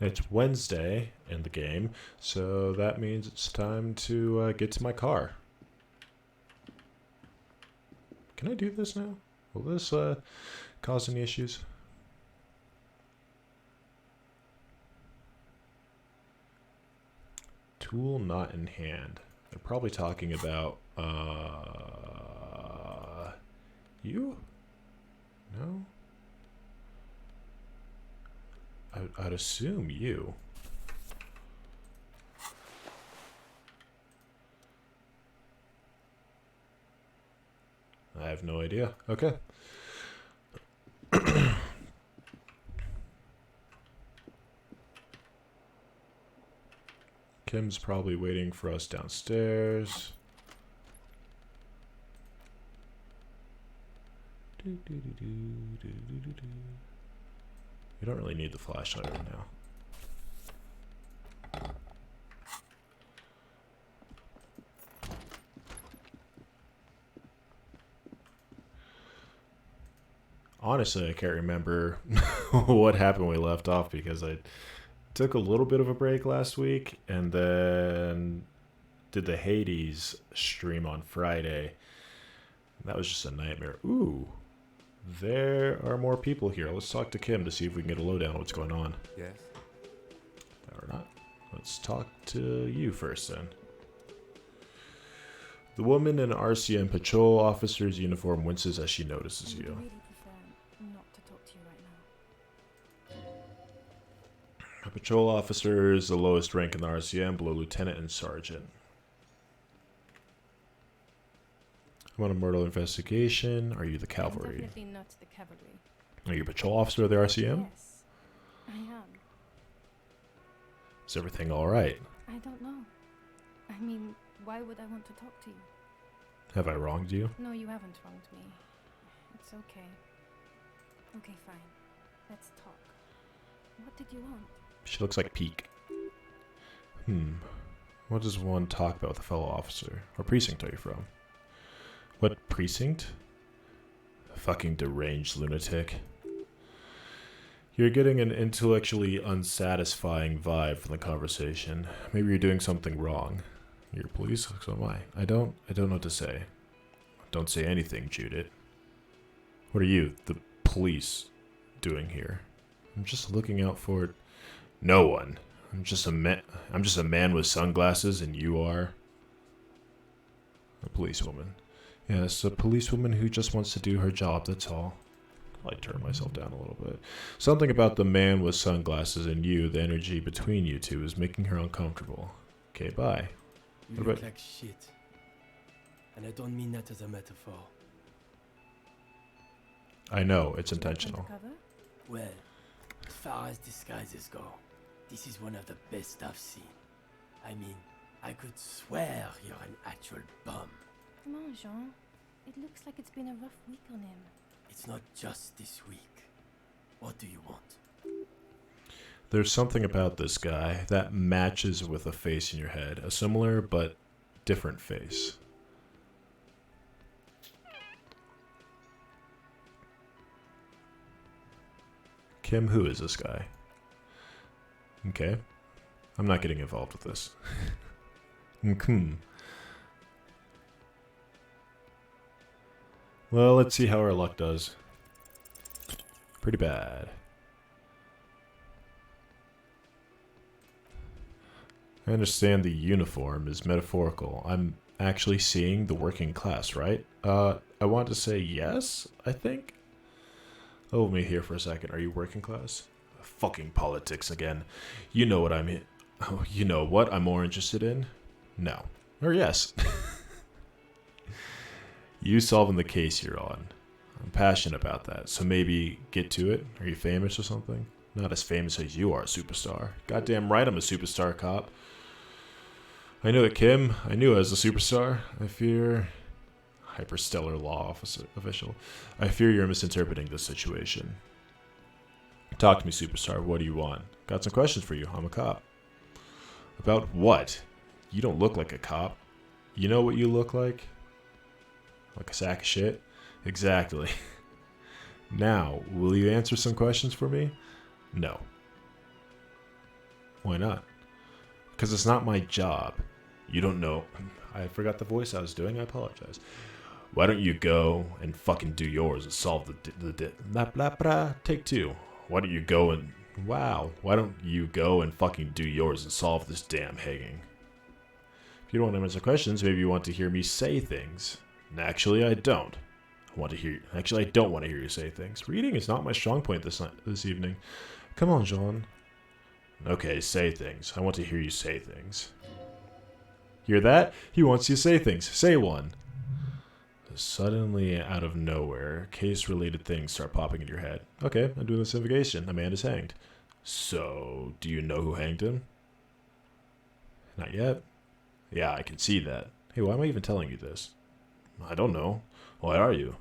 It's Wednesday in the game, so that means it's time to get to my car. Can I do this now? Will this cause any issues? Tool not in hand. They're probably talking about you? No? I'd assume you. I have no idea. Okay. Kim's probably waiting for us downstairs. You don't really need the flashlight right now. Honestly, I can't remember what happened when we left off because I took a little bit of a break last week and then did the Hades stream on Friday. That was just a nightmare. Ooh, there are more people here. Let's talk to Kim to see if we can get a lowdown on what's going on. Yes. Or not. Let's talk to you first then. The woman in an RCM patrol officer's uniform winces as she notices you. I really prefer not to talk to you right now. A patrol officer is the lowest rank in the RCM, below lieutenant and sergeant. I'm on a murder investigation. Are you the I'm cavalry? definitely not the cavalry. Are you a patrol officer of the RCM? Yes, I am. Is everything alright? I don't know. I mean, why would I want to talk to you? Have I wronged you? No, you haven't wronged me. It's okay. Okay, fine. Let's talk. What did you want? She looks like Peak. What does one talk about with a fellow officer? What precinct are you from? What precinct? Fucking deranged lunatic. You're getting an intellectually unsatisfying vibe from the conversation. Maybe you're doing something wrong. You're police, so am I. I don't know what to say. Don't say anything, Judith. What are you, the police, doing here? I'm just looking out for no one. I'm just a man with sunglasses, and you are a policewoman. Yes, a policewoman who just wants to do her job, that's all. I turn myself down a little bit. Something about the man with sunglasses and you, the energy between you two, is making her uncomfortable. Okay, bye. You What look about- like shit. And I don't mean that as a metaphor. I know, it's Would you like intentional. undercover? Well, as far as disguises go, this is one of the best I've seen. I mean, I could swear you're an actual bum. Come on, Jean. It looks like it's been a rough week on him. It's not just this week. What do you want? There's something about this guy that matches with a face in your head. A similar but different face. Kim, who is this guy? Okay. I'm not getting involved with this. Well, let's see how our luck does. Pretty bad. I understand the uniform is metaphorical. I'm actually seeing the working class, right? I want to say yes, I think. Hold me here for a second. Are you working class? Fucking politics again. You know what I'm Oh, you know what I'm more interested in? No. Or yes. You solving the case you're on. I'm passionate about that, so maybe get to it. Are you famous or something? Not as famous as you are, superstar. Goddamn right I'm a superstar, cop. I knew it, Kim. I knew I was a superstar. I fear... Hyperstellar law official. I fear you're misinterpreting this situation. Talk to me, superstar. What do you want? Got some questions for you. I'm a cop. About what? You don't look like a cop. You know what you look like? Like a sack of shit? Exactly. Now, will you answer some questions for me? No. Why not? Because it's not my job. You don't know. I forgot the voice I was doing. I apologize. Why don't you go and fucking do yours and solve the blah blah blah. Take two. Why don't you go and why don't you go and fucking do yours and solve this damn hanging? If you don't want to answer questions, maybe you want to hear me say things. Actually, I don't. I don't want to hear you say things. Reading is not my strong point this evening. Come on, Jean. Okay, say things. I want to hear you say things. Hear that? He wants you to say things. Say one. Suddenly, out of nowhere, case-related things start popping in your head. Okay, I'm doing this investigation. A man is hanged. So, do you know who hanged him? Not yet. Yeah, I can see that. Hey, why am I even telling you this? I don't know. Why are you?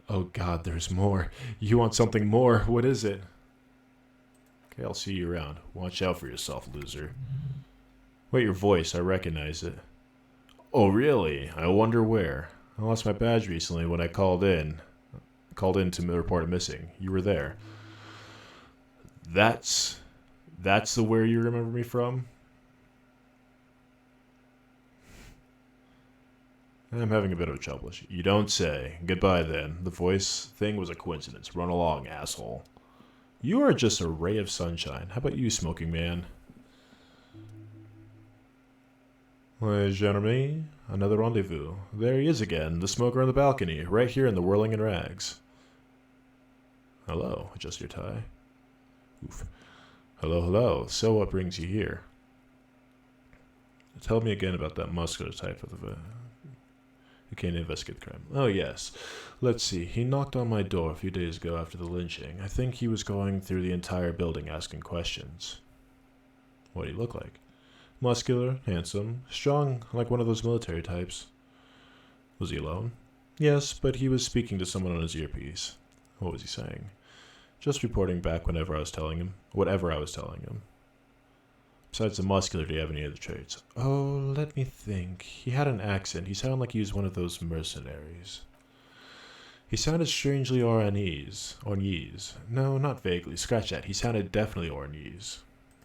Oh god, there's more. You want something more. What is it? Okay, I'll see you around. Watch out for yourself, loser. Wait, your voice. I recognize it. Oh, really? I wonder where. I lost my badge recently when I called in to report a missing. You were there. That's the where you remember me from? I'm having a bit of trouble. You don't say. Goodbye, then. The voice thing was a coincidence. Run along, asshole. You are just a ray of sunshine. How about you, smoking man? Well, Jeremy, another rendezvous. There he is again, the smoker on the balcony, right here in the whirling in rags. Hello, adjust your tie. Oof. Hello, hello. So what brings you here? Tell me again about that muscular type of who came to investigate the crime. Oh, yes. Let's see. He knocked on my door a few days ago after the lynching. I think he was going through the entire building asking questions. What did he look like? Muscular, handsome, strong, like one of those military types. Was he alone? Yes, but he was speaking to someone on his earpiece. What was he saying? Just reporting back whatever I was telling him. Besides the muscular, do you have any other traits? Oh, let me think. He had an accent. He sounded like he was one of those mercenaries. He sounded strangely Ornese. No, not vaguely. Scratch that. He sounded definitely Ornese.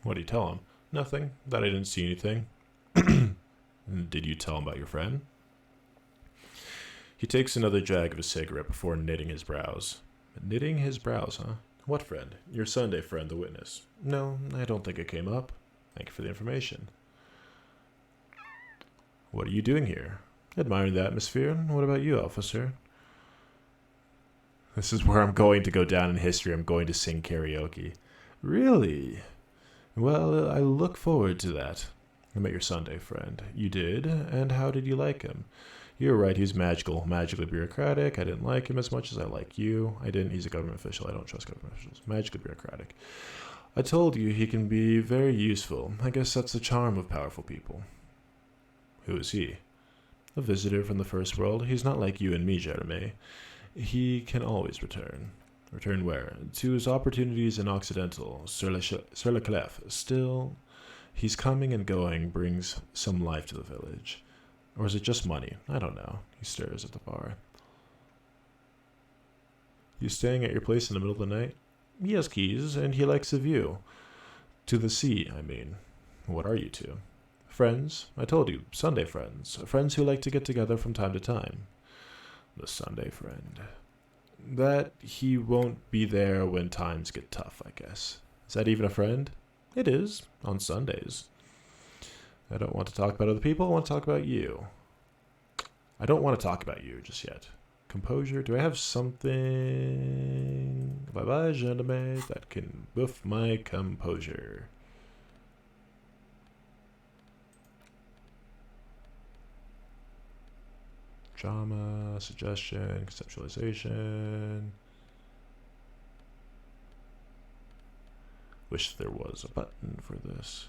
What did you tell him? Nothing. That I didn't see anything. Did you tell him about your friend? He takes another drag of his cigarette before knitting his brows. Knitting his brows, huh? What friend? Your Sunday friend, the witness. No, I don't think it came up. Thank you for the information. What are you doing here? Admiring the atmosphere. What about you, officer? This is where I'm going to go down in history. I'm going to sing karaoke. Really? Well, I look forward to that. I met your Sunday friend. You did? And how did you like him? You're right, he's magically bureaucratic. I didn't like him as much as I like you. He's a government official. I don't trust government officials. Magically bureaucratic. I told you he can be very useful. I guess that's the charm of powerful people. Who is he? A visitor from the first world. He's not like you and me, Jeremy. He can always return. Return where? To his opportunities in Occidental, sur le clef. Still, he's coming and going, brings some life to the village. Or is it just money? I don't know. He stares at the bar. You staying at your place in the middle of the night? He has keys, and he likes the view. To the sea, I mean. What are you two? Friends? I told you, Sunday friends. Friends who like to get together from time to time. The Sunday friend. That he won't be there when times get tough, I guess. Is that even a friend? It is, on Sundays. I don't want to talk about other people, I want to talk about you. I don't want to talk about you just yet. Composure, do I have something... Bye-bye, gentlemen, that can boof my composure. Drama, suggestion, conceptualization. Wish there was a button for this.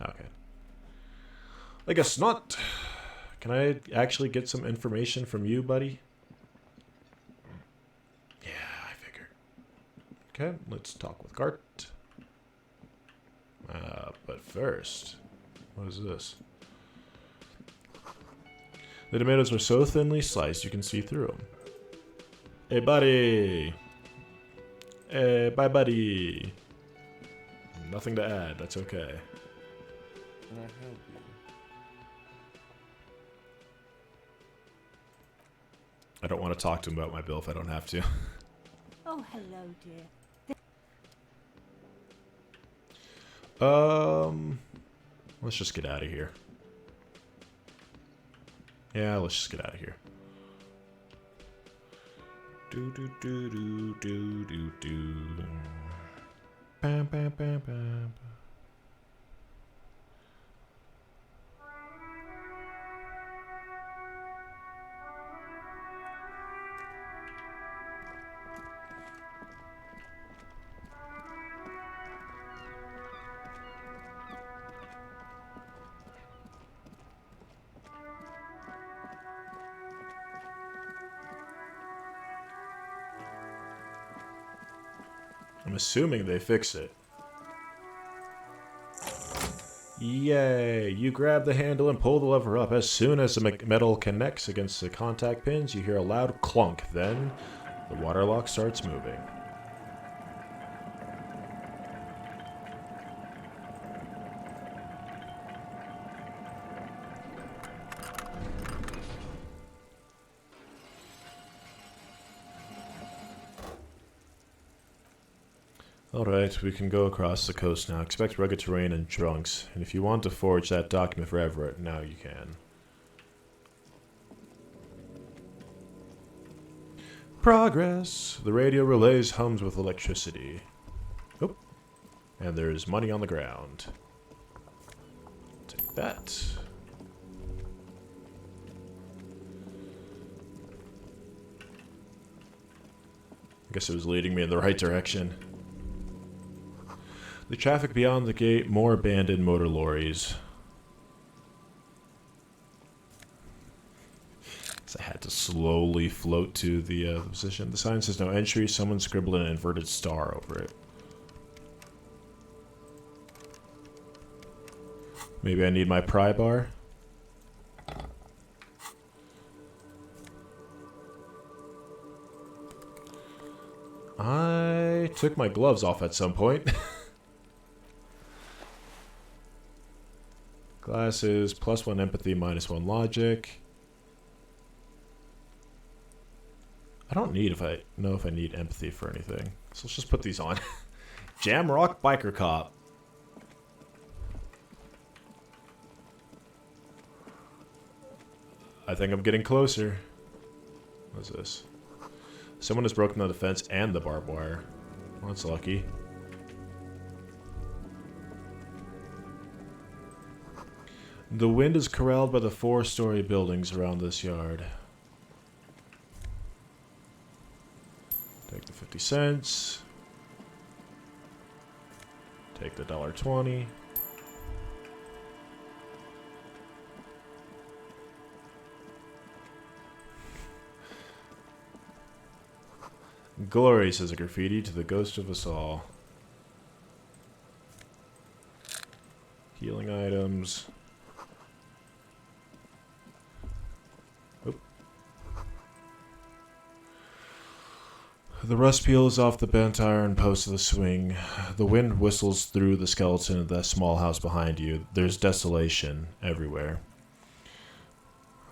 Okay. I guess not. Can I actually get some information from you, buddy? Yeah, I figured. Okay, let's talk with Gart. But first, what is this? The tomatoes are so thinly sliced you can see through them. Hey, buddy! Hey, bye, buddy. Nothing to add. That's okay. Can I help you? I don't want to talk to him about my bill if I don't have to. Oh, hello, dear. Let's just get out of here. Yeah, let's just get out of here. Do do do do do do do. Bam bam bam bam. I'm assuming they fix it. Yay! You grab the handle and pull the lever up. As soon as the metal connects against the contact pins, you hear a loud clunk. Then, the water lock starts moving. Alright, we can go across the coast now. Expect rugged terrain and drunks. And if you want to forge that document for Everett, now you can. Progress! The radio relays hums with electricity. Oh. And there's money on the ground. Take that. I guess it was leading me in the right direction. The traffic beyond the gate, more abandoned motor lorries. So I had to slowly float to the position. The sign says no entry. Someone scribbled an inverted star over it. Maybe I need my pry bar. I took my gloves off at some point. Glasses, +1 empathy, -1 logic. I don't need if I need empathy for anything. So let's just put these on. Jamrock Biker Cop. I think I'm getting closer. What's this? Someone has broken the fence and the barbed wire. Well, that's lucky. The wind is corralled by the 4-story buildings around this yard. Take the 50 cents. Take the $1.20. Glory, says a graffiti, to the ghost of us all. Healing items. The rust peels off the bent iron post of the swing. The wind whistles through the skeleton of that small house behind you. There's desolation everywhere.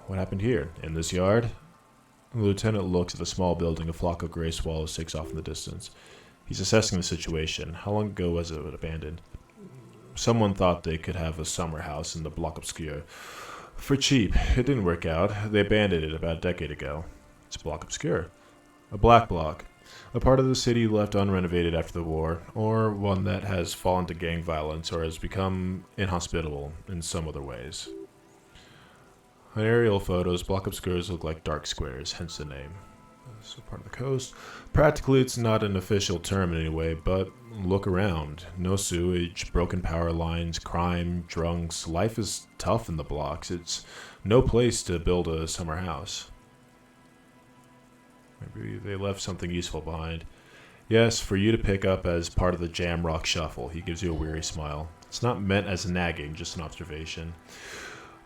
What happened here? In this yard? The lieutenant looks at the small building. A flock of gray swallows takes off in the distance. He's assessing the situation. How long ago was it abandoned? Someone thought they could have a summer house in the Bloc Obscur. For cheap. It didn't work out. They abandoned it about a decade ago. It's Bloc Obscur. A black block. A part of the city left unrenovated after the war, or one that has fallen to gang violence or has become inhospitable in some other ways. On aerial photos, Bloc Obscurs look like dark squares, hence the name. So part of the coast. Practically, it's not an official term in any way, but look around. No sewage, broken power lines, crime, drunks. Life is tough in the blocks. It's no place to build a summer house. Maybe they left something useful behind. Yes, for you to pick up as part of the jam rock shuffle. He gives you a weary smile. It's not meant as nagging, just an observation.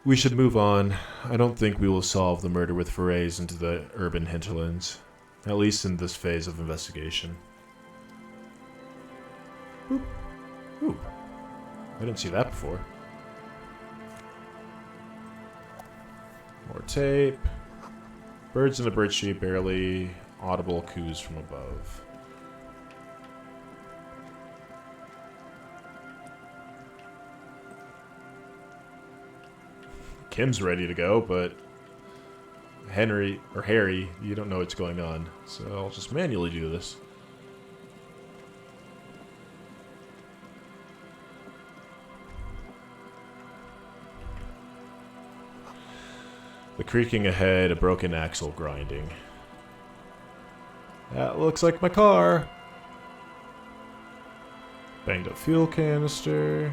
We should move on. I don't think we will solve the murder with forays into the urban hinterlands. At least in this phase of investigation. Boop. Ooh. I didn't see that before. More tape. Birds in the bird tree, barely audible coos from above. Kim's ready to go, but Harry, you don't know what's going on. So I'll just manually do this. The creaking ahead, a broken axle grinding. That looks like my car. Banged up fuel canister.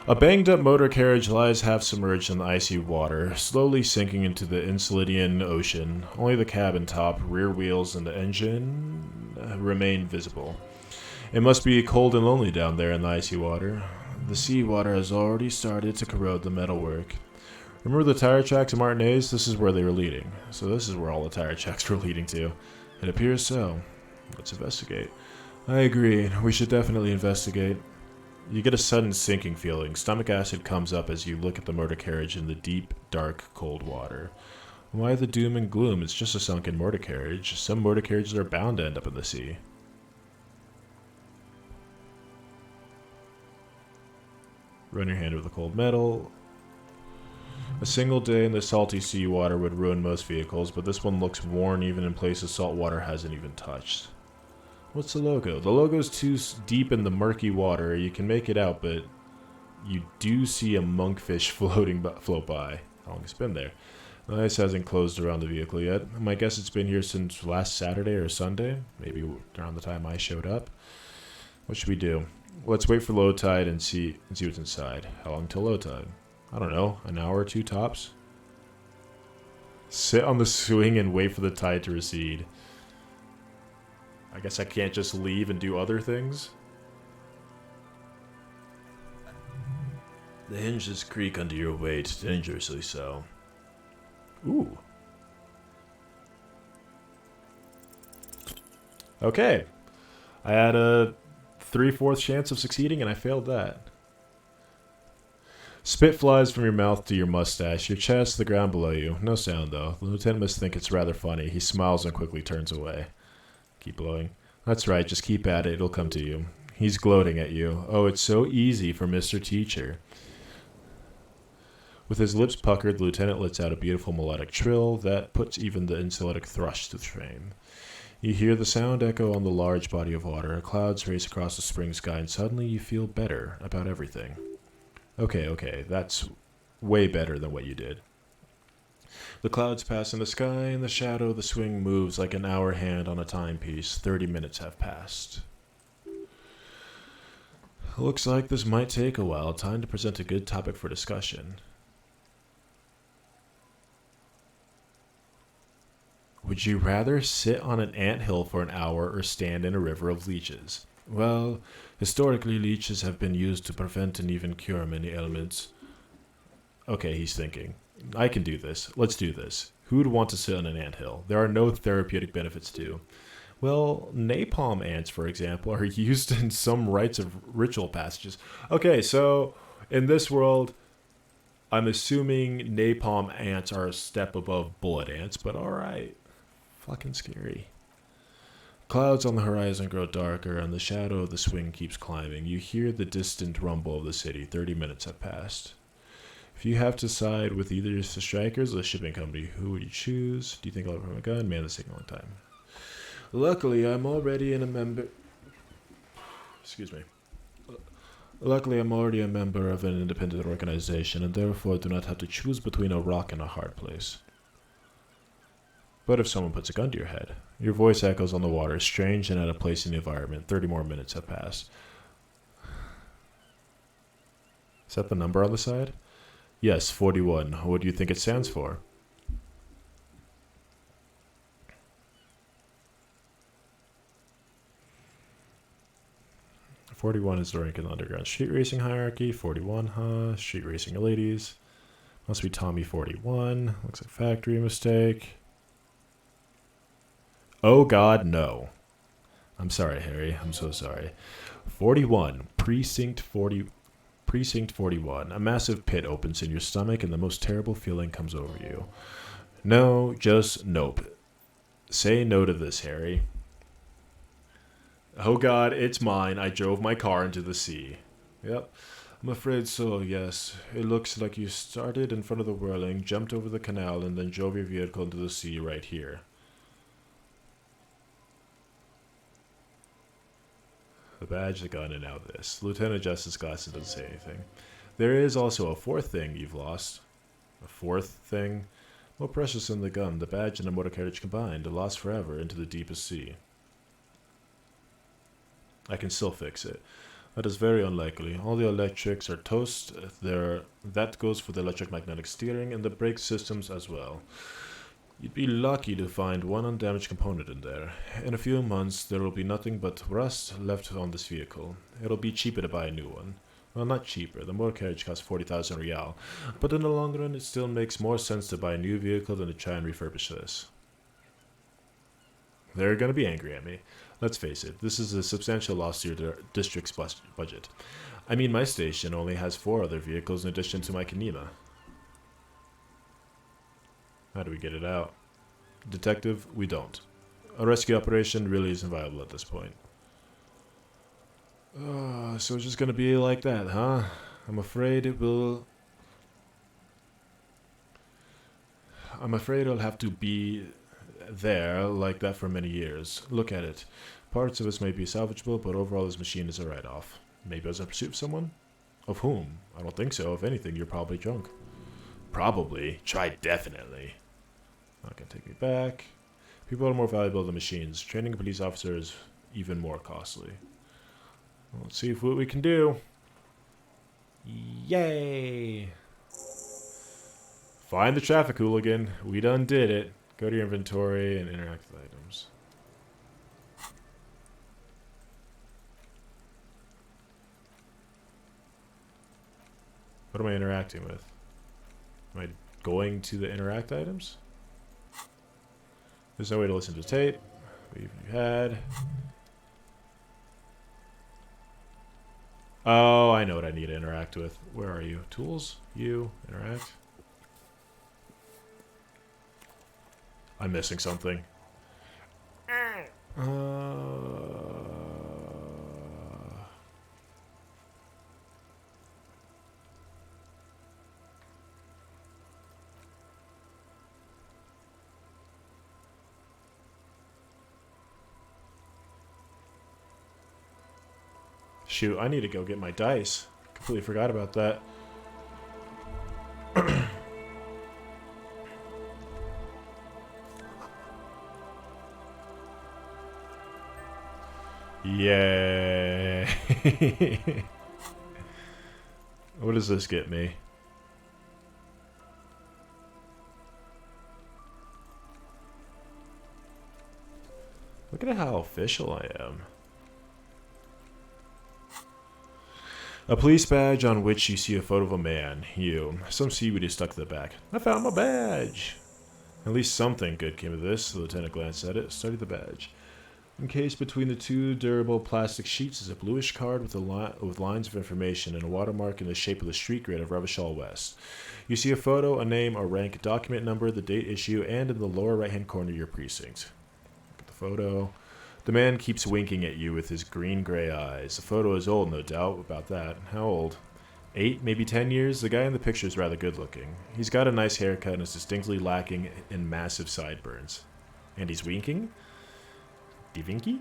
A banged up motor carriage lies half submerged in the icy water, slowly sinking into the Elysium ocean. Only the cabin top, rear wheels, and the engine remain visible. It must be cold and lonely down there in the icy water. The seawater has already started to corrode the metalwork. Remember the tire tracks at Martinez? This is where they were leading. So this is where all the tire tracks were leading to. It appears so. Let's investigate. I agree. We should definitely investigate. You get a sudden sinking feeling. Stomach acid comes up as you look at the motor carriage in the deep, dark, cold water. Why the doom and gloom? It's just a sunken motor carriage. Some motor carriages are bound to end up in the sea. Run your hand over the cold metal. A single day in the salty seawater would ruin most vehicles, but this one looks worn even in places salt water hasn't even touched. What's the logo? The logo's too deep in the murky water. You can make it out, but you do see a monkfish float by. How long it's been there? The ice hasn't closed around the vehicle yet. My guess it's been here since last Saturday or Sunday. Maybe around the time I showed up. What should we do? Let's wait for low tide and see what's inside. How long till low tide? I don't know. An hour or two tops? Sit on the swing and wait for the tide to recede. I guess I can't just leave and do other things? The hinges creak under your weight, dangerously so. Ooh. Okay. I had a 3/4 chance of succeeding and I failed that. Spit flies from your mouth to your mustache, your chest, the ground below you. No sound though. The lieutenant must think it's rather funny. He smiles and quickly turns away. Keep blowing. That's right, just keep at it, it'll come to you. He's gloating at you. Oh, it's so easy for Mr. Teacher. With his lips puckered, the lieutenant lets out a beautiful melodic trill that puts even the insuletic thrush to shame. You hear the sound echo on the large body of water, clouds race across the spring sky, and suddenly you feel better about everything. Okay, that's way better than what you did. The clouds pass in the sky, and the shadow of the swing moves like an hour hand on a timepiece. 30 minutes have passed. Looks like this might take a while. Time to present a good topic for discussion. Would you rather sit on an anthill for an hour or stand in a river of leeches? Well, historically leeches have been used to prevent and even cure many ailments. Okay, he's thinking. I can do this. Let's do this. Who would want to sit on an anthill? There are no therapeutic benefits to. Well, napalm ants, for example, are used in some rites of ritual passages. Okay, so in this world, I'm assuming napalm ants are a step above bullet ants, but alright. Fucking scary. Clouds on the horizon grow darker, and the shadow of the swing keeps climbing. You hear the distant rumble of the city. 30 minutes have passed. If you have to side with either the strikers or the shipping company, who would you choose? Do you think I'll have a gun? Man, this taking a long time. Luckily, I'm already a member of an independent organization, and therefore do not have to choose between a rock and a hard place. But if someone puts a gun to your head, your voice echoes on the water, strange and out of place in the environment. 30 more minutes have passed. Is that the number on the side? Yes, 41. What do you think it stands for? "41 is the rank in the underground street racing hierarchy. 41, huh? Street racing ladies. Must be Tommy 41. Looks like factory mistake. Oh god, no. I'm sorry, Harry. I'm so sorry. 41. Precinct 41. A massive pit opens in your stomach and the most terrible feeling comes over you. No, just nope. Say no to this, Harry. Oh god, it's mine. I drove my car into the sea. Yep. I'm afraid so, yes. It looks like you started in front of the whirling, jumped over the canal, and then drove your vehicle into the sea right here. The badge, the gun, and now this. Lieutenant adjusts his glasses and doesn't say anything. There is also a fourth thing you've lost. A fourth thing? More precious than the gun, the badge and the motor carriage combined, lost forever into the deepest sea. I can still fix it. That is very unlikely. All the electrics are toast. That goes for the electromagnetic steering and the brake systems as well. You'd be lucky to find one undamaged component in there. In a few months, there will be nothing but rust left on this vehicle. It'll be cheaper to buy a new one. Well, not cheaper. The motor carriage costs 40,000 real. But in the long run, it still makes more sense to buy a new vehicle than to try and refurbish this. They're going to be angry at me. Let's face it, this is a substantial loss to your district's budget. I mean, my station only has 4 other vehicles in addition to my Kanima. How do we get it out? Detective, we don't. A rescue operation really isn't viable at this point. So it's just gonna be like that, huh? I'm afraid it'll have to be there like that for many years. Look at it. Parts of it may be salvageable, but overall this machine is a write-off. Maybe as a pursuit of someone? Of whom? I don't think so. If anything, you're probably drunk. Probably. Try definitely. Not gonna take me back. People are more valuable than machines. Training a police officer is even more costly. Let's see what we can do. Yay! Find the traffic hooligan. We done did it. Go to your inventory and interact with items. What am I interacting with? Am I going to the interact items? There's no way to listen to tape. We've had. Oh, I know what I need to interact with. Where are you? Tools? You. Interact. I'm missing something. Shoot, I need to go get my dice. Completely forgot about that. Yay. What does this get me? Look at how official I am. A police badge on which you see a photo of a man. You. Some seaweed is stuck to the back. I found my badge! At least something good came of this. The lieutenant glanced at it. Studied the badge. Encased between the 2 durable plastic sheets is a bluish card with lines of information and a watermark in the shape of the street grid of Revachol West. You see a photo, a name, a rank, a document number, the date issue, and in the lower right-hand corner your precinct. Look at the photo. The man keeps winking at you with his green-gray eyes. The photo is old, no doubt, about that. How old? 8, maybe 10 years? The guy in the picture is rather good-looking. He's got a nice haircut and is distinctly lacking in massive sideburns. And he's winking? Divinky?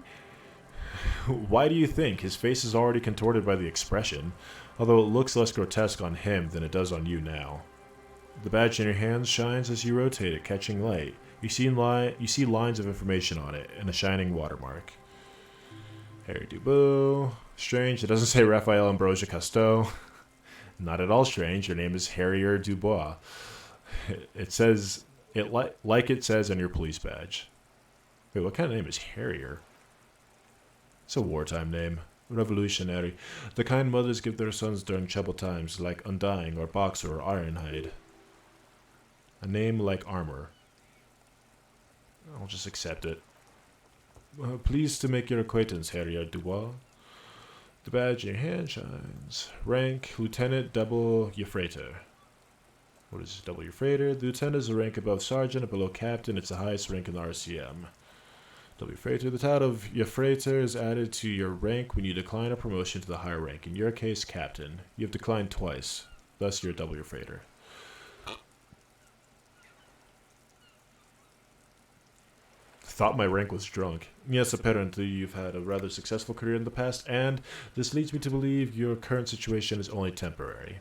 Why do you think? His face is already contorted by the expression, although it looks less grotesque on him than it does on you now. The badge in your hands shines as you rotate it, catching light. You see lines of information on it, and a shining watermark. Harry Dubois. Strange, it doesn't say Raphael Ambrosia Cousteau. Not at all strange, your name is Harrier Dubois. It says, like it says on your police badge. Wait, what kind of name is Harrier? It's a wartime name. Revolutionary. The kind mothers give their sons during troubled times, like Undying or Boxer or Ironhide. A name like Armor. I'll just accept it. Pleased to make your acquaintance, Harrier Dubois. The badge in your hand shines. Rank, Lieutenant Double Euphrator. What is Double Euphrator? The Lieutenant is a rank above Sergeant and below Captain. It's the highest rank in the RCM. Double Euphrator. The title of Euphrator is added to your rank when you decline a promotion to the higher rank. In your case, Captain. You have declined twice. Thus, you're a Double Euphrator. Thought my rank was drunk. Yes, apparently you've had a rather successful career in the past, and this leads me to believe your current situation is only temporary.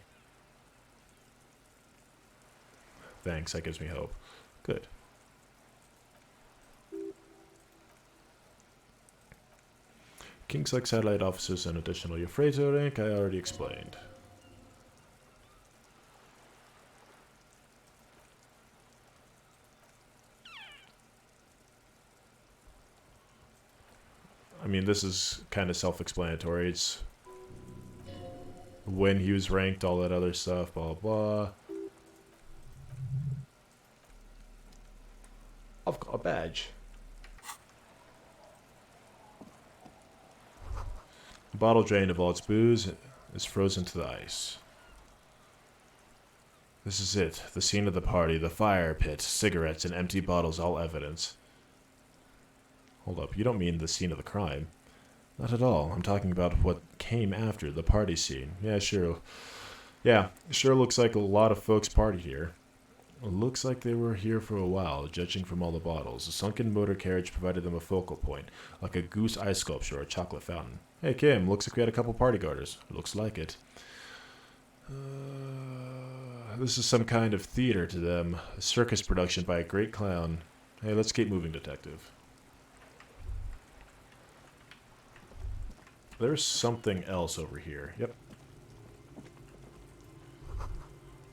Thanks, that gives me hope. Good. King select satellite officers and additional Euphrator rank, I already explained. I mean, this is kind of self-explanatory. It's when he was ranked, all that other stuff, blah, blah. I've got a badge. The bottle drained of all its booze is frozen to the ice. This is it, the scene of the party, the fire pit, cigarettes, and empty bottles, all evidence. Hold up, you don't mean the scene of the crime. Not at all. I'm talking about what came after, the party scene. Yeah, sure. Yeah, sure looks like a lot of folks partied here. It looks like they were here for a while, judging from all the bottles. A sunken motor carriage provided them a focal point, like a goose ice sculpture or a chocolate fountain. Hey, Kim, looks like we had a couple party goers. Looks like it. This is some kind of theater to them. A circus production by a great clown. Hey, let's keep moving, detective. There's something else over here. Yep.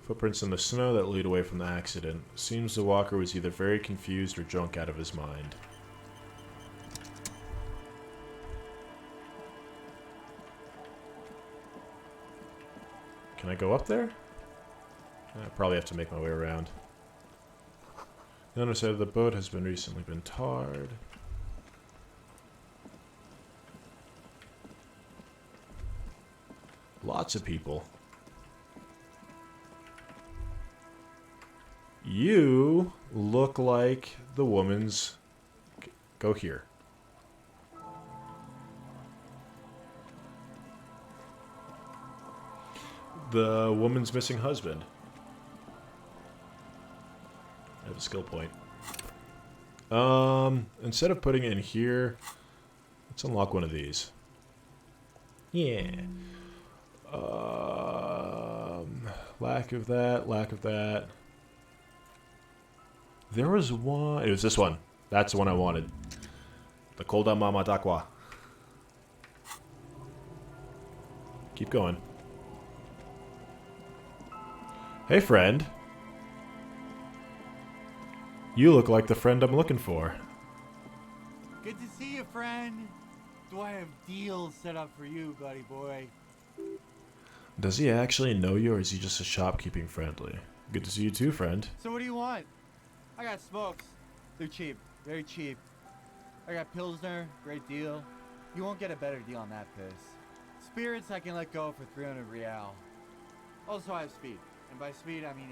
Footprints in the snow that lead away from the accident. Seems the walker was either very confused or drunk out of his mind. Can I go up there? I probably have to make my way around. The underside of the boat has recently been tarred. Lots of people. You look like the woman's... Go here. The woman's missing husband. I have a skill point. Instead of putting it in here, let's unlock one of these. Yeah. Lack of that, lack of that. There was one. It was this one. That's the one I wanted. The Kolda Mama Dakwa. Keep going. Hey, friend. You look like the friend I'm looking for. Good to see you, friend. Do I have deals set up for you, buddy boy? Does he actually know you, or is he just a shopkeeping friendly? Good to see you too, friend. So what do you want? I got smokes. They're cheap. Very cheap. I got Pilsner. Great deal. You won't get a better deal on that piss. Spirits I can let go for 300 real. Also I have speed. And by speed I mean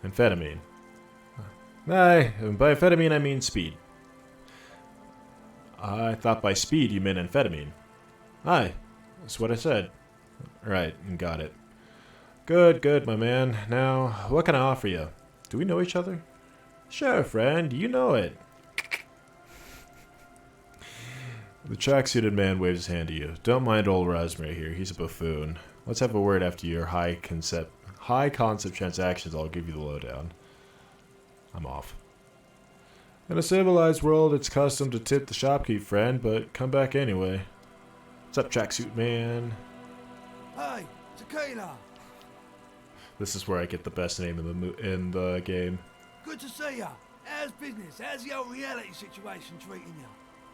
amphetamine. Amphetamine. Aye, by amphetamine I mean speed. I thought by speed you meant amphetamine. Aye, that's what I said. Right, got it. Good, good, my man. Now, what can I offer you? Do we know each other? Sure, friend, you know it. The tracksuited man waves his hand to you. Don't mind old Raspberry here, he's a buffoon. Let's have a word after your high concept transactions. I'll give you the lowdown. I'm off. In a civilized world, it's custom to tip the shopkeep, friend, but come back anyway. What's up, tracksuit man? Hey, Tequila! This is where I get the best name in the game. Good to see ya. How's business? How's the old reality situation treating you?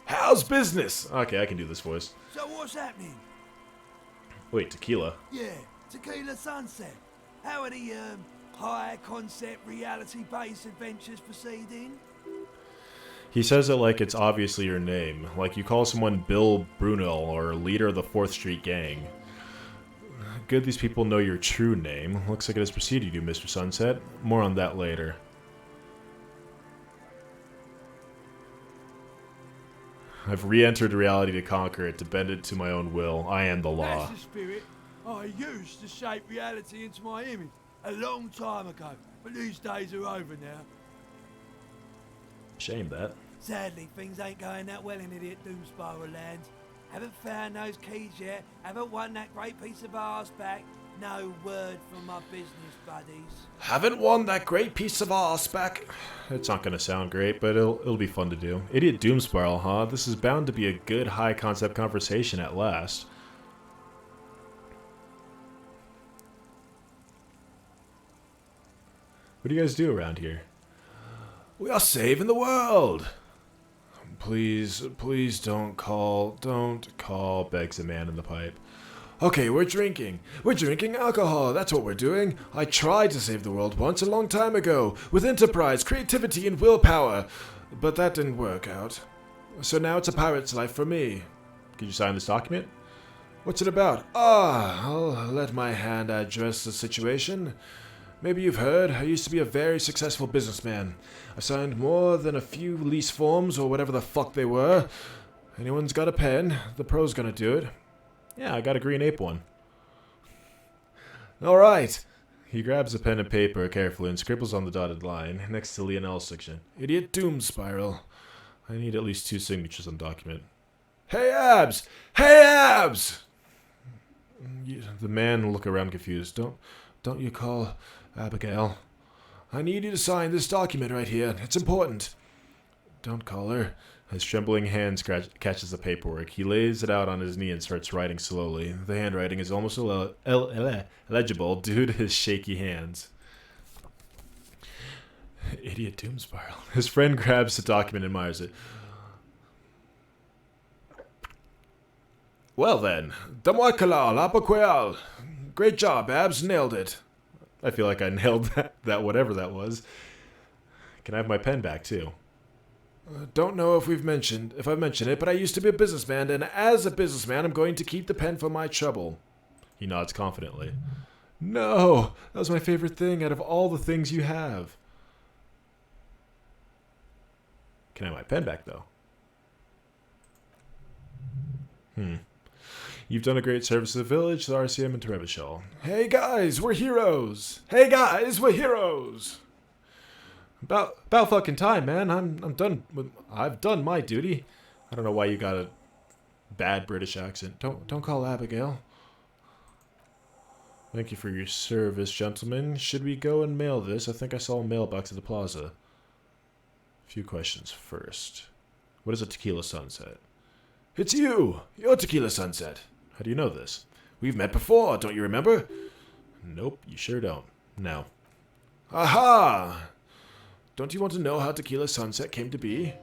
How's business? Okay, I can do this voice. So what's happening? Wait, tequila? Yeah, Tequila Sunset. How are the, high concept reality-based adventures proceeding? He says it like it's obviously your name, like you call someone Bill Brunel or leader of the 4th Street Gang. Good these people know your true name. Looks like it has preceded you, Mr. Sunset. More on that later. I've re-entered reality to conquer it, to bend it to my own will. I am the law. That's the spirit I used to shape reality into my image a long time ago, but these days are over now. Shame that. Sadly, things ain't going that well in Idiot Doomspiral land. Haven't found those keys yet, haven't won that great piece of arse back. No word from my business buddies. Haven't won that great piece of arse back. It's not gonna sound great, but it'll be fun to do. Idiot Doomspiral, huh? This is bound to be a good high-concept conversation at last. What do you guys do around here? We are saving the world! Please, please don't call, begs the man in the pipe. Okay, we're drinking. We're drinking alcohol, that's what we're doing. I tried to save the world once a long time ago, with enterprise, creativity, and willpower. But that didn't work out. So now it's a pirate's life for me. Could you sign this document? What's it about? I'll let my hand address the situation. Maybe you've heard, I used to be a very successful businessman. I signed more than a few lease forms or whatever the fuck they were. Anyone's got a pen, the pro's gonna do it. Yeah, I got a green ape one. Alright. He grabs a pen and paper carefully and scribbles on the dotted line next to Lionel's section. Idiot Doomspiral. I need at least 2 signatures on the document. Hey, Abs! Hey, Abs! The man look around confused. Don't you call Abigail? I need you to sign this document right here. It's important. Don't call her. His trembling hand catches the paperwork. He lays it out on his knee and starts writing slowly. The handwriting is almost illegible due to his shaky hands. Idiot Doomspiral. His friend grabs the document and admires it. Well then, Damoikalal, Apaqueal. Great job, Abs. Nailed it. I feel like I nailed that whatever that was. Can I have my pen back too? Don't know if I've mentioned it, but I used to be a businessman, and as a businessman, I'm going to keep the pen for my trouble. He nods confidently. No, that was my favorite thing out of all the things you have. Can I have my pen back, though? You've done a great service to the village, the RCM, and to Revachol. Hey guys, we're heroes! Hey guys, we're heroes! About fucking time, man. I'm done with. I've done my duty. I don't know why you got a bad British accent. Don't call Abigail. Thank you for your service, gentlemen. Should we go and mail this? I think I saw a mailbox at the plaza. A few questions first. What is a tequila sunset? It's you! You're Tequila Sunset. How do you know this? We've met before, don't you remember? Nope, you sure don't. No. Aha! Don't you want to know how Tequila Sunset came to be?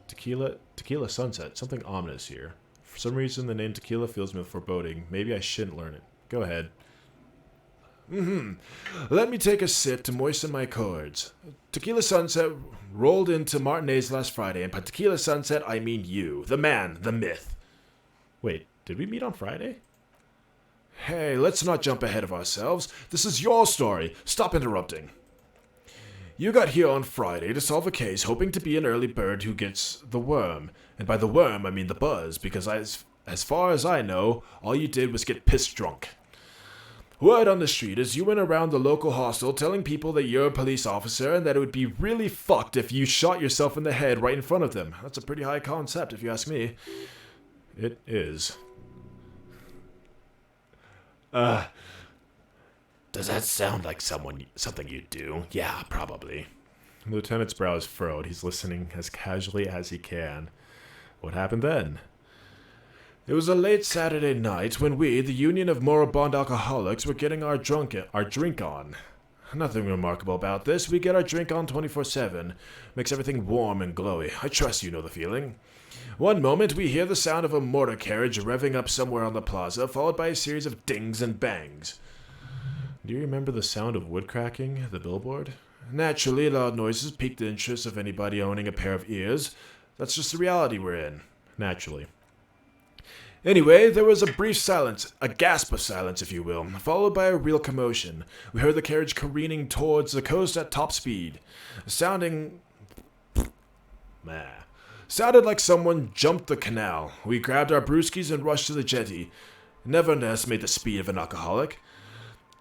Tequila Sunset. Something ominous here. For some reason, the name Tequila fills me with foreboding. Maybe I shouldn't learn it. Go ahead. Let me take a sip to moisten my cords. Tequila Sunset rolled into Martinez last Friday, and by Tequila Sunset, I mean you. The man, the myth. Wait, did we meet on Friday? Hey, let's not jump ahead of ourselves. This is your story. Stop interrupting. You got here on Friday to solve a case, hoping to be an early bird who gets the worm. And by the worm, I mean the buzz, because as far as I know, all you did was get pissed drunk. Word on the street is you went around the local hostel telling people that you're a police officer and that it would be really fucked if you shot yourself in the head right in front of them. That's a pretty high concept, if you ask me. It is. Does that sound like something you'd do? Yeah, probably. The lieutenant's brow is furrowed. He's listening as casually as he can. What happened then? It was a late Saturday night when we, the Union of Moribund Alcoholics, were getting our drink on. Nothing remarkable about this. We get our drink on 24/7. Makes everything warm and glowy. I trust you know the feeling. One moment, we hear the sound of a motor carriage revving up somewhere on the plaza, followed by a series of dings and bangs. Do you remember the sound of wood cracking, the billboard? Naturally, loud noises pique the interest of anybody owning a pair of ears. That's just the reality we're in. Naturally. Anyway, there was a brief silence, a gasp of silence, if you will, followed by a real commotion. We heard the carriage careening towards the coast at top speed, sounded like someone jumped the canal. We grabbed our brewskis and rushed to the jetty. Never underestimate the speed of an alcoholic.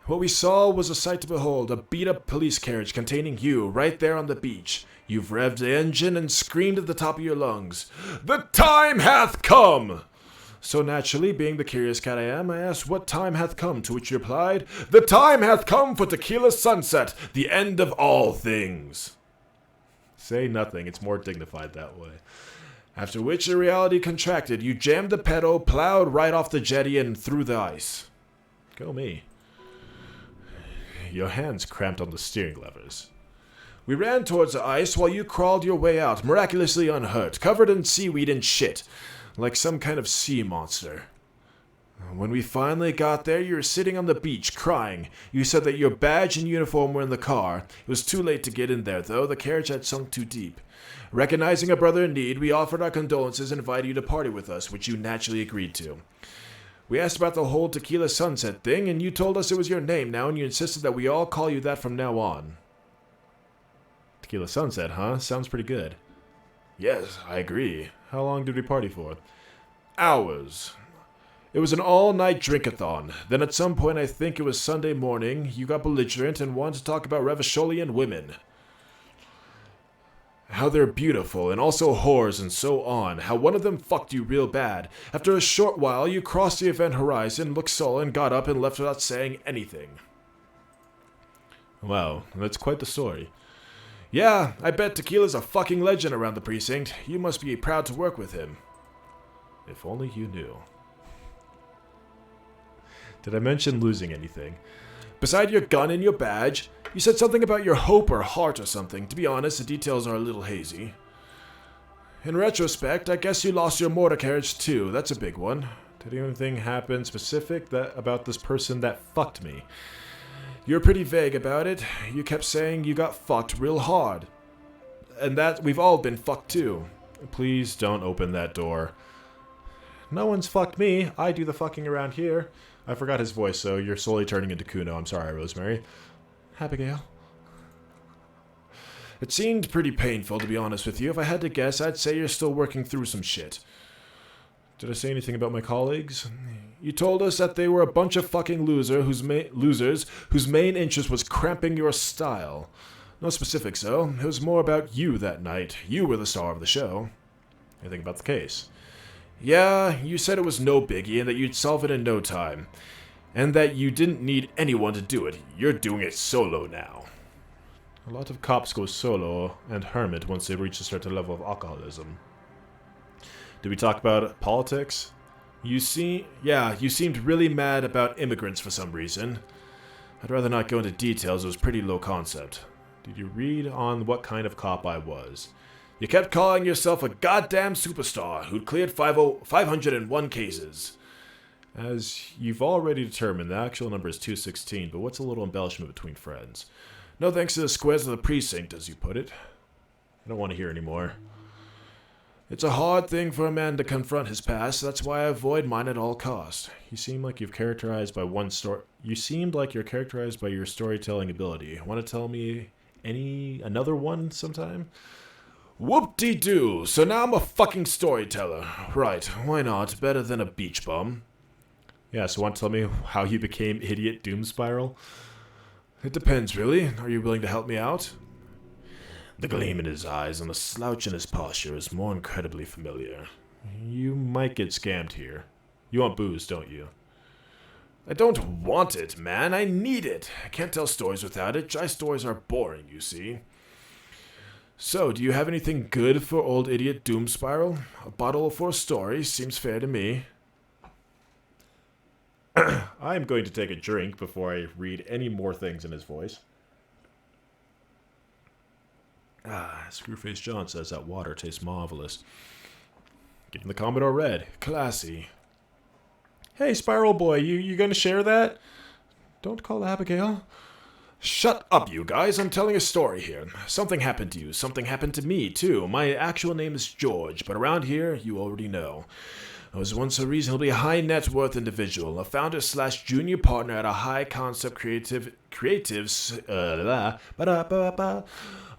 What we saw was a sight to behold, a beat-up police carriage containing you, right there on the beach. You've revved the engine and screamed at the top of your lungs, "The time hath come!" So naturally, being the curious cat I am, I asked what time hath come, to which you replied, "The time hath come for tequila sunset, the end of all things." Say nothing, it's more dignified that way. After which the reality contracted. You jammed the pedal, plowed right off the jetty and through the ice. Go me. Your hands cramped on the steering levers. We ran towards the ice while you crawled your way out, miraculously unhurt, covered in seaweed and shit, like some kind of sea monster. When we finally got there, you were sitting on the beach, crying. You said that your badge and uniform were in the car. It was too late to get in there, though. The carriage had sunk too deep. Recognizing a brother in need, we offered our condolences and invited you to party with us, which you naturally agreed to. We asked about the whole tequila sunset thing, and you told us it was your name now, and you insisted that we all call you that from now on. Tequila sunset, huh? Sounds pretty good. Yes, I agree. How long did we party for? Hours. It was an all-night drink-a-thon. Then at some point, I think it was Sunday morning, you got belligerent and wanted to talk about Revacholian women. How they're beautiful, and also whores, and so on. How one of them fucked you real bad. After a short while, you crossed the event horizon, looked sullen, got up, and left without saying anything. Wow, that's quite the story. Yeah, I bet Tequila's a fucking legend around the precinct. You must be proud to work with him. If only you knew. Did I mention losing anything? Beside your gun and your badge, you said something about your hope or heart or something. To be honest, the details are a little hazy. In retrospect, I guess you lost your motor carriage too. That's a big one. Did anything happen specific about this person that fucked me? You were pretty vague about it. You kept saying you got fucked real hard. And that we've all been fucked too. Please don't open that door. No one's fucked me. I do the fucking around here. I forgot his voice, so you're slowly turning into Kuno. I'm sorry, Rosemary. Abigail. It seemed pretty painful, to be honest with you. If I had to guess, I'd say you're still working through some shit. Did I say anything about my colleagues? You told us that they were a bunch of fucking losers whose main interest was cramping your style. No specifics, though. It was more about you that night. You were the star of the show. Anything about the case? Yeah, you said it was no biggie and that you'd solve it in no time. And that you didn't need anyone to do it. You're doing it solo now. A lot of cops go solo and hermit once they reach a certain level of alcoholism. Did we talk about politics? You seemed really mad about immigrants for some reason. I'd rather not go into details, it was pretty low concept. Did you read on what kind of cop I was? You kept calling yourself a goddamn superstar who'd cleared 501 cases. As you've already determined, the actual number is 216, but what's a little embellishment between friends? No thanks to the squares of the precinct, as you put it. I don't want to hear anymore. It's a hard thing for a man to confront his past, that's why I avoid mine at all costs. You seem like you're characterized by your storytelling ability. Want to tell me another one sometime? Whoop-de-doo, so now I'm a fucking storyteller. Right, why not? Better than a beach bum. Yeah, so want to tell me how you became Idiot Doom Spiral? It depends, really. Are you willing to help me out? The gleam in his eyes and the slouch in his posture is more incredibly familiar. You might get scammed here. You want booze, don't you? I don't want it, man. I need it. I can't tell stories without it. Dry stories are boring, you see. So, do you have anything good for old Idiot Doom Spiral? A bottle for a story seems fair to me. I'm going to take a drink before I read any more things in his voice. Screwface John says that water tastes marvelous. Getting the Commodore Red. Classy. Hey, Spiral Boy, you gonna share that? Don't call Abigail. Shut up, you guys. I'm telling a story here. Something happened to you. Something happened to me, too. My actual name is George, but around here, you already know. I was once a reasonably high net worth individual, a founder slash junior partner at a high concept a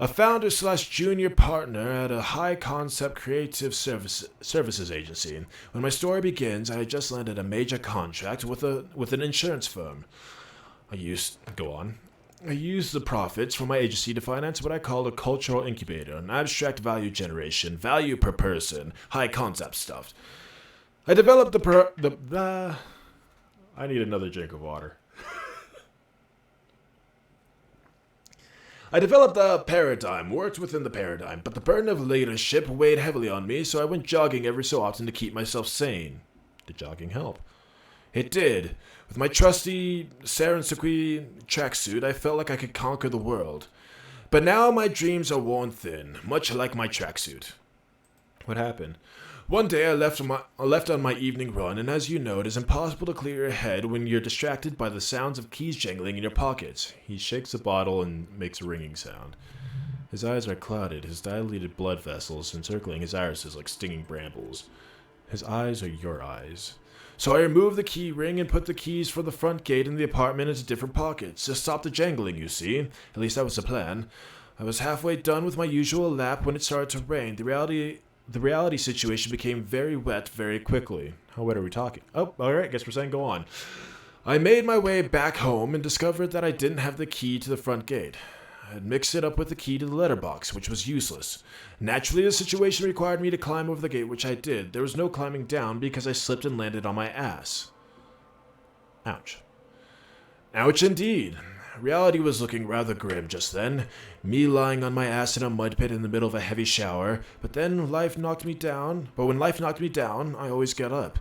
founder slash junior partner at a high concept creative services agency. When my story begins, I had just landed a major contract with an insurance firm. I used the profits from my agency to finance what I call a cultural incubator, an abstract value generation, value per person, high concept stuff. I developed I need another drink of water. I developed a paradigm, worked within the paradigm, but the burden of leadership weighed heavily on me, so I went jogging every so often to keep myself sane. Did jogging help? It did. With my trusty Serensukui tracksuit, I felt like I could conquer the world. But now my dreams are worn thin, much like my tracksuit. What happened? One day I left on my evening run, and as you know, it is impossible to clear your head when you're distracted by the sounds of keys jangling in your pockets. He shakes a bottle and makes a ringing sound. His eyes are clouded, his dilated blood vessels encircling his irises like stinging brambles. His eyes are your eyes. So I removed the key ring and put the keys for the front gate in the apartment into different pockets, to stop the jangling, you see. At least that was the plan. I was halfway done with my usual lap when it started to rain. The reality situation became very wet very quickly. How wet are we talking? Oh, alright, guess we're saying go on. I made my way back home and discovered that I didn't have the key to the front gate. I had mixed it up with the key to the letterbox, which was useless. Naturally, the situation required me to climb over the gate, which I did. There was no climbing down because I slipped and landed on my ass. Ouch. Ouch indeed. Reality was looking rather grim just then, me lying on my ass in a mud pit in the middle of a heavy shower, but when life knocked me down, I always get up.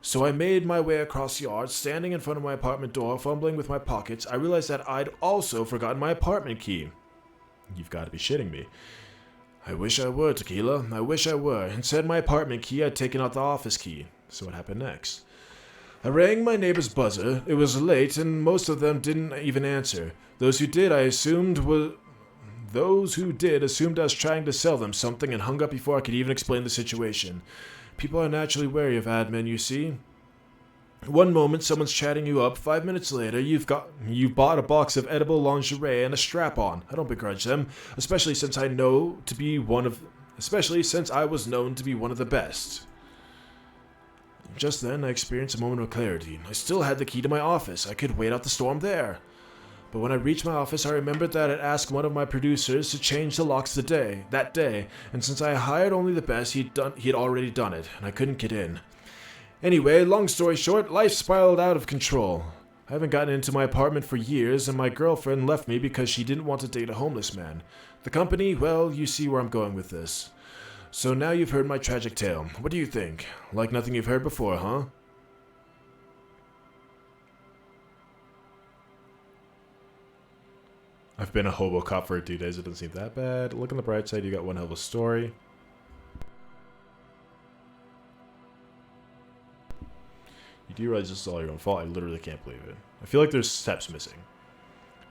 So I made my way across the yard, standing in front of my apartment door, fumbling with my pockets. I realized that I'd also forgotten my apartment key. You've got to be shitting me. I wish I were, Tequila. I wish I were. Instead, my apartment key, I'd taken out the office key. So what happened next? I rang my neighbor's buzzer. It was late, and most of them didn't even answer. Those who did assumed I was trying to sell them something and hung up before I could even explain the situation. People are naturally wary of admin, you see. One moment, someone's chatting you up. 5 minutes later, you've bought a box of edible lingerie and a strap-on. I don't begrudge them, especially since I was known to be one of the best. Just then, I experienced a moment of clarity. I still had the key to my office. I could wait out the storm there. But when I reached my office, I remembered that I'd asked one of my producers to change the locks that day, and since I hired only the best, he'd already done it, and I couldn't get in. Anyway, long story short, life spiraled out of control. I haven't gotten into my apartment for years, and my girlfriend left me because she didn't want to date a homeless man. The company, well, you see where I'm going with this. So now you've heard my tragic tale. What do you think? Like nothing you've heard before, huh? I've been a hobo-cop for 2 days. It doesn't seem that bad. Look on the bright side, you got one hell of a story. You do realize this is all your own fault. I literally can't believe it. I feel like there's steps missing.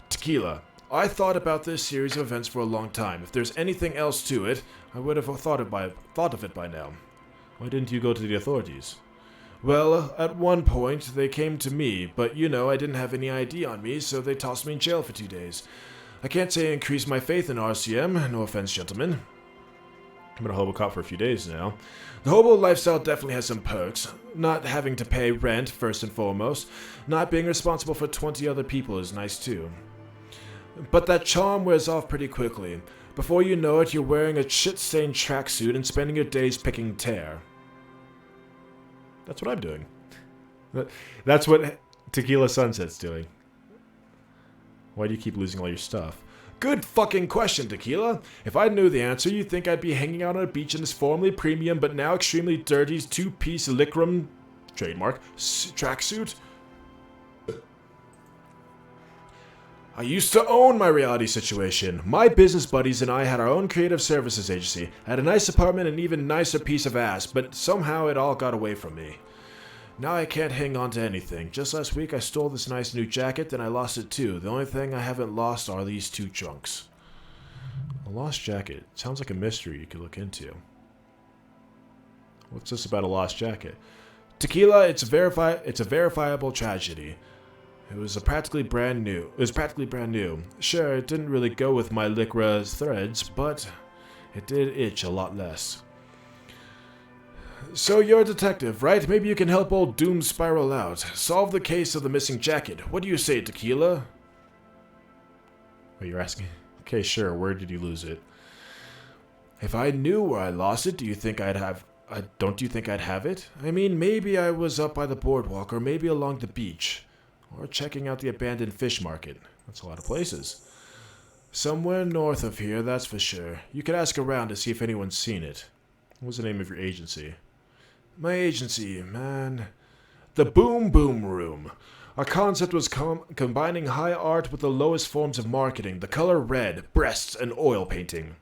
Tequila. I thought about this series of events for a long time. If there's anything else to it, I would have thought of it by now. Why didn't you go to the authorities? Well, at one point, they came to me, but I didn't have any ID on me, so they tossed me in jail for 2 days. I can't say I increased my faith in RCM, no offense, gentlemen. I've been a hobo-cop for a few days now. The hobo lifestyle definitely has some perks. Not having to pay rent, first and foremost. Not being responsible for 20 other people is nice too. But that charm wears off pretty quickly. Before you know it, you're wearing a shit-stained tracksuit and spending your days picking tear. That's what I'm doing. That's what Tequila Sunset's doing. Why do you keep losing all your stuff? Good fucking question, Tequila. If I knew the answer, you'd think I'd be hanging out on a beach in this formerly premium but now extremely dirty two-piece Lickram trademark tracksuit. I used to own my reality situation. My business buddies and I had our own creative services agency, had a nice apartment and an even nicer piece of ass, but somehow it all got away from me. Now I can't hang on to anything. Just last week I stole this nice new jacket, then I lost it too. The only thing I haven't lost are these 2 trunks. A lost jacket. Sounds like a mystery you could look into. What's this about a lost jacket? Tequila, it's a verifiable tragedy. It was practically brand new. Sure, it didn't really go with my Lycra threads, but it did itch a lot less. So you're a detective, right? Maybe you can help old Doom spiral out. Solve the case of the missing jacket. What do you say, Tequila? Oh, you're asking? Okay, sure. Where did you lose it? If I knew where I lost it, don't you think I'd have it? I mean, maybe I was up by the boardwalk, or maybe along the beach, or checking out the abandoned fish market. That's a lot of places. Somewhere north of here, that's for sure. You could ask around to see if anyone's seen it. What's the name of your agency? My agency, man. The Boom Boom Room. Our concept was combining high art with the lowest forms of marketing, the color red, breasts, and oil painting.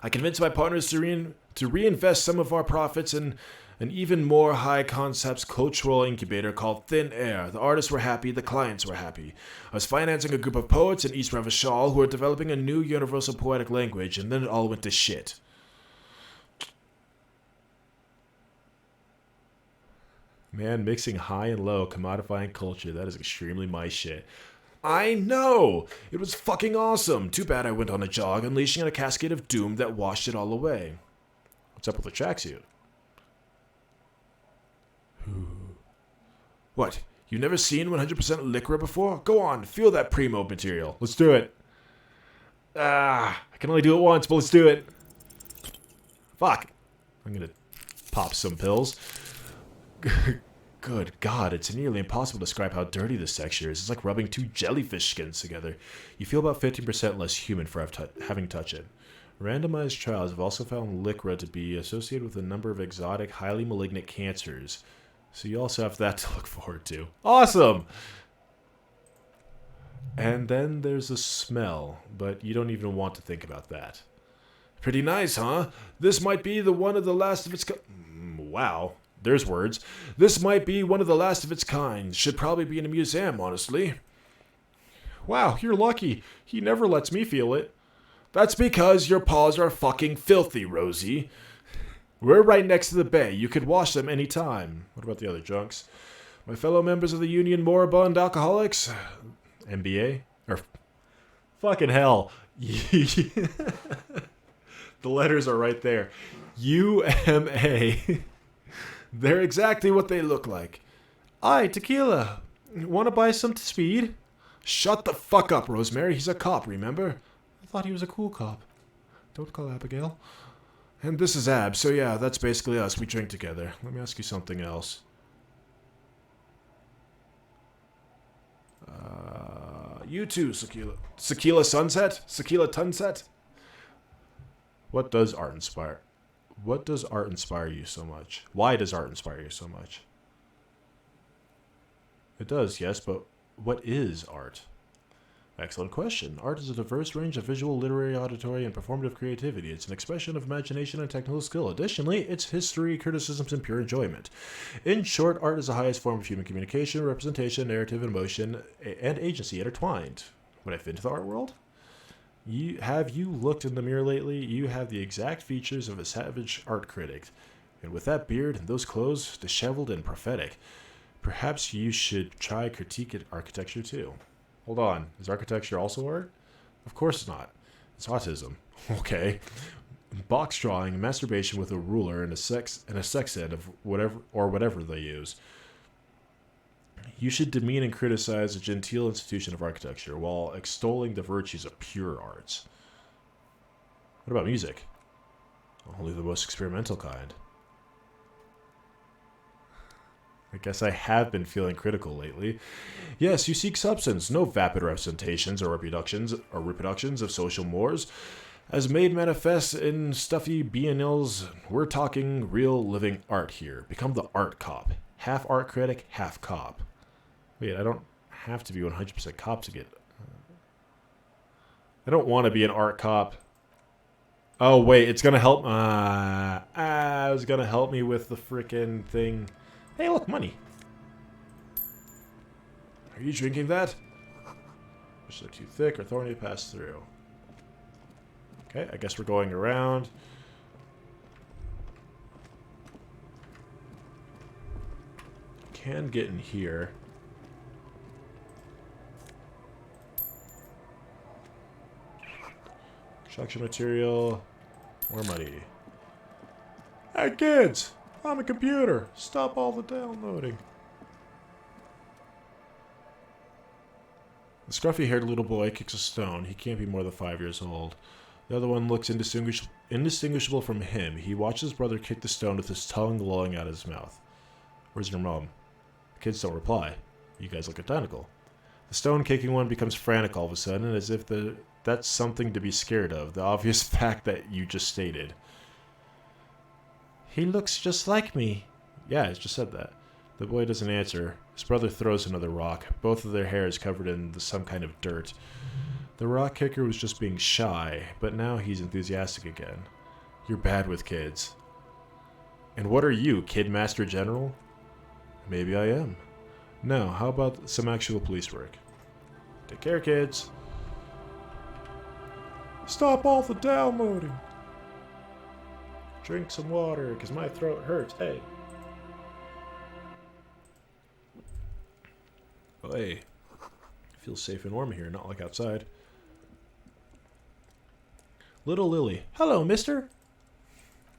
I convinced my partners to reinvest some of our profits in an even more high-concept cultural incubator called Thin Air. The artists were happy, the clients were happy. I was financing a group of poets in East Revachol who were developing a new universal poetic language, and then it all went to shit. Man, mixing high and low, commodifying culture, that is extremely my shit. I know! It was fucking awesome! Too bad I went on a jog, unleashing a cascade of doom that washed it all away. What's up with the tracksuit? What? You've never seen 100% Lycra before? Go on, feel that primo material. Let's do it. I can only do it once, but let's do it. Fuck. I'm gonna pop some pills. Good God, it's nearly impossible to describe how dirty this texture is. It's like rubbing 2 jellyfish skins together. You feel about 15% less human for having touched it. Randomized trials have also found Lycra to be associated with a number of exotic, highly malignant cancers. So you also have that to look forward to. Awesome! And then there's a smell, but you don't even want to think about that. Pretty nice, huh? This might be one of the last of its wow. There's words. This might be one of the last of its kind. Should probably be in a museum, honestly. Wow, you're lucky. He never lets me feel it. That's because your paws are fucking filthy, Rosie. We're right next to the bay. You could wash them any time. What about the other junks? My fellow members of the Union Moribund Alcoholics? MBA? Or fucking hell. The letters are right there. UMA. They're exactly what they look like. Aye, Tequila. Want to buy some speed? Shut the fuck up, Rosemary. He's a cop, remember? I thought he was a cool cop. Don't call Abigail. And this is Ab, so yeah, that's basically us. We drink together. Let me ask you something else. You too, Sakila. Sakila Sunset? Sakila Tunset? What does art inspire? What does art inspire you so much? Why does art inspire you so much? It does, yes, but what is art? Excellent question. Art is a diverse range of visual, literary, auditory, and performative creativity. It's an expression of imagination and technical skill. Additionally, it's history, criticisms, and pure enjoyment. In short, art is the highest form of human communication, representation, narrative, emotion, and agency intertwined. Would I fit into the art world? Have you looked in the mirror lately? You have the exact features of a savage art critic. And with that beard and those clothes, disheveled and prophetic, perhaps you should try critique architecture too. Hold on, is architecture also art? Of course not. It's autism. Okay. Box drawing, masturbation with a ruler, and a sex ed of whatever they use. You should demean and criticize a genteel institution of architecture while extolling the virtues of pure arts. What about music? Only the most experimental kind. I guess I have been feeling critical lately. Yes, you seek substance, no vapid representations or reproductions of social mores. As made manifest in stuffy biennials, we're talking real living art here. Become the art cop. Half art critic, half cop. Wait, I don't have to be 100% cop to get... I don't want to be an art cop. Oh, wait, it's going to help... it was going to help me with the frickin' thing. Hey, look, money. Are you drinking that? Which are too thick or thorny to pass through. Okay, I guess we're going around. Can get in here. Construction material. More money. Hey kids! I'm a computer! Stop all the downloading. The scruffy-haired little boy kicks a stone. He can't be more than 5 years old. The other one looks indistinguishable from him. He watches his brother kick the stone with his tongue lolling out of his mouth. Where's your mom? The kids don't reply. You guys look identical. The stone-kicking one becomes frantic all of a sudden, as if that's something to be scared of, the obvious fact that you just stated. He looks just like me. Yeah, I just said that. The boy doesn't answer. His brother throws another rock. Both of their hair is covered in some kind of dirt. The rock kicker was just being shy, but now he's enthusiastic again. You're bad with kids. And what are you, Kid Master General? Maybe I am. No, how about some actual police work? Take care, kids. Stop all the downloading. Drink some water, because my throat hurts. Hey. Oh, hey. Feels safe and warm here, not like outside. Little Lily. Hello, mister.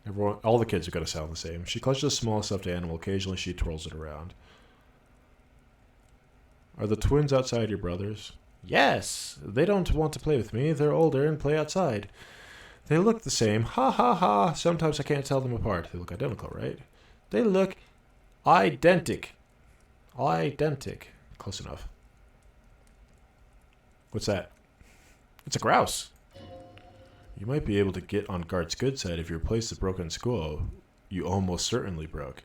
Everyone, all the kids are going to sound the same. She clutches a small stuffed animal. Occasionally, she twirls it around. Are the twins outside your brothers? Yes. They don't want to play with me. They're older and play outside. They look the same. Ha ha ha. Sometimes I can't tell them apart. They look identical, right? They look identic. Identic. Close enough. What's that? It's a grouse. You might be able to get on Guard's good side if you replace the broken skull you almost certainly broke.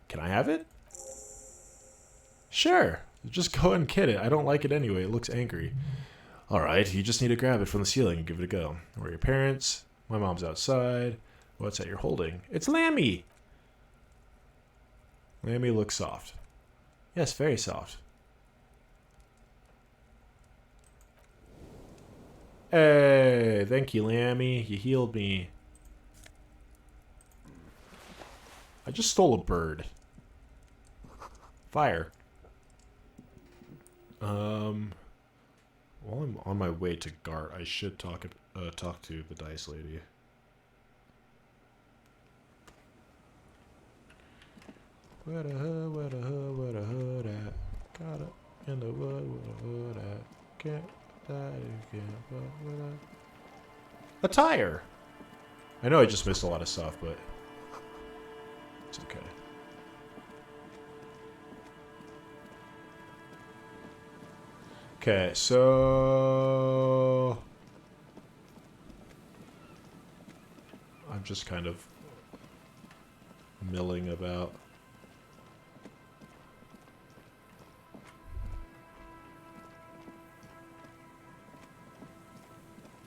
Can I have it? Sure. Just go and get it. I don't like it anyway. It looks angry. Alright, you just need to grab it from the ceiling and give it a go. Where are your parents? My mom's outside. What's that you're holding? It's Lammy! Lammy looks soft. Yes, very soft. Hey, thank you, Lammy. You healed me. I just stole a bird. Fire. While I'm on my way to Gart, I should talk to the dice lady. Where the hood at? Got it in the wood, where the hood at? Can't that again, but where a tire! I know I just missed a lot of stuff, but it's okay. Okay, so I'm just kind of milling about.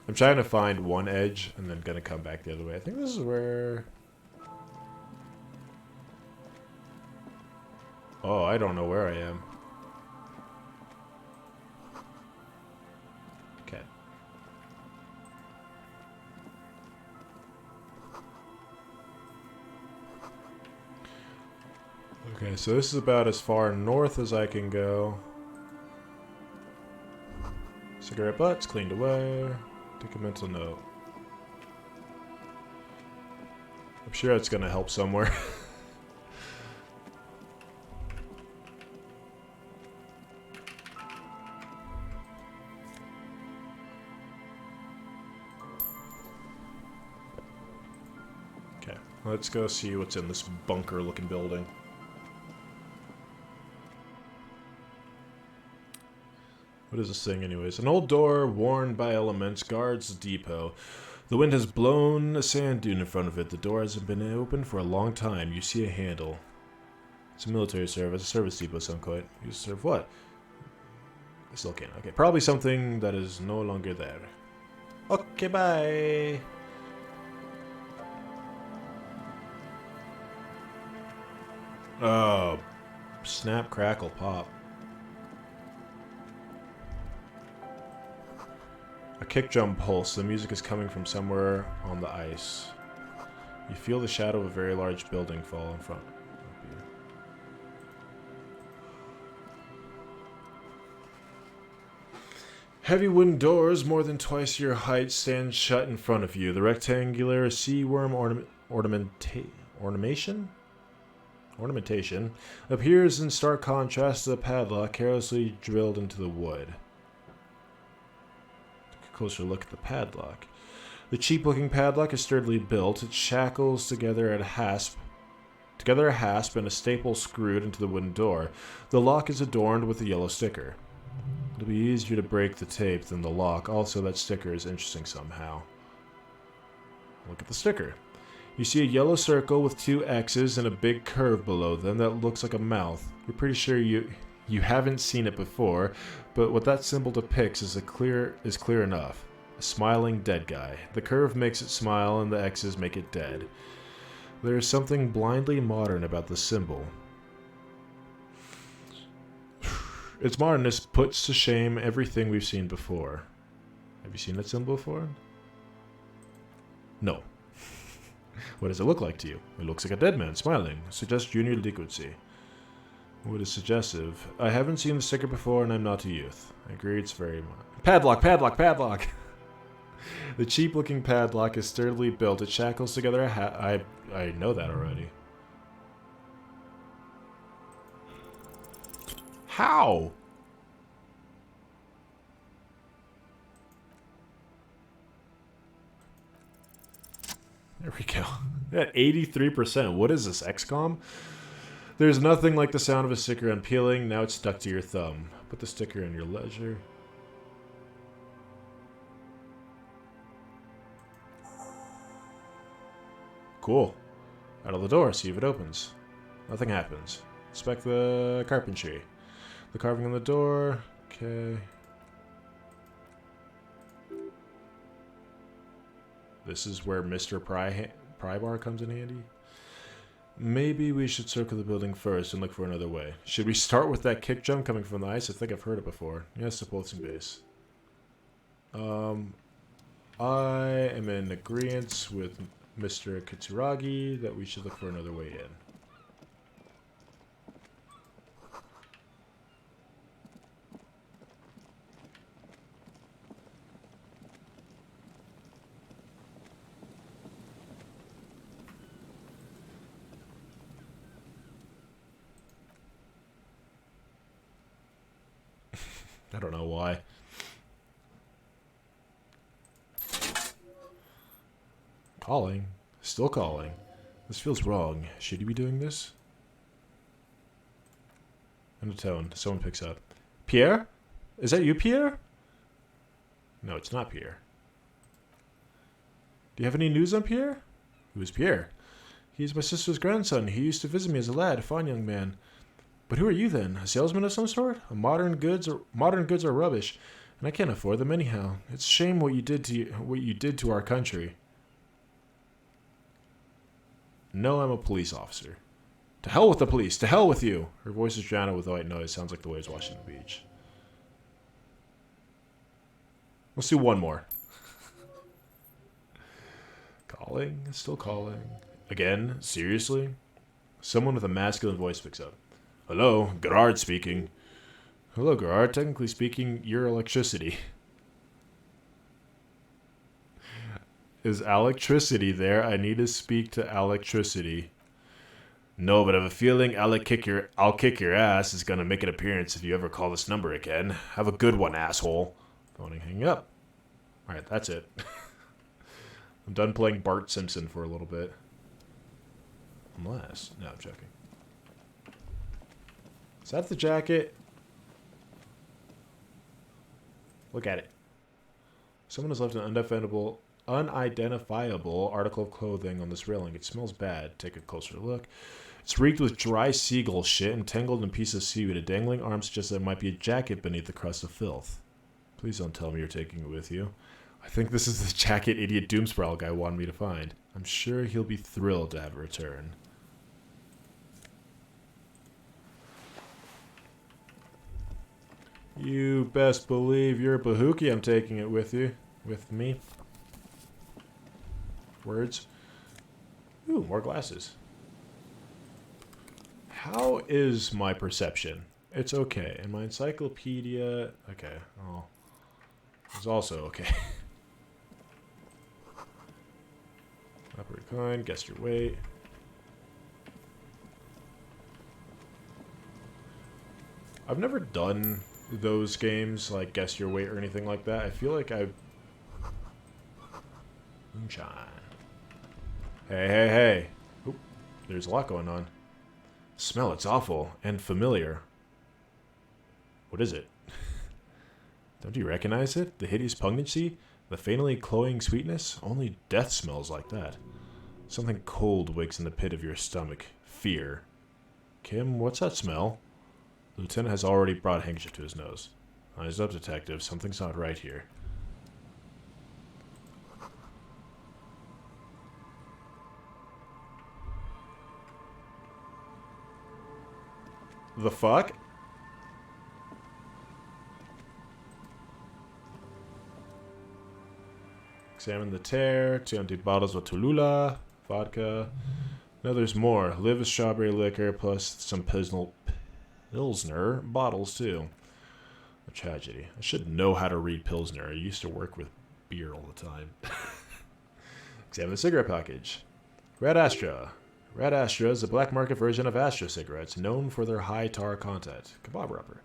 I'm trying to find one edge and then gonna come back the other way. I think this is where... Oh, I don't know where I am. Okay. Okay, so this is about as far north as I can go. Cigarette butts cleaned away. Take a mental note. I'm sure it's gonna help somewhere. Okay, let's go see what's in this bunker-looking building. What is this thing anyways? An old door worn by elements guards the depot. The wind has blown a sand dune in front of it. The door hasn't been open for a long time. You see a handle. It's a military service, a service depot of some kind. You serve what? I still can't. Okay, probably something that is no longer there. Okay, bye! Oh, snap, crackle, pop. A kick drum pulse. The music is coming from somewhere on the ice. You feel the shadow of a very large building fall in front of you. Heavy wooden doors, more than twice your height, stand shut in front of you. The rectangular sea worm ornamentation appears in stark contrast to the padlock carelessly drilled into the wood. Take a closer look at the padlock. The cheap-looking padlock is sturdily built. Its shackles together a hasp and a staple screwed into the wooden door. The lock is adorned with a yellow sticker. It'll be easier to break the tape than the lock. Also, that sticker is interesting somehow. Look at the sticker. You see a yellow circle with 2 X's and a big curve below them that looks like a mouth. You're pretty sure you haven't seen it before, but what that symbol depicts is clear enough. A smiling dead guy. The curve makes it smile and the X's make it dead. There is something blindly modern about the symbol. Its modernness puts to shame everything we've seen before. Have you seen that symbol before? No. What does it look like to you? It looks like a dead man smiling. Suggests junior delinquency. What is suggestive? I haven't seen the sticker before and I'm not a youth. I agree it's very much. Padlock, padlock, padlock! The cheap-looking padlock is sturdily built. It shackles together a I know that already. How? There we go. At 83%. What is this, XCOM? There's nothing like the sound of a sticker unpeeling. Now it's stuck to your thumb. Put the sticker in your ledger. Cool. Out of the door, see if it opens. Nothing happens. Inspect the carpentry. The carving on the door. Okay. This is where Mr. Prybar comes in handy. Maybe we should circle the building first and look for another way. Should we start with that kick jump coming from the ice? I think I've heard it before. Yes, opposing base. I am in agreement with Mr. Kitsuragi that we should look for another way in. I don't know why. Calling. Still calling. This feels wrong. Should you be doing this? In a tone. Someone picks up. Pierre? Is that you, Pierre? No, it's not Pierre. Do you have any news on Pierre? Who is Pierre? He's my sister's grandson. He used to visit me as a lad, a fine young man. But who are you then? A salesman of some sort? Modern goods are rubbish, and I can't afford them anyhow. It's a shame what you did to our country. No, I'm a police officer. To hell with the police! To hell with you! Her voice is drowned with white noise. Sounds like the waves washing the beach. Let's do one more. Calling? Still calling. Again? Seriously? Someone with a masculine voice picks up. Hello, Gerard speaking. Hello, Gerard. Technically speaking, you're electricity. Is electricity there? I need to speak to electricity. No, but I have a feeling I'll kick your ass is gonna make an appearance if you ever call this number again. Have a good one, asshole. Phoning hang up. Alright, that's it. I'm done playing Bart Simpson for a little bit. Unless... No, I'm joking. Is that the jacket? Look at it. Someone has left an unidentifiable article of clothing on this railing. It smells bad. Take a closer look. It's reeked with dry seagull shit and tangled in pieces of seaweed. A dangling arm suggests there might be a jacket beneath the crust of filth. Please don't tell me you're taking it with you. I think this is the jacket idiot Doomsprowl guy wanted me to find. I'm sure he'll be thrilled to have it return. You best believe you're a Bahuki. I'm taking it with you. With me. Words. Ooh, more glasses. How is my perception? It's okay. And my encyclopedia... Okay. Oh. It's also okay. Upper coin. Guess your weight. I've never done those games, like guess your weight or anything like that. I feel like I... Moonshine. Hey, hey, hey. Oop, there's a lot going on. Smell, it's awful and familiar. What is it? Don't you recognize it? The hideous pungency? The faintly cloying sweetness? Only death smells like that. Something cold wakes in the pit of your stomach. Fear. Kim, what's that smell? The lieutenant has already brought a handkerchief to his nose. Eyes up, detective. Something's not right here. The fuck? Examine the tear. 2 empty bottles of Tulula. Vodka. No, there's more. Live with strawberry liquor plus some Pilsner bottles, too. A tragedy. I should know how to read Pilsner. I used to work with beer all the time. Examine the cigarette package. Red Astra. Red Astra is a black market version of Astra cigarettes, known for their high tar content. Kebab wrapper.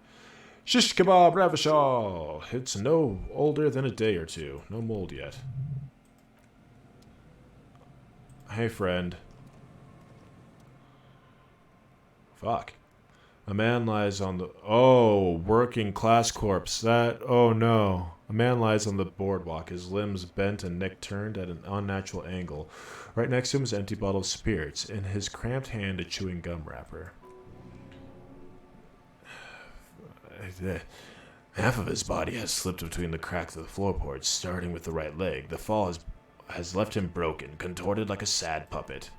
Shish kebab ravishal. It's no older than a day or two. No mold yet. Hey, friend. Fuck. A man lies on the... Oh, working class corpse. That... Oh, no. A man lies on the boardwalk, his limbs bent and neck turned at an unnatural angle. Right next to him is an empty bottle of spirits. In his cramped hand, a chewing gum wrapper. Half of his body has slipped between the cracks of the floorboards, starting with the right leg. The fall has left him broken, contorted like a sad puppet.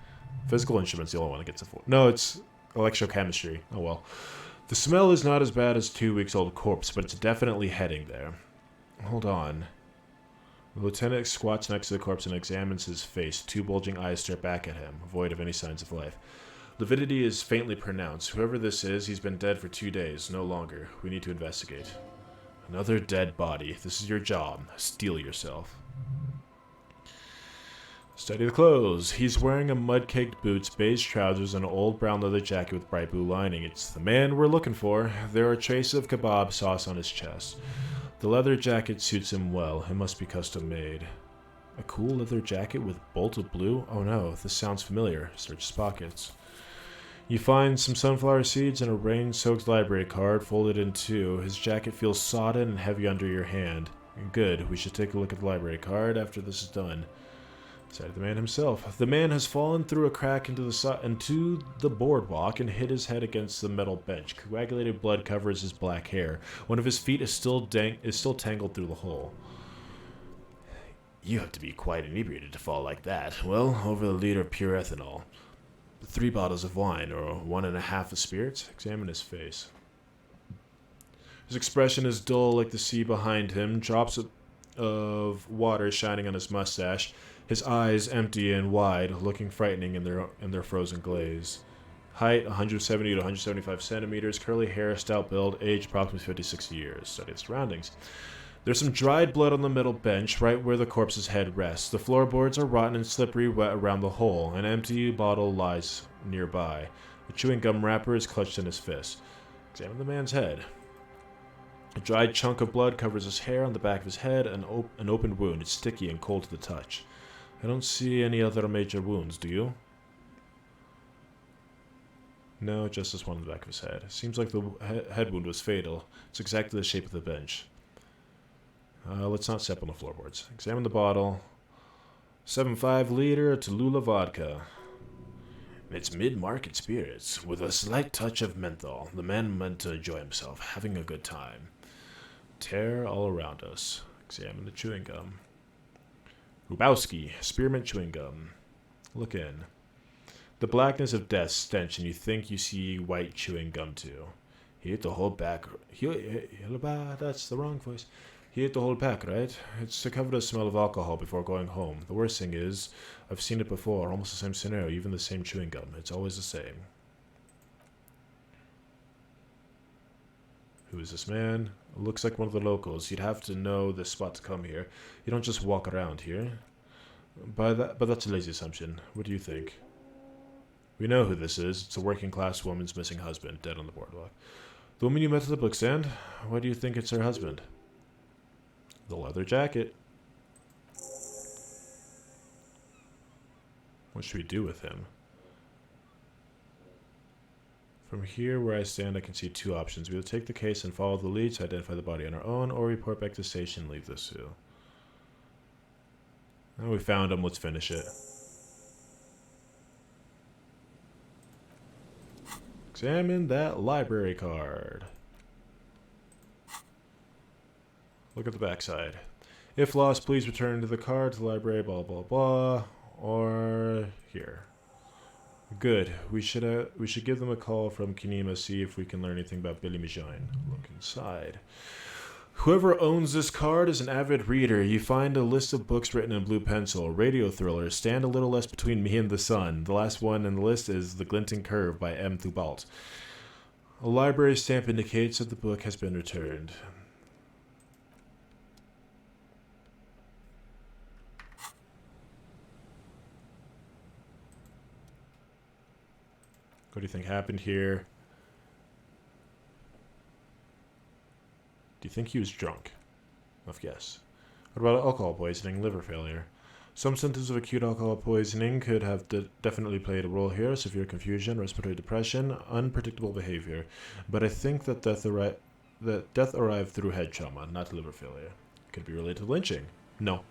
Physical instrument's the only one that gets a full... No, it's... electrochemistry. Oh well. The smell is not as bad as a 2-week-old corpse, but it's definitely heading there. Hold on. The lieutenant squats next to the corpse and examines his face. 2 bulging eyes stare back at him, void of any signs of life. Lividity is faintly pronounced. Whoever this is, he's been dead for 2 days, no longer. We need to investigate. Another dead body. This is your job. Steel yourself. Study the clothes. He's wearing a mud-caked boots, beige trousers, and an old brown leather jacket with bright blue lining. It's the man we're looking for. There are traces of kebab sauce on his chest. The leather jacket suits him well. It must be custom made. A cool leather jacket with bolted blue? Oh no, this sounds familiar. Search his pockets. You find some sunflower seeds and a rain-soaked library card folded in 2. His jacket feels sodden and heavy under your hand. Good. We should take a look at the library card after this is done. Decided the man himself. The man has fallen through a crack into the boardwalk and hit his head against the metal bench. Coagulated blood covers his black hair. One of his feet is still tangled through the hole. You have to be quite inebriated to fall like that. Well, over a liter of pure ethanol. 3 bottles of wine, or 1.5 of spirits. Examine his face. His expression is dull like the sea behind him. Drops of water shining on his mustache. His eyes empty and wide, looking frightening in their frozen glaze. Height 170 to 175 centimeters. Curly hair, stout build. Age approximately 50-60 years. Study the surroundings. There's some dried blood on the middle bench, right where the corpse's head rests. The floorboards are rotten and slippery wet around the hole. An empty bottle lies nearby. A chewing gum wrapper is clutched in his fist. Examine the man's head. A dried chunk of blood covers his hair on the back of his head. An open wound. It's sticky and cold to the touch. I don't see any other major wounds, do you? No, just this one on the back of his head. Seems like the head wound was fatal. It's exactly the shape of the bench. Let's not step on the floorboards. Examine the bottle. 7.5 liter Tulula vodka. It's mid-market spirits, with a slight touch of menthol. The man meant to enjoy himself, having a good time. Tear all around us. Examine the chewing gum. Rubowski, spearmint chewing gum. Look in. The blackness of death stench, and you think you see white chewing gum too. He ate the whole pack. That's the wrong voice. He ate the whole pack, right? It's to cover the smell of alcohol before going home. The worst thing is, I've seen it before, almost the same scenario, even the same chewing gum. It's always the same. Who is this man? Looks like one of the locals. You'd have to know this spot to come here. You don't just walk around here. But that's a lazy assumption. What do you think? We know who this is. It's a working class woman's missing husband, dead on the boardwalk. The woman you met at the bookstand? Why do you think it's her husband? The leather jacket. What should we do with him? From here where I stand, I can see two options. We will take the case and follow the lead to identify the body on our own, or report back to the station and leave this too. Oh, we found him. Let's finish it. Examine that library card. Look at the backside. If lost, please return to the card to the library, blah, blah, blah. Or here. Good. We should give them a call from Kinema, see if we can learn anything about Billy Majine. Look inside. Whoever owns this card is an avid reader. You find a list of books written in blue pencil. Radio thrillers. Stand a little less between me and the sun. The last one in the list is The Glinting Curve by M. Thubalt. A library stamp indicates that the book has been returned. What do you think happened here? Do you think he was drunk? Rough guess. What about alcohol poisoning, liver failure? Some symptoms of acute alcohol poisoning could have definitely played a role here. Severe confusion, respiratory depression, unpredictable behavior. But I think that death arrived through head trauma, not liver failure. Could it be related to lynching? No.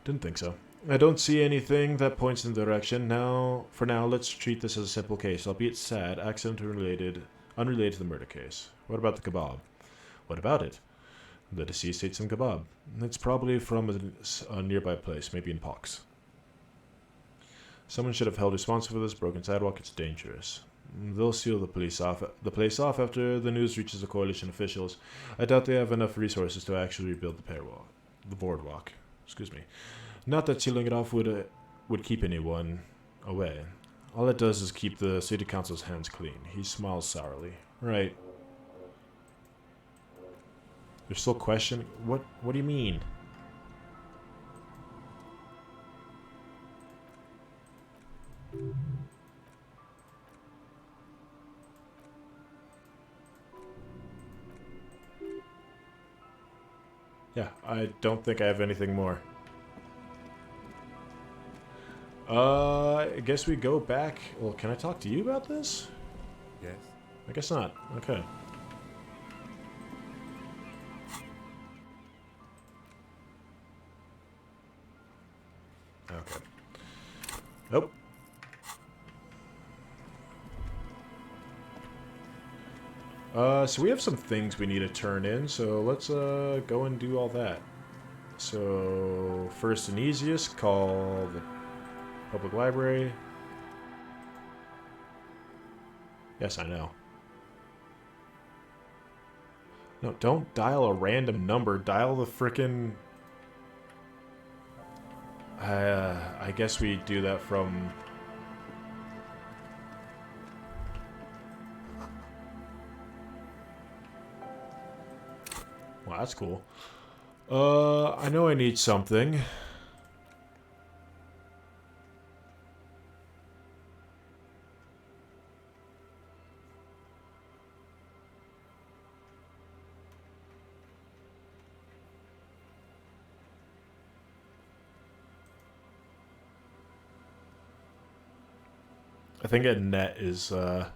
Didn't think so. I don't see anything that points in the direction. For now, let's treat this as a simple case, albeit sad, unrelated to the murder case. What about the kebab? What about it? The deceased ate some kebab. It's probably from a nearby place, maybe in Pox. Someone should have held responsible for this broken sidewalk. It's dangerous. They'll seal the place off after the news reaches the coalition officials. I doubt they have enough resources to actually rebuild the boardwalk. Excuse me. Not that sealing it off would keep anyone away. All it does is keep the city council's hands clean. He smiles sourly. Right. They're still questioning. What do you mean? Yeah, I don't think I have anything more. I guess we go back. Well, can I talk to you about this? Yes. I guess not. Okay. Okay. Nope. So we have some things we need to turn in, so let's go and do all that. So first and easiest, call the public library. Yes, I know. No, don't dial a random number. Dial the frickin'... I guess we do that from... Well, that's cool. I know I need something. I think Annette is the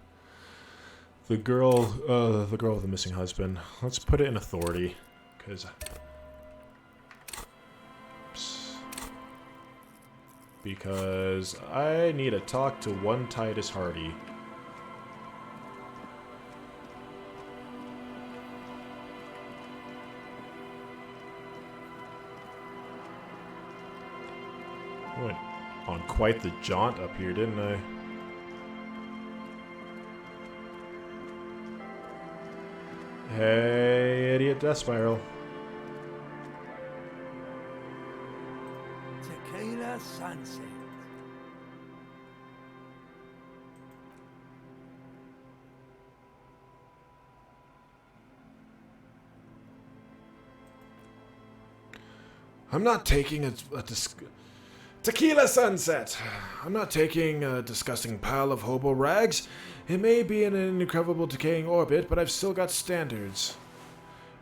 girl with the missing husband. Let's put it in authority, because I need to talk to one Titus Hardy. I went on quite the jaunt up here, didn't I? Hey, idiot death spiral. Tequila sunset. I'm not taking tequila sunset. I'm not taking a disgusting pile of hobo rags. It may be in an incredible decaying orbit, but I've still got standards.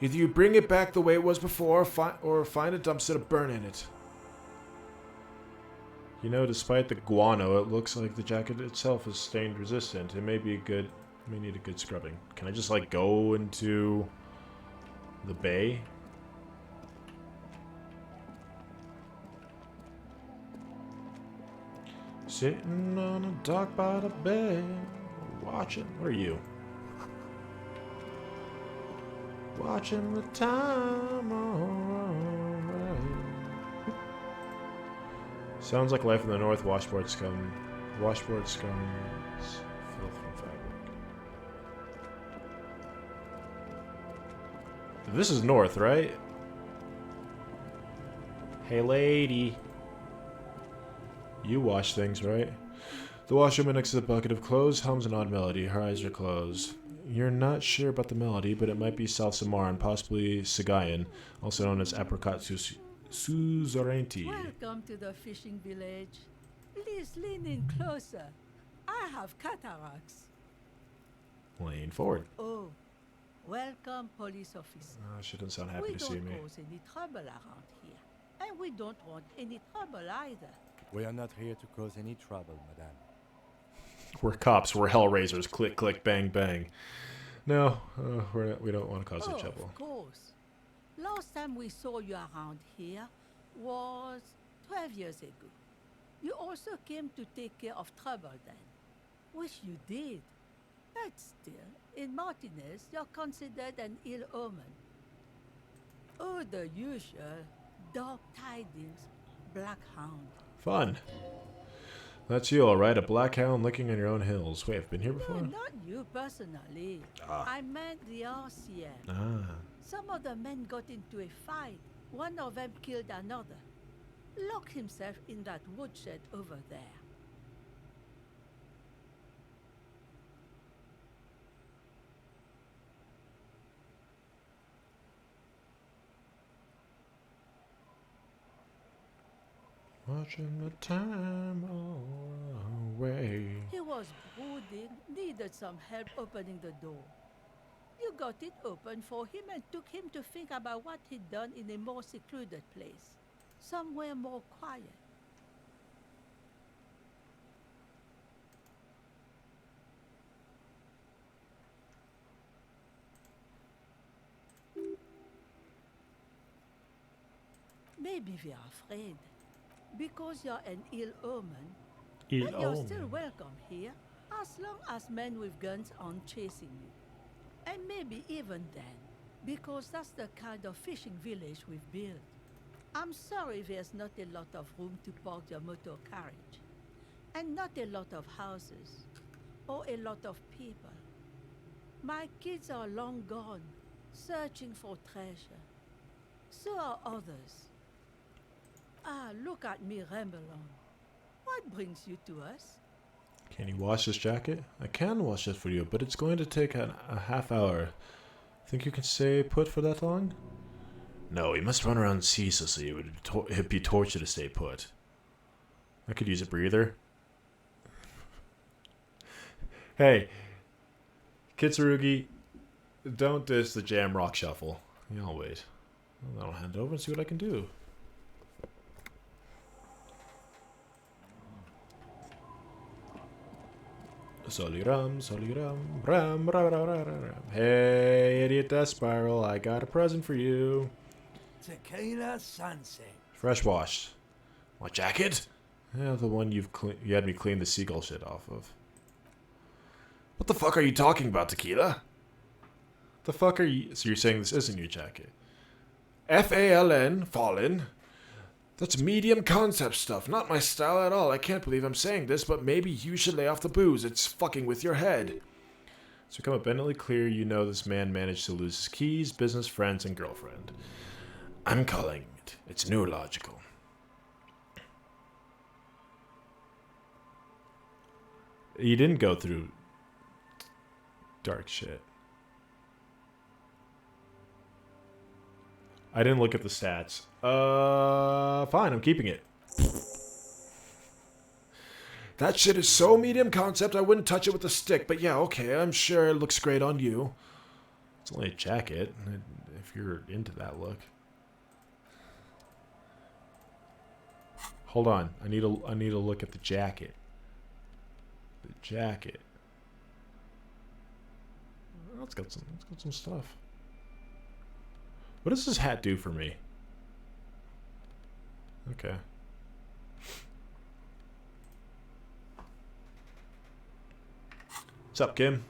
Either you bring it back the way it was before, or find a dumpster to burn in it. You know, despite the guano, it looks like the jacket itself is stain resistant. It may need a good scrubbing. Can I just like go into the bay? Sitting on a dock by the bay, watching. Where are you? Watching the time away. Sounds like life in the north. Washboard scum. Washboard scums. Filth from fabric. This is north, right? Hey, lady. You wash things, right? The washwoman next to the bucket of clothes hums an odd melody. Her eyes are closed. You're not sure about the melody, but it might be South Samoan, possibly Sagayan, also known as apricot suzerainty. Welcome to the fishing village. Please lean in closer. I have cataracts. Lean forward. Oh, welcome, police officer. She doesn't sound happy We to see me. don't cause any trouble around here, and we don't want any trouble either. We are not here to cause any trouble, madame. We're cops. We're hellraisers. Click, click, bang, bang. No, we don't want to cause any trouble. Of course. Last time we saw you around here was 12 years ago. You also came to take care of trouble then, which you did. But still, in Martinez, you're considered an ill omen. Oh, the usual dark tidings, black hound. Fun. That's you, alright. A black hound licking on your own hills. Wait, I've been here before? No, not you personally. I meant the RCM. Ah. Some of the men got into a fight. One of them killed another. Locked himself in that woodshed over there. Watching the time away. He was brooding, needed some help opening the door. You got it open for him and took him to think about what he'd done in a more secluded place. Somewhere more quiet. Maybe we are afraid. Because you're an ill omen, but you're still welcome here, as long as men with guns aren't chasing you. And maybe even then, because that's the kind of fishing village we've built. I'm sorry there's not a lot of room to park your motor carriage, and not a lot of houses, or a lot of people. My kids are long gone, searching for treasure. So are others. Ah, look at me ramble on. What brings you to us? Can you wash this jacket? I can wash it for you, but it's going to take a half hour. Think you can stay put for that long? No, you must run around ceaselessly. It'd be torture to stay put. I could use a breather. Hey, Kitsurugi, don't diss the jam rock shuffle. Yeah, I'll wait. Well, I'll hand it over and see what I can do. Soliram, ram, ra, ra, ra, ra, ra. Hey, idiot death spiral, I got a present for you. Tequila sunset. Fresh washed. My jacket? Yeah, the one you had me clean the seagull shit off of. What the fuck are you talking about, Tequila? The fuck are you... So you're saying this isn't your jacket? F-A-L-N, fallen. That's medium concept stuff, not my style at all. I can't believe I'm saying this, but maybe you should lay off the booze. It's fucking with your head. It's become abundantly clear you know this man managed to lose his keys, business, friends, and girlfriend. I'm calling it. It's neurological. You didn't go through dark shit. I didn't look at the stats. Fine, I'm keeping it. That shit is so medium concept, I wouldn't touch it with a stick. But yeah, okay, I'm sure it looks great on you. It's only a jacket, if you're into that look. Hold on, I need to look at the jacket. The jacket. Oh, it's got some stuff. What does this hat do for me? Okay. What's up, Kim?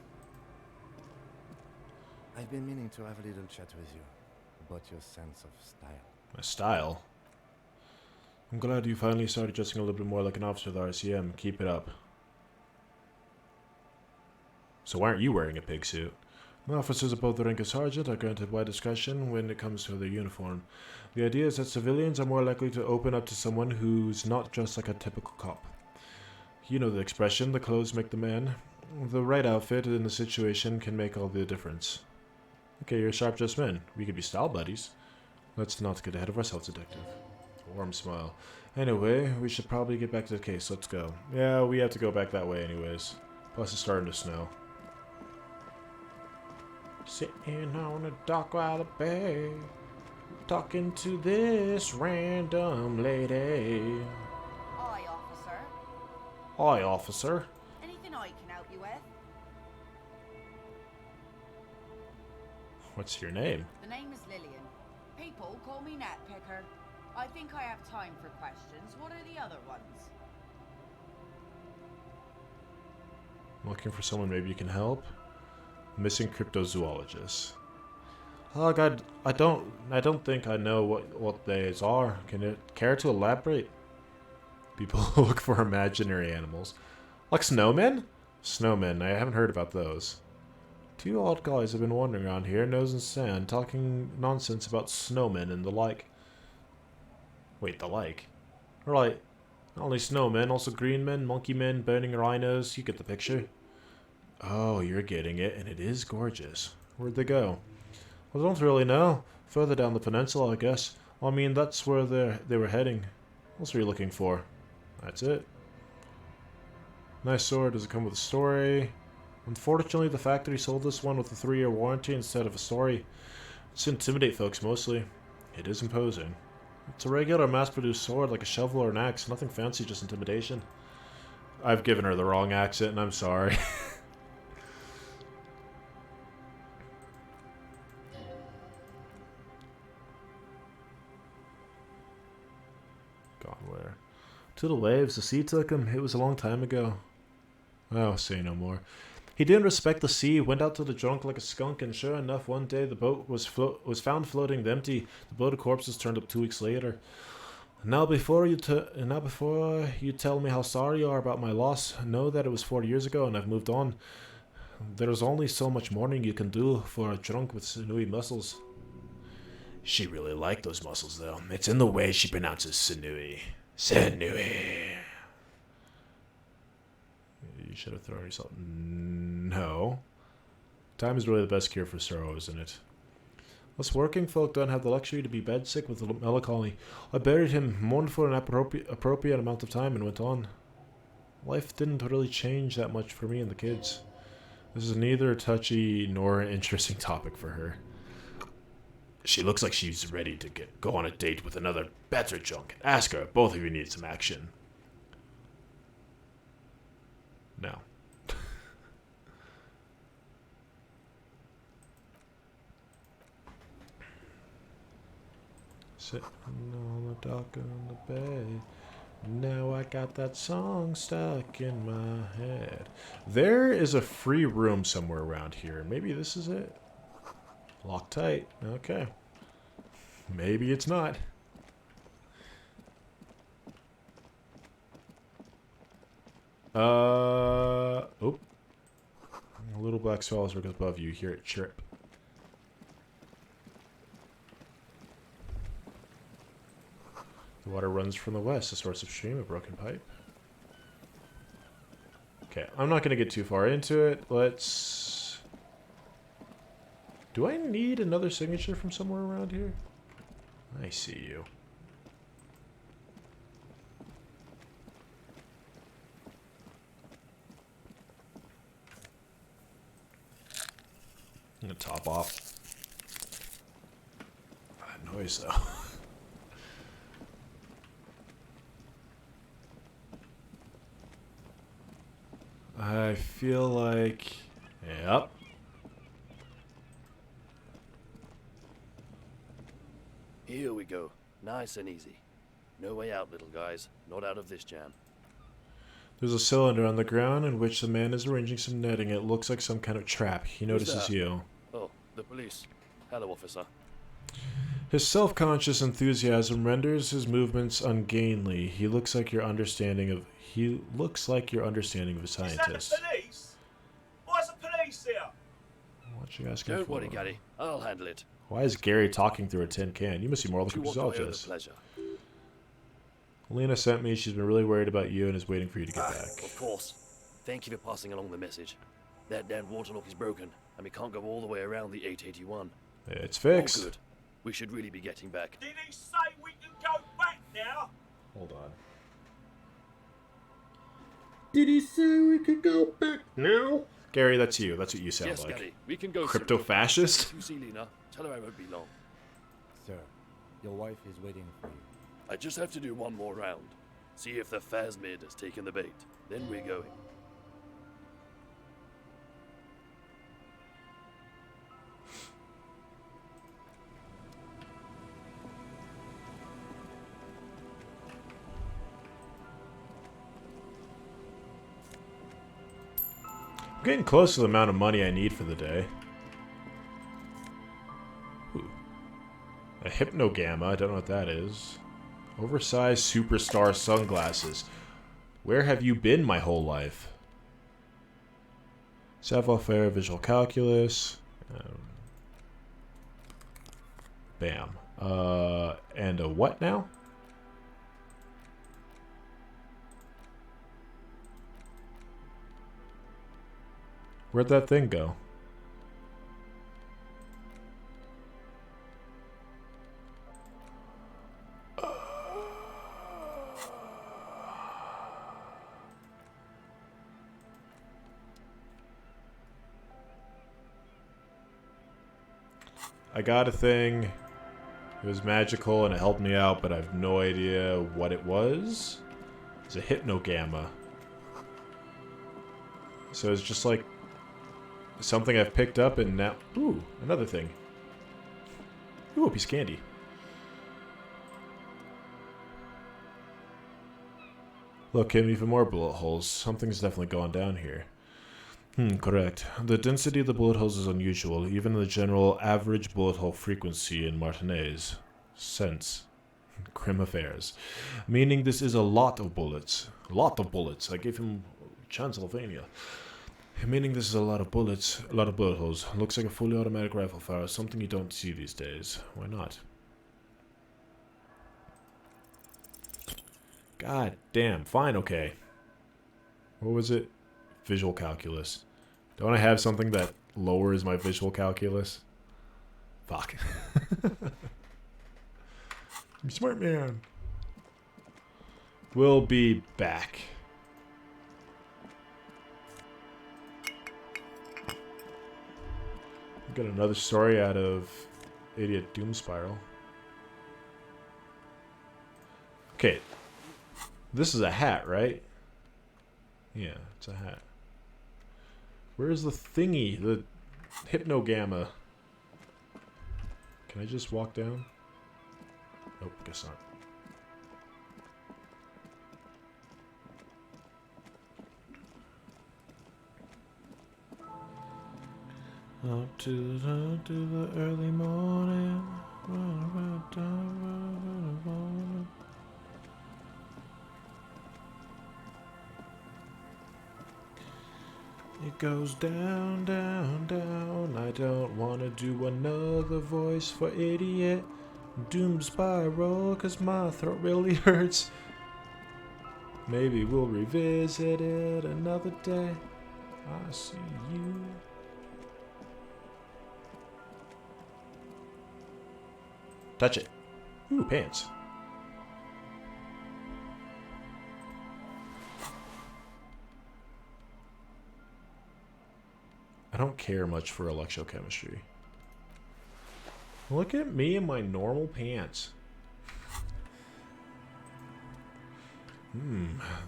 I've been meaning to have a little chat with you about your sense of style. My style? I'm glad you finally started dressing a little bit more like an officer of the RCM. Keep it up. So why aren't you wearing a pig suit? Officers above the rank of sergeant are granted wide discretion when it comes to their uniform. The idea is that civilians are more likely to open up to someone who's not dressed like a typical cop. You know the expression, the clothes make the man. The right outfit in the situation can make all the difference. Okay, you're a sharp-dressed man. We could be style buddies. Let's not get ahead of ourselves, detective. A warm smile. Anyway, we should probably get back to the case. Let's go. Yeah, we have to go back that way anyways. Plus it's starting to snow. Sitting on a dock by the bay, talking to this random lady. Hi, officer. Hi, officer. Anything I can help you with? What's your name? The name is Lillian. People call me Netpicker. I think I have time for questions. What are the other ones? Looking for someone maybe you can help? Missing cryptozoologist. Oh god, I don't think I know what these are. Can you care to elaborate? People look for imaginary animals. Like snowmen? Snowmen, I haven't heard about those. Two odd guys have been wandering around here, nose in sand, talking nonsense about snowmen and the like. Wait, the like? Right. Not only snowmen, also green men, monkey men, burning rhinos, you get the picture. Oh, you're getting it, and it is gorgeous. Where'd they go? I don't really know. Further down the peninsula, I guess. I mean, that's where they were heading. What were you looking for? That's it. Nice sword. Does it come with a story? Unfortunately, the factory sold this one with a 3-year warranty instead of a story. It's to intimidate folks, mostly. It is imposing. It's a regular mass-produced sword, like a shovel or an axe. Nothing fancy, just intimidation. I've given her the wrong accent, and I'm sorry. Gone where? To the waves. The sea took him. It was a long time ago. Oh, say no more. He didn't respect the sea, went out to the drunk like a skunk, and sure enough, one day the boat was found floating empty. The boat of corpses turned up 2 weeks later. Now before you tell me how sorry you are about my loss, know that it was 4 years ago and I've moved on. There's only so much mourning you can do for a drunk with sinewy muscles. She really liked those muscles, though. It's in the way she pronounces sinewy. Sinewy. You should have thrown yourself. No. Time is really the best cure for sorrow, isn't it? Us working folk don't have the luxury to be bedsick with melancholy. I buried him, mourned for an appropriate amount of time, and went on. Life didn't really change that much for me and the kids. This is neither a touchy nor an interesting topic for her. She looks like she's ready to go on a date with another better junk. Ask her, both of you need some action. No. Sitting on the dock on the bay. Now I got that song stuck in my head. There is a free room somewhere around here. Maybe this is it. Locked tight. Okay. Maybe it's not. Oh. A little little black swallows work above you. Hear it chirp. The water runs from the west, a source of stream, a broken pipe. Okay, I'm not going to get too far into it. Let's... Do I need another signature from somewhere around here? I see you. I'm going to top off. That noise, though. I feel like... Yep. Here we go. Nice and easy. No way out, little guys. Not out of this jam. There's a cylinder on the ground in which the man is arranging some netting. It looks like some kind of trap. He notices you. Oh, the police. Hello, officer. His self-conscious enthusiasm renders his movements ungainly. He looks like your understanding of a scientist. Is that the police? Why's the police here? What you asking Don't for? worry, Gary. I'll handle it. Why is Gary talking through a tin can? You must be more like a You walk away with a zoologist. pleasure. Lena sent me. She's been really worried about you and is waiting for you to get back. Of course. Thank you for passing along the message. That damn waterlock is broken, and we can't go all the way around the 881. It's fixed. Oh, good. We should really be getting back. Did he say we can go back now? Hold on. Did he say we could go back now? Gary, that's you. That's what you sound yes, like. Gary, we can go. Crypto-fascist? You see Lena, tell her I won't be long. Sir, your wife is waiting for you. I just have to do one more round. See if the phasmid has taken the bait. Then we're going. I'm getting close to the amount of money I need for the day. Ooh. A hypnogamma. I don't know what that is. Oversized superstar sunglasses. Where have you been my whole life? Savoir-faire, visual calculus. Bam. And a what now? Where'd that thing go? I got a thing. It was magical and it helped me out, but I have no idea what it was. It's a hypnogamma. So it's just like something I've picked up and now... Ooh, another thing. Ooh, a piece of candy. Look, even more bullet holes. Something's definitely going down here. Correct. The density of the bullet holes is unusual, even in the general average bullet hole frequency in Martinez. Sense. Grim affairs. Meaning this is a lot of bullets. A lot of bullets. I gave him Transylvania. Meaning this is a lot of bullets, a lot of bullet holes. Looks like a fully automatic rifle fire, something you don't see these days. Why not? God damn. Fine, okay. What was it? Visual calculus. Don't I have something that lowers my visual calculus? Fuck. I'm smart man. We'll be back. Got another story out of Idiot Doom Spiral. Okay. This is a hat, right? Yeah, it's a hat. Where's the thingy? The hypnogamma. Can I just walk down? Nope, guess not. Up to the early morning. It goes down, down, down. I don't want to do another voice for idiot. Doom spiral, cause my throat really hurts. Maybe we'll revisit it another day. I see you. Touch it. Ooh, pants. I don't care much for electrochemistry. Look at me in my normal pants.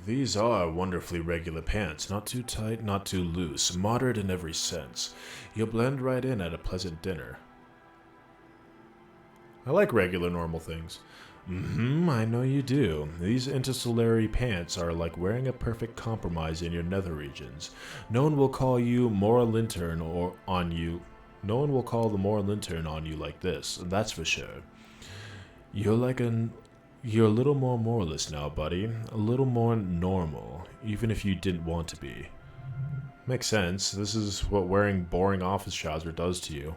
These are wonderfully regular pants. Not too tight, not too loose. Moderate in every sense. You'll blend right in at a pleasant dinner. I like regular, normal things. I know you do. These interstellary pants are like wearing a perfect compromise in your nether regions. No one will call you moral intern or on you. No one will call the moral intern on you like this, that's for sure. You're a little more moralist now, buddy. A little more normal, even if you didn't want to be. Makes sense. This is what wearing boring office trouser does to you.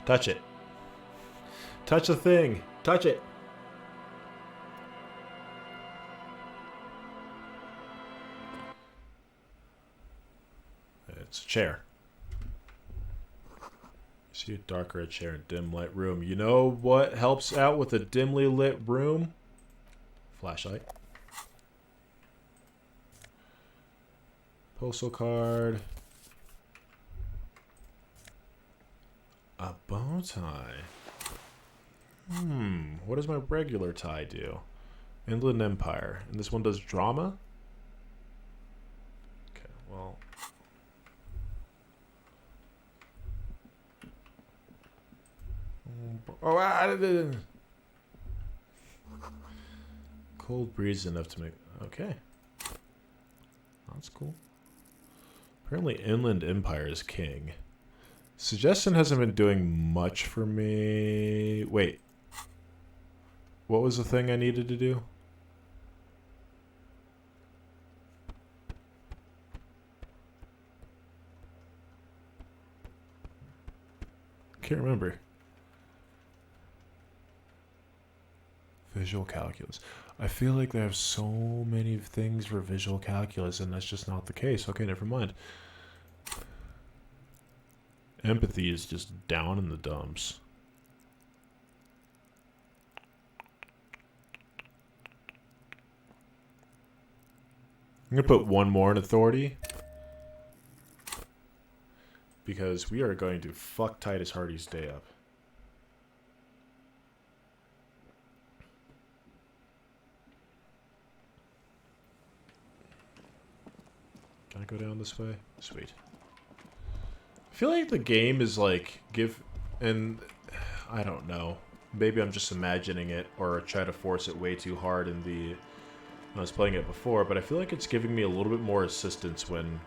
Touch it. Touch the thing. Touch it. It's a chair. See a dark red chair in a dim light room. You know what helps out with a dimly lit room? Flashlight. Postal card. A bow tie. What does my regular tie do? Inland Empire. And this one does drama? Okay, well. Oh, cold breeze enough to make. Okay. That's cool. Apparently, Inland Empire is king. Suggestion hasn't been doing much for me. Wait. What was the thing I needed to do? Can't remember. Visual calculus. I feel like they have so many things for visual calculus, and that's just not the case. Okay, never mind. Empathy is just down in the dumps. I'm going to put one more in authority. Because we are going to fuck Titus Hardy's day up. Can I go down this way? Sweet. I feel like the game is like and I don't know. Maybe I'm just imagining it or try to force it way too hard in when I was playing it before, but I feel like it's giving me a little bit more assistance when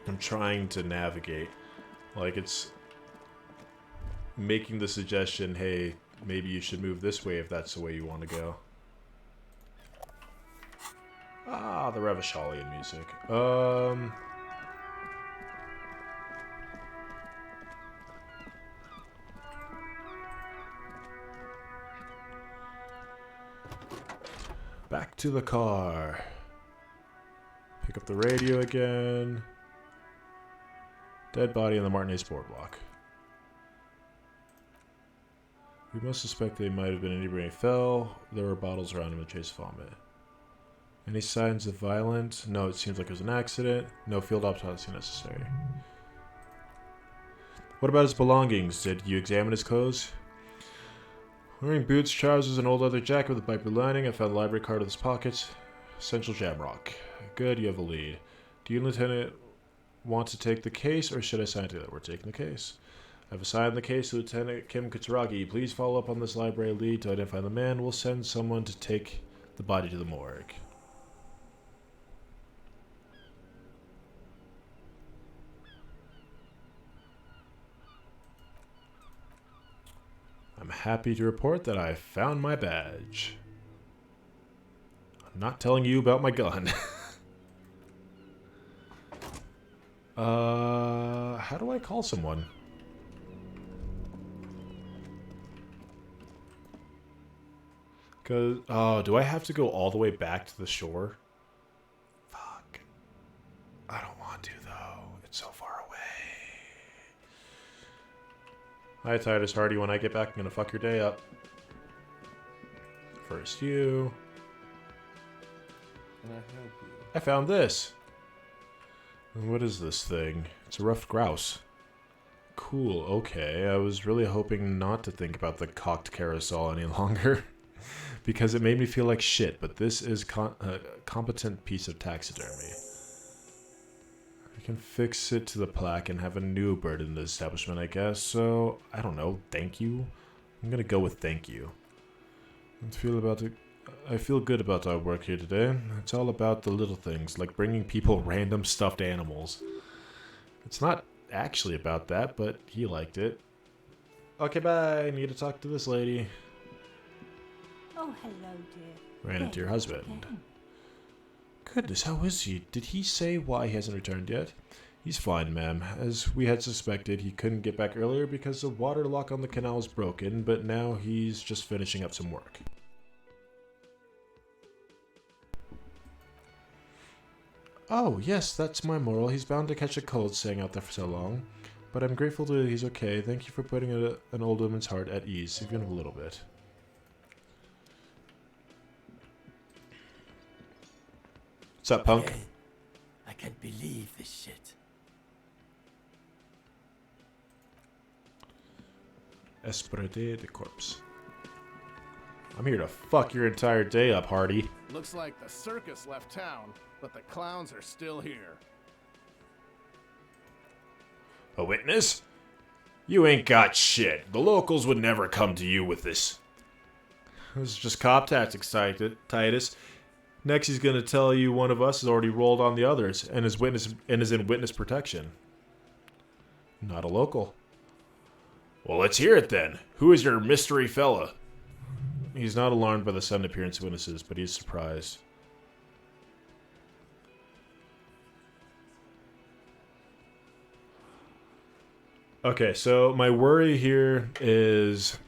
I'm trying to navigate. Like it's making the suggestion, hey, maybe you should move this way if that's the way you want to go. Ah, the Revacholian music. Back to the car. Pick up the radio again. Dead body on the Martinez boardwalk. We must suspect they might have been inebriated. Fell. There were bottles around him and chase vomit. Any signs of violence? No, it seems like it was an accident. No field autopsy necessary. What about his belongings? Did you examine his clothes? Wearing boots, trousers, and old leather jacket with a piper lining. I found a library card in his pockets. Central Jamrock. Good, you have a lead. Do you, Lieutenant, want to take the case, or should I sign to that? We're taking the case. I've assigned the case to Lieutenant Kim Kutaragi. Please follow up on this library lead to identify the man. We'll send someone to take the body to the morgue. happy to report that I found my badge. I'm not telling you about my gun. How do I call someone? Cause, oh, do I have to go all the way back to the shore? Fuck. I don't want to, though. It's so far away. Hi, Titus Hardy. When I get back, I'm gonna fuck your day up. First you. Can I help you? I found this. What is this thing? It's a ruffed grouse. Cool, okay. I was really hoping not to think about the cocked carousel any longer. Because it made me feel like shit, but this is a competent piece of taxidermy. I can fix it to the plaque and have a new bird in the establishment, I guess. So, I don't know, thank you? I'm gonna go with thank you. I feel good about our work here today. It's all about the little things, like bringing people random stuffed animals. It's not actually about that, but he liked it. Okay, bye. I need to talk to this lady. Oh, hello, dear. Ran into your husband. Goodness, how is he? Did he say why he hasn't returned yet? He's fine, ma'am. As we had suspected, he couldn't get back earlier because the water lock on the canal is broken, but now he's just finishing up some work. Oh, yes, that's my moral. He's bound to catch a cold staying out there for so long. But I'm grateful that he's okay. Thank you for putting an old woman's heart at ease, even a little bit. What's up, punk? Hey, I can't believe this shit. Esprit de corpse. I'm here to fuck your entire day up, Hardy. Looks like the circus left town, but the clowns are still here. A witness? You ain't got shit. The locals would never come to you with this. This is just cop tactics, Titus. Next, he's gonna tell you one of us has already rolled on the others and is in witness protection. Not a local. Well, let's hear it then. Who is your mystery fella? He's not alarmed by the sudden appearance of witnesses, but he's surprised. Okay, so my worry here is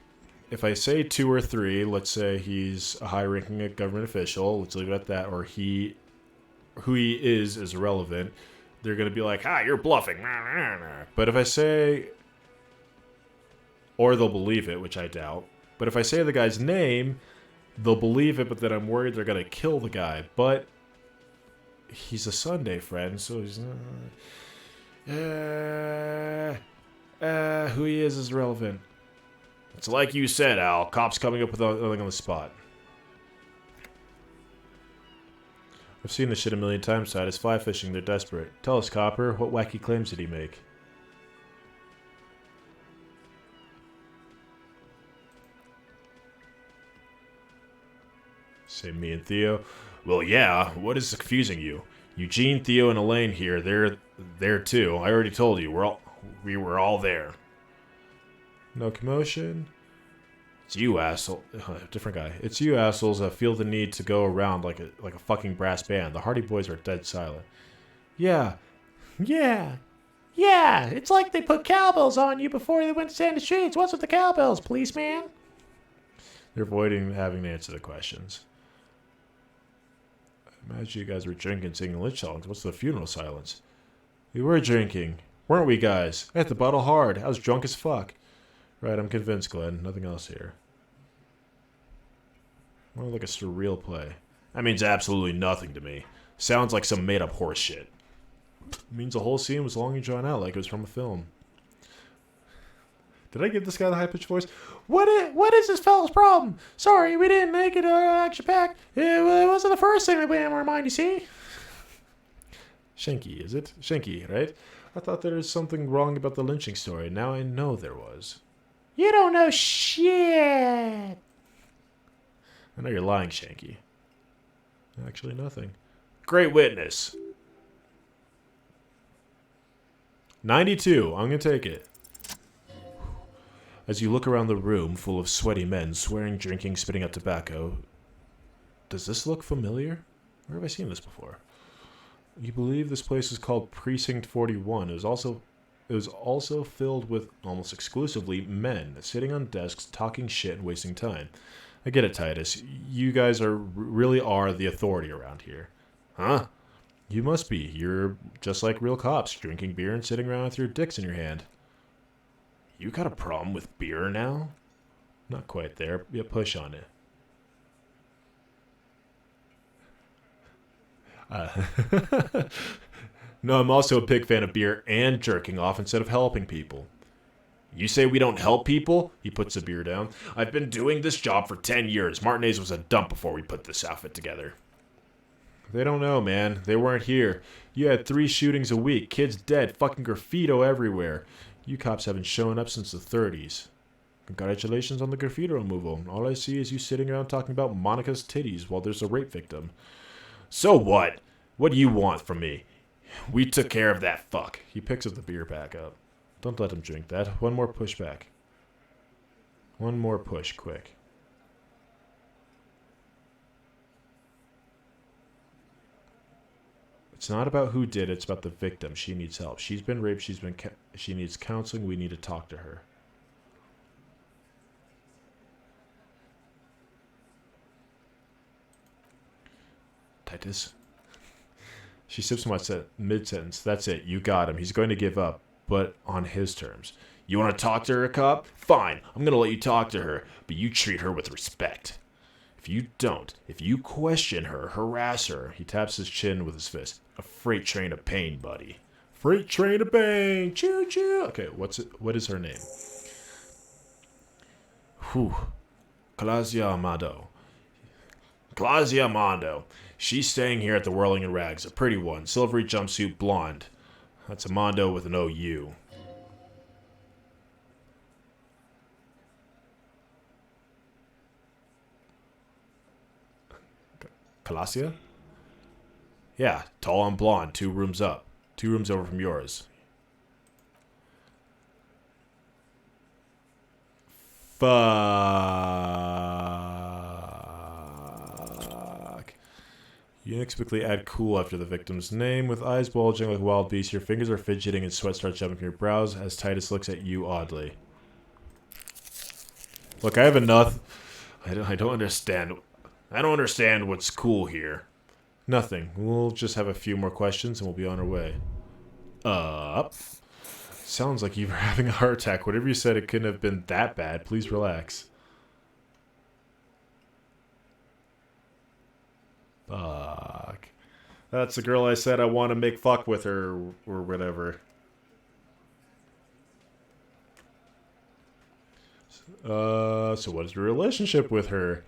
if I say 2 or 3, let's say he's a high-ranking government official, let's leave it at that, or who he is irrelevant, they're going to be like, you're bluffing. But if I say, or they'll believe it, which I doubt, but if I say the guy's name, they'll believe it, but then I'm worried they're going to kill the guy. But he's a Sunday friend, so he's who he is irrelevant. It's like you said, Al. Cops coming up with nothing on the spot. I've seen this shit a million times, Titus. Fly fishing, they're desperate. Tell us, Copper, what wacky claims did he make? Say me and Theo. Well, yeah. What is confusing you? Eugene, Theo, and Elaine here. They're there too. I already told you. We were all there. No commotion. It's you, asshole. Different guy. It's you, assholes, that feel the need to go around like a fucking brass band. The Hardy Boys are dead silent. Yeah. It's like they put cowbells on you before they went to stand the streets. What's with the cowbells, policeman? They're avoiding having to answer the questions. I imagine you guys were drinking, singing lynch songs. What's the funeral silence? We were drinking. Weren't we, guys? I hit the bottle hard. I was drunk as fuck. Right, I'm convinced, Glenn. Nothing else here. More like a surreal play. That means absolutely nothing to me. Sounds like some made-up horse shit. It means the whole scene was long and drawn out like it was from a film. Did I give this guy the high-pitched voice? What is this fellow's problem? Sorry, we didn't make it action-packed. It wasn't the first thing that went in our mind, you see? Shanky, is it? Shanky, right? I thought there was something wrong about the lynching story. Now I know there was. You don't know shit! I know you're lying, Shanky. Actually, nothing. Great witness. 92. I'm going to take it. As you look around the room full of sweaty men, swearing, drinking, spitting out tobacco, does this look familiar? Where have I seen this before? You believe this place is called Precinct 41. It was also filled with, almost exclusively, men, sitting on desks, talking shit and wasting time. I get it, Titus. You guys really are the authority around here. Huh? You must be. You're just like real cops, drinking beer and sitting around with your dicks in your hand. You got a problem with beer now? Not quite there. Yeah, push on it. No, I'm also a big fan of beer and jerking off instead of helping people. You say we don't help people? He puts the beer down. I've been doing this job for 10 years. Martinez was a dump before we put this outfit together. They don't know, man. They weren't here. You had 3 shootings a week. Kids dead. Fucking graffito everywhere. You cops haven't shown up since the 30s. Congratulations on the graffiti removal. All I see is you sitting around talking about Monica's titties while there's a rape victim. So what? What do you want from me? We took care of that fuck. He picks up the beer back up. Don't let him drink that. One more push back. One more push, quick. It's not about who did it, it's about the victim. She needs help. She's been raped, she needs counseling, we need to talk to her. Titus. She sips mid-sentence. That's it, you got him. He's going to give up, but on his terms. You want to talk to her, cop? Fine, I'm going to let you talk to her, but you treat her with respect. If you don't, if you question her, harass her, he taps his chin with his fist. A freight train of pain, buddy. Freight train of pain. Choo choo. Okay, what is her name? Whew. Claudia Amado. Claudia Amado. She's staying here at the Whirling in Rags. A pretty one. Silvery jumpsuit, blonde. That's Amado with an OU. Calasia? Yeah, tall and blonde, 2 rooms up. 2 rooms over from yours. Fuck. You inexplicably add cool after the victim's name. With eyes bulging like wild beasts, your fingers are fidgeting and sweat starts jumping from your brows as Titus looks at you oddly. Look, I have enough. I don't understand. I don't understand what's cool here. Nothing. We'll just have a few more questions and we'll be on our way. Up. Sounds like you were having a heart attack. Whatever you said, it couldn't have been that bad. Please relax. Fuck. That's the girl I said I want to make fuck with her or whatever. So what is your relationship with her?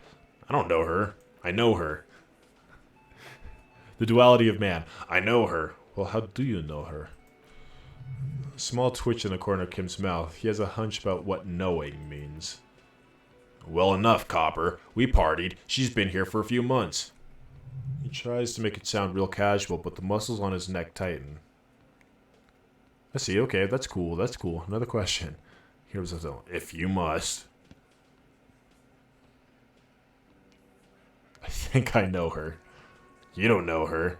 I don't know her. I know her. The duality of man. I know her. Well, how do you know her? A small twitch in the corner of Kim's mouth. He has a hunch about what knowing means. Well enough, Copper. We partied. She's been here for a few months. He tries to make it sound real casual, but the muscles on his neck tighten. I see. Okay, that's cool. That's cool. Another question. Here's the thing. If you must. I think I know her. You don't know her.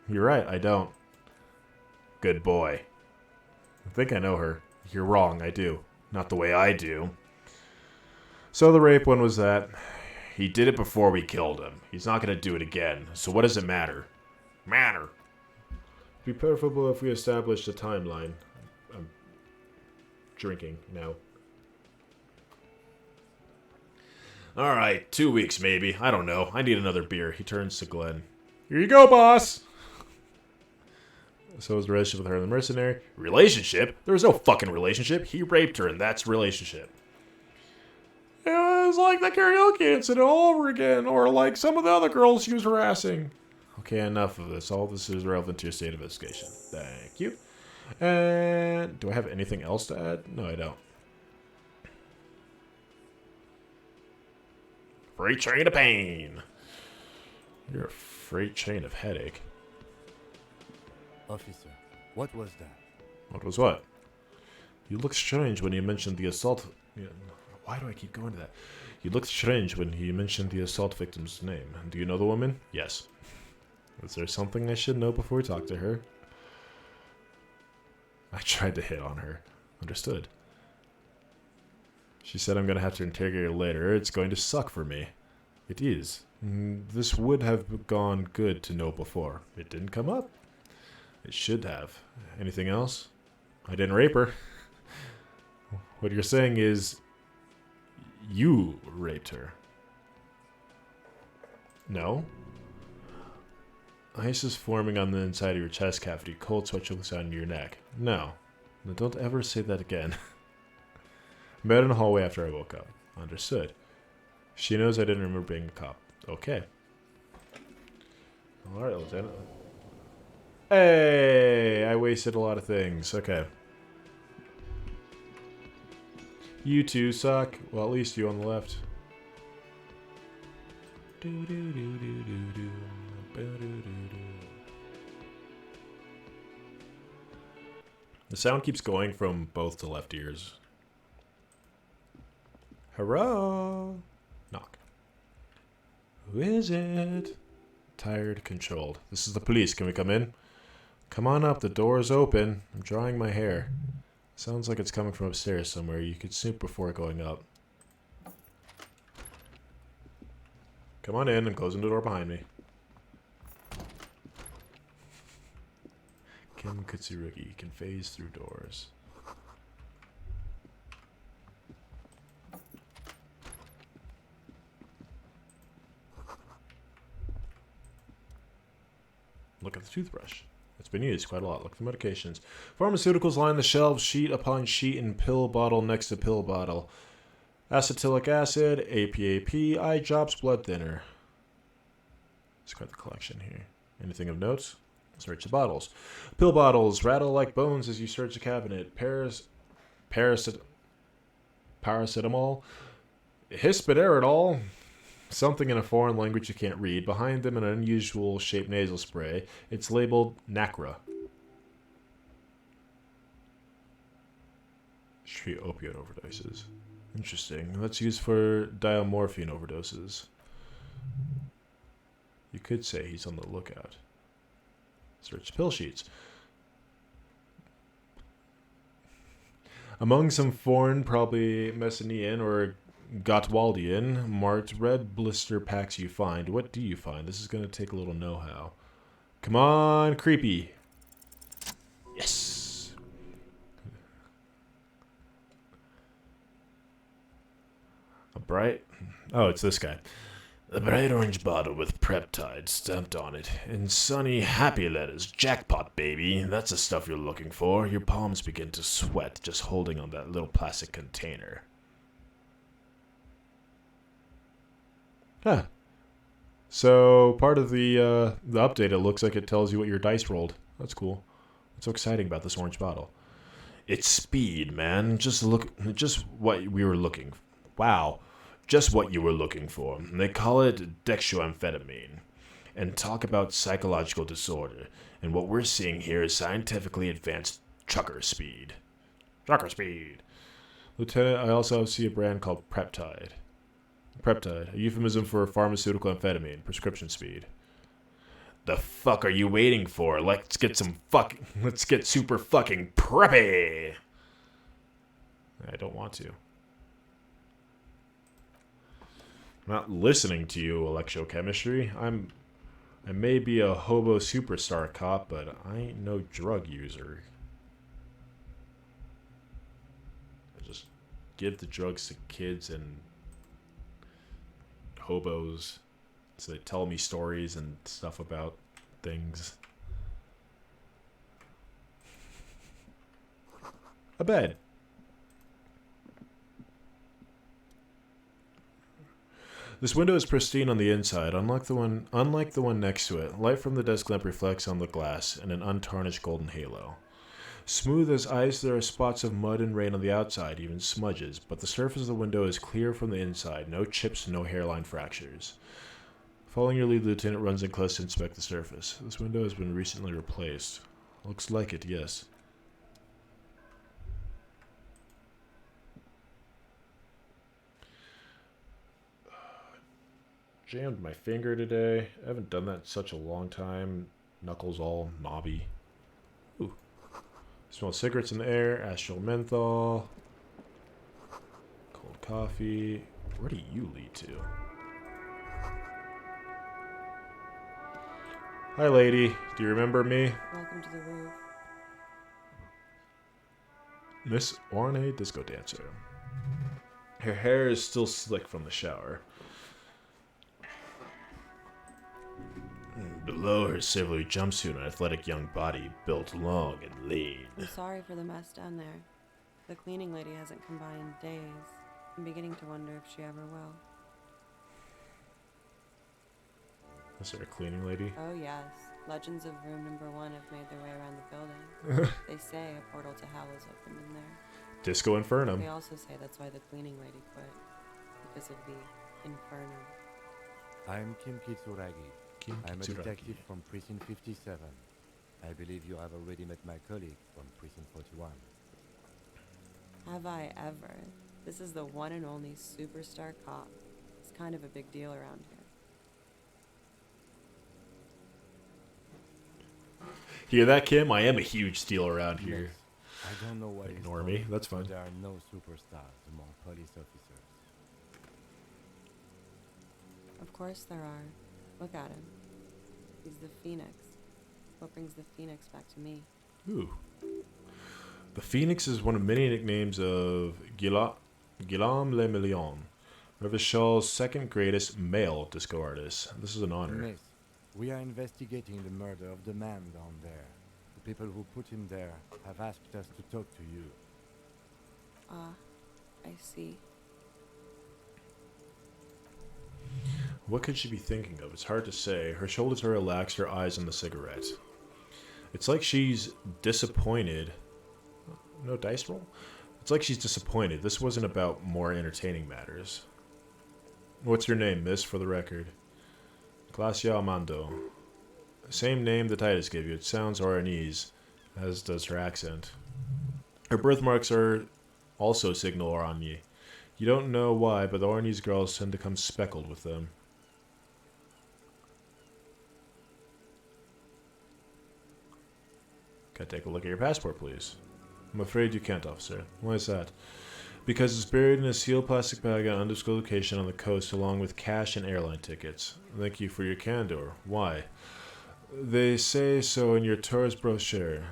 You're right, I don't. Good boy. I think I know her. You're wrong, I do. Not the way I do. So the rape one was that. He did it before we killed him. He's not going to do it again. So what does it matter? Matter. It'd be preferable if we established a timeline. I'm drinking now. Alright, 2 weeks maybe. I don't know. I need another beer. He turns to Glenn. Here you go, boss! So is the relationship with her and the mercenary. Relationship? There was no fucking relationship. He raped her and that's relationship. It was like the karaoke incident all over again. Or like some of the other girls she was harassing. Okay, enough of this. All this is relevant to your state of investigation. Thank you. And do I have anything else to add? No, I don't. Freight train of pain. You're a freight train of headache. Officer, what was that? What was what? You look strange when you mentioned the assault... Yeah, why do I keep going to that? You looked strange when he mentioned the assault victim's name. Do you know the woman? Yes. Is there something I should know before we talk to her? I tried to hit on her. Understood. She said I'm going to have to interrogate her later. It's going to suck for me. It is. This would have gone good to know before. It didn't come up. It should have. Anything else? I didn't rape her. What you're saying is you raped her. No? Ice is forming on the inside of your chest cavity. Cold sweat trickles down your neck. No. Now don't ever say that again. Met in the hallway after I woke up. Understood. She knows I didn't remember being a cop. Okay. Alright, Lieutenant. Hey! I wasted a lot of things. Okay. You two suck. Well, at least you on the left. The sound keeps going from both the left ears. Hello? Knock. Who is it? Tired, controlled. This is the police. Can we come in? Come on up. The door is open. I'm drying my hair. Sounds like it's coming from upstairs somewhere. You could snoop before going up. Come on in and closing the door behind me. Kim Kutsurugi can phase through doors. Look at the toothbrush. It's been used quite a lot. Look at the medications. Pharmaceuticals line the shelves, sheet upon sheet, and pill bottle next to pill bottle. Acetylic acid, APAP, eye drops, blood thinner. It's quite the collection here. Anything of note? Search the bottles. Pill bottles rattle like bones as you search the cabinet. Paracetamol, Hispideridol, something in a foreign language you can't read. Behind them, an unusual shaped nasal spray. It's labeled Nacra. Treat opioid overdoses. Interesting. That's used for diamorphine overdoses. You could say he's on the lookout. Search pill sheets. Among some foreign, probably Messenian or Gottwaldian, marked red blister packs you find. What do you find? This is going to take a little know-how. Come on, creepy. Yes. A bright... Oh, it's this guy. A bright orange bottle with Preptide stamped on it. In sunny, happy letters. Jackpot, baby. That's the stuff you're looking for. Your palms begin to sweat just holding on that little plastic container. Huh. So, part of the update, it looks like it tells you what your dice rolled. That's cool. What's so exciting about this orange bottle? It's speed, man. Just what we were looking for. Wow. Just what you were looking for. They call it dextroamphetamine. And talk about psychological disorder. And what we're seeing here is scientifically advanced trucker speed. Trucker speed. Lieutenant, I also see a brand called Preptide. Preptide, a euphemism for pharmaceutical amphetamine, prescription speed. The fuck are you waiting for? Let's get super fucking preppy! I don't want to. I'm not listening to you, electrochemistry. I may be a hobo superstar cop, but I ain't no drug user. I just give the drugs to kids and hobos so they tell me stories and stuff about things. A bed. This window is pristine on the inside, unlike the one next to it. Light from the desk lamp reflects on the glass in an untarnished golden halo. Smooth as ice, there are spots of mud and rain on the outside, even smudges, but the surface of the window is clear from the inside. No chips, no hairline fractures. Following your lead, Lieutenant runs in close to inspect the surface. This window has been recently replaced. Looks like it, yes. Jammed my finger today. I haven't done that in such a long time. Knuckles all knobby. Ooh. Smell cigarettes in the air. Astral menthol. Cold coffee. Where do you lead to? Hi, lady. Do you remember me? Welcome to the roof. Miss Orne Disco Dancer. Her hair is still slick from the shower. Below her silvery jumpsuit, an athletic young body built long and lean. I'm sorry for the mess down there. The cleaning lady hasn't come by in days. I'm beginning to wonder if she ever will. Is there a cleaning lady? Oh yes. Legends of room number 1 have made their way around the building. They say a portal to hell is opened in there. Disco Infernum. They also say that's why the cleaning lady quit. Because of the Infernum. I'm Kim Kitsuragi. I'm a detective from Precinct 57. I believe you have already met my colleague from Precinct 41. Have I ever? This is the one and only superstar cop. It's kind of a big deal around here. Hear that, Kim? I am a huge deal around here. Yes. I don't know what Ignore me. That's fine. There are no superstars among police officers. Of course there are. Look at him. He's the Phoenix. What brings the Phoenix back to me? Ooh. The Phoenix is one of many nicknames of Guillaume Le Million, Revichel's second greatest male disco artist. This is an honor. Miss, we are investigating the murder of the man down there. The people who put him there have asked us to talk to you. I see. What could she be thinking of? It's hard to say. Her shoulders are relaxed, her eyes on the cigarette. It's like she's disappointed. No dice roll? It's like she's disappointed. This wasn't about more entertaining matters. What's your name, miss, for the record? Glacia Amando. Same name the Titus gave you. It sounds Oranese, as does her accent. Her birthmarks are also signal Oranje. You don't know why, but the Oranese girls tend to come speckled with them. Can I take a look at your passport, please? I'm afraid you can't, officer. Why is that? Because it's buried in a sealed plastic bag at an undisclosed location on the coast, along with cash and airline tickets. Thank you for your candor. Why? They say so in your tourist brochure.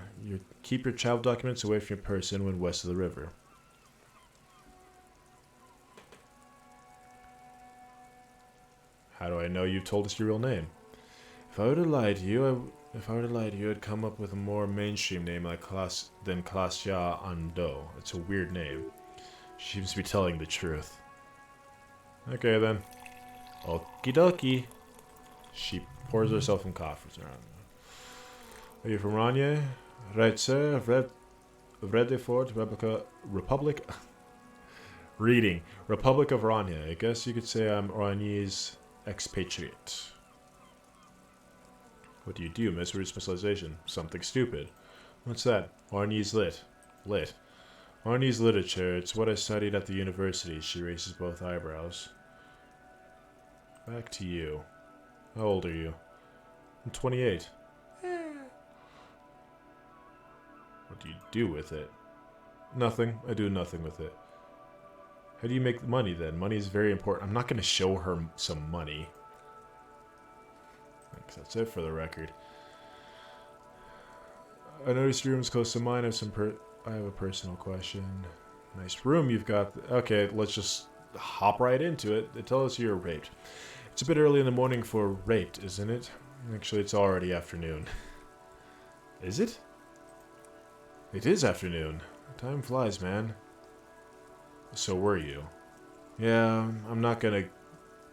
Keep your travel documents away from your person when west of the river. How do I know you've told us your real name? If I were to lie to you, I'd come up with a more mainstream name like Glacia Ando. It's a weird name. She seems to be telling the truth. Okay then. Okie dokie. She pours herself some coffee. Are you from Ranye? Right, sir. Vredefort, Republic. Reading. Republic of Ranye. I guess you could say I'm Ranye's expatriate. What do you do, miss? What's your specialization? Something stupid. What's that? Ranye's lit. Lit. Ranye's literature. It's what I studied at the university. She raises both eyebrows. Back to you. How old are you? I'm 28. What do you do with it? Nothing. I do nothing with it. How do you make money then? Money is very important. I'm not going to show her some money. That's it for the record. I noticed your room's close to mine. I have a personal question. Nice room you've got. Okay, let's just hop right into it. Tell us you're raped. It's a bit early in the morning for raped, isn't it? Actually, it's already afternoon. Is it? It is afternoon. Time flies, man. So were you? Yeah, I'm not gonna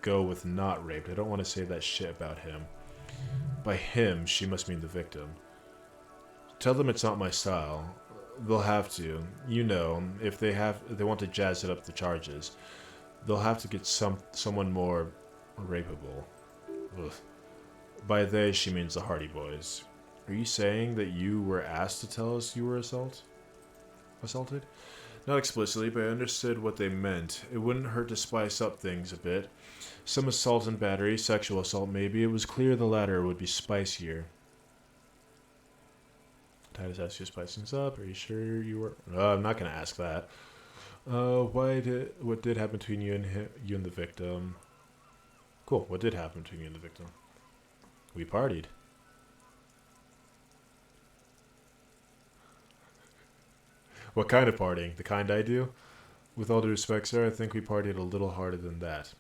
go with not raped. I don't want to say that shit about him. By him, she must mean the victim. Tell them it's not my style. They'll have to. You know, if they want to jazz it up the charges, they'll have to get someone more rapeable. Ugh. By they, she means the Hardy Boys. Are you saying that you were asked to tell us you were assaulted? Not explicitly, but I understood what they meant. It wouldn't hurt to spice up things a bit. Some assault and battery, sexual assault maybe. It was clear the latter would be spicier. Titus asked you to spice things up. Are you sure you were? I'm not going to ask that. What did happen between you and the victim? Cool. What did happen between you and the victim? We partied. What kind of partying? The kind I do? With all due respect, sir, I think we partied a little harder than that.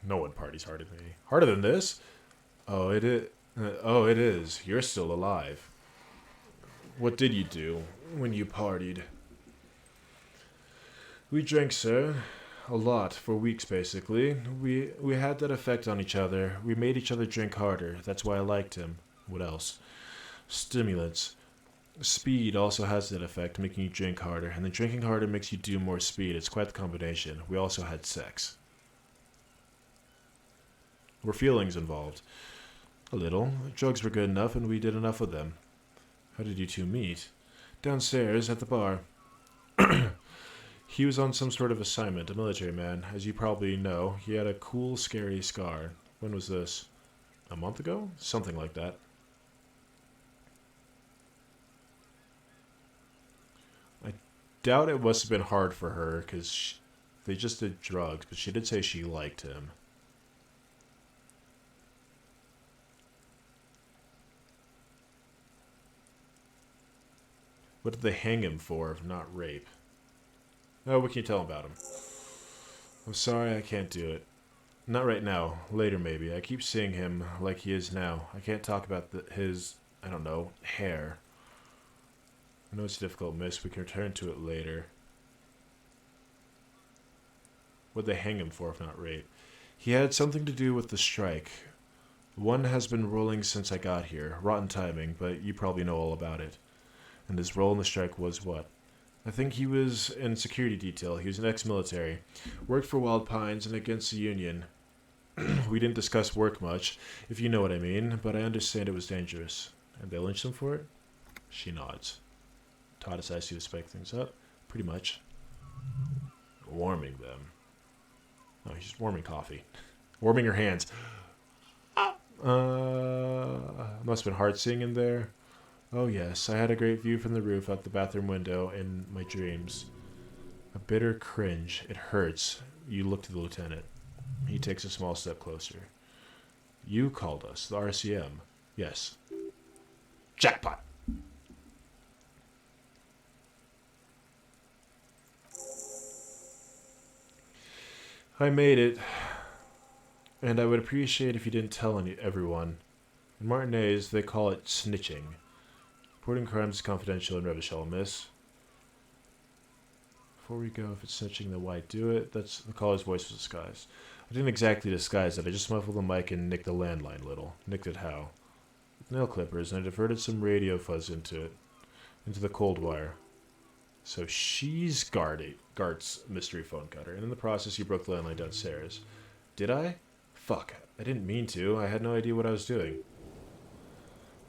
No one parties harder than me. Harder than this? Oh, it is. It is. You're still alive. What did you do when you partied? We drank, sir. A lot, for weeks, basically. We had that effect on each other. We made each other drink harder. That's why I liked him. What else? Stimulants. Speed also has that effect, making you drink harder, and then drinking harder makes you do more speed. It's quite the combination. We also had sex. Were feelings involved? A little. Drugs were good enough, and we did enough of them. How did you two meet? Downstairs, at the bar. He was on some sort of assignment, a military man. As you probably know, he had a cool, scary scar. When was this? A month ago? Something like that. I doubt it must have been hard for her, because they just did drugs, but she did say she liked him. What did they hang him for, if not rape? Oh, what can you tell him about him? I'm sorry, I can't do it. Not right now. Later, maybe. I keep seeing him like he is now. I can't talk about his, I don't know, hair. I know it's a difficult miss. We can return to it later. What'd they hang him for, if not rape? He had something to do with the strike. One has been rolling since I got here. Rotten timing, but you probably know all about it. And his role in the strike was what? I think he was in security detail. He was an ex-military. Worked for Wild Pines and against the Union. We didn't discuss work much, if you know what I mean, but I understand it was dangerous. And they lynched him for it? She nods. Todd decides to spike things up. Pretty much. Warming them. No, he's just warming coffee. Warming her hands. Must have been hard seeing him there. Oh yes, I had a great view from the roof out the bathroom window in my dreams. A bitter cringe. It hurts. You look to the lieutenant. He takes a small step closer. You called us, the RCM. Yes. Jackpot! I made it. And I would appreciate if you didn't tell everyone. In Martinez, they call it snitching. Reporting crimes is confidential and Revachel, miss. Before we go, if it's snitching, then why do it? That's the caller's voice was disguised. I didn't exactly disguise it. I just muffled the mic and nicked the landline a little. Nicked it how? With nail clippers, and I diverted some radio fuzz into the cold wire. So she's Gart's mystery phone cutter, and in the process, you broke the landline downstairs. Did I? Fuck. I didn't mean to. I had no idea what I was doing.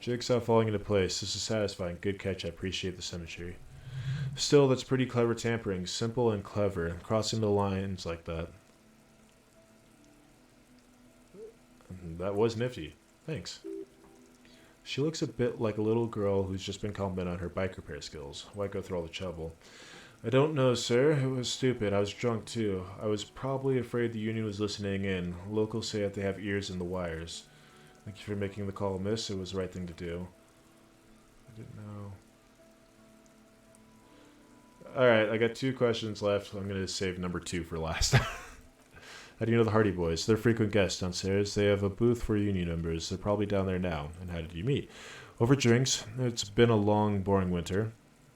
Jigsaw falling into place. This is satisfying. Good catch. I appreciate the symmetry. Still, that's pretty clever tampering. Simple and clever. Crossing the lines like that. That was nifty. Thanks. She looks a bit like a little girl who's just been complimented on her bike repair skills. Why go through all the trouble? I don't know, sir. It was stupid. I was drunk, too. I was probably afraid the Union was listening in. Locals say that they have ears in the wires. Thank you for making the call, miss. It was the right thing to do. I didn't know. Alright, I got 2 questions left. I'm going to save number 2 for last. How do you know the Hardy Boys? They're frequent guests downstairs. They have a booth for Union members. They're probably down there now. And how did you meet? Over drinks. It's been a long, boring winter.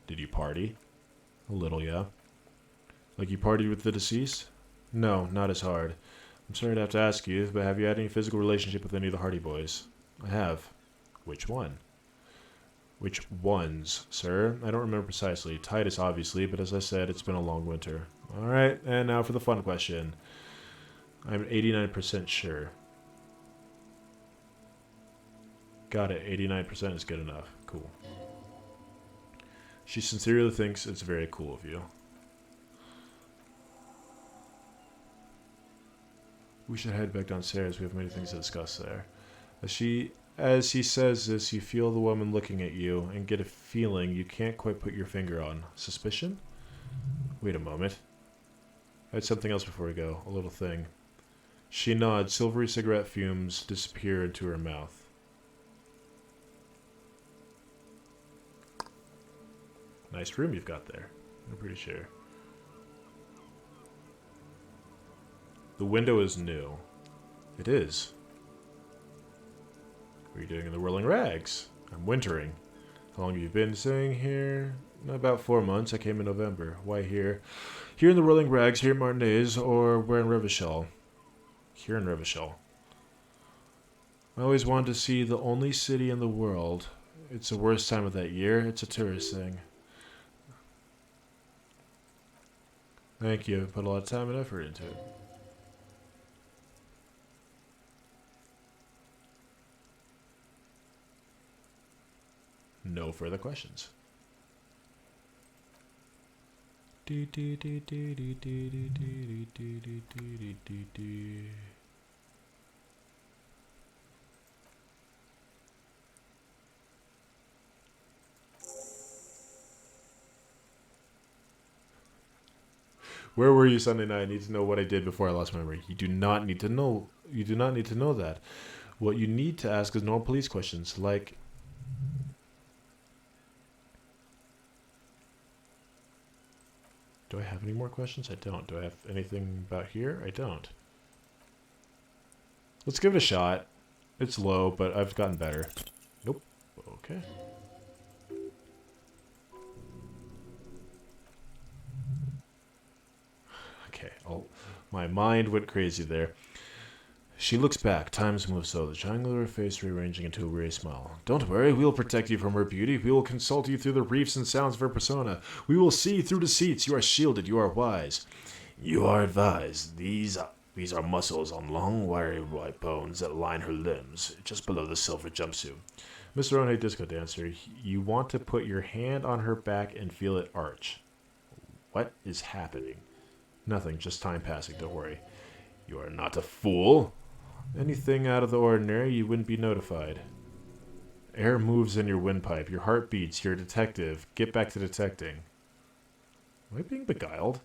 Did you party? A little, yeah. Like you partied with the deceased? No, not as hard. I'm sorry to have to ask you, but have you had any physical relationship with any of the Hardy Boys? I have. Which one? Which ones, sir? I don't remember precisely. Titus, obviously, but as I said, it's been a long winter. Alright, and now for the fun question. I'm 89% sure. Got it. 89% is good enough. Cool. She sincerely thinks it's very cool of you. We should head back downstairs. We have many things to discuss there. As he says this, you feel the woman looking at you and get a feeling you can't quite put your finger on. Suspicion? Wait a moment. I had something else before we go. A little thing. She nods. Silvery cigarette fumes disappear into her mouth. Nice room you've got there. I'm pretty sure. The window is new. It is. What are you doing in the Whirling Rags? I'm wintering. How long have you been staying here? About 4 months. I came in November. Why here? Here in the Whirling Rags, here in Martinez, or where in Revachol? Here in Revachol. I always wanted to see the only city in the world. It's the worst time of that year. It's a tourist thing. Thank you. Put a lot of time and effort into it. No further questions. Where were you Sunday night? I need to know what I did before I lost my memory. You do not need to know. You do not need to know that. What you need to ask is normal police questions, like... Do I have any more questions? I don't. Do I have anything about here? I don't. Let's give it a shot. It's low, but I've gotten better. Nope. Okay. Okay. Oh, my mind went crazy there. She looks back. Times move slow. The triangle of her face rearranging into a weary smile. Don't worry. We will protect you from her beauty. We will consult you through the reefs and sounds of her persona. We will see through deceits. You are shielded. You are wise. You are advised. These are muscles on long, wiry white bones that line her limbs, just below the silver jumpsuit. Mr. One Disco Dancer, you want to put your hand on her back and feel it arch. What is happening? Nothing. Just time passing. Don't worry. You are not a fool. Anything out of the ordinary, you wouldn't be notified. Air moves in your windpipe. Your heart beats. You're a detective. Get back to detecting. Am I being beguiled?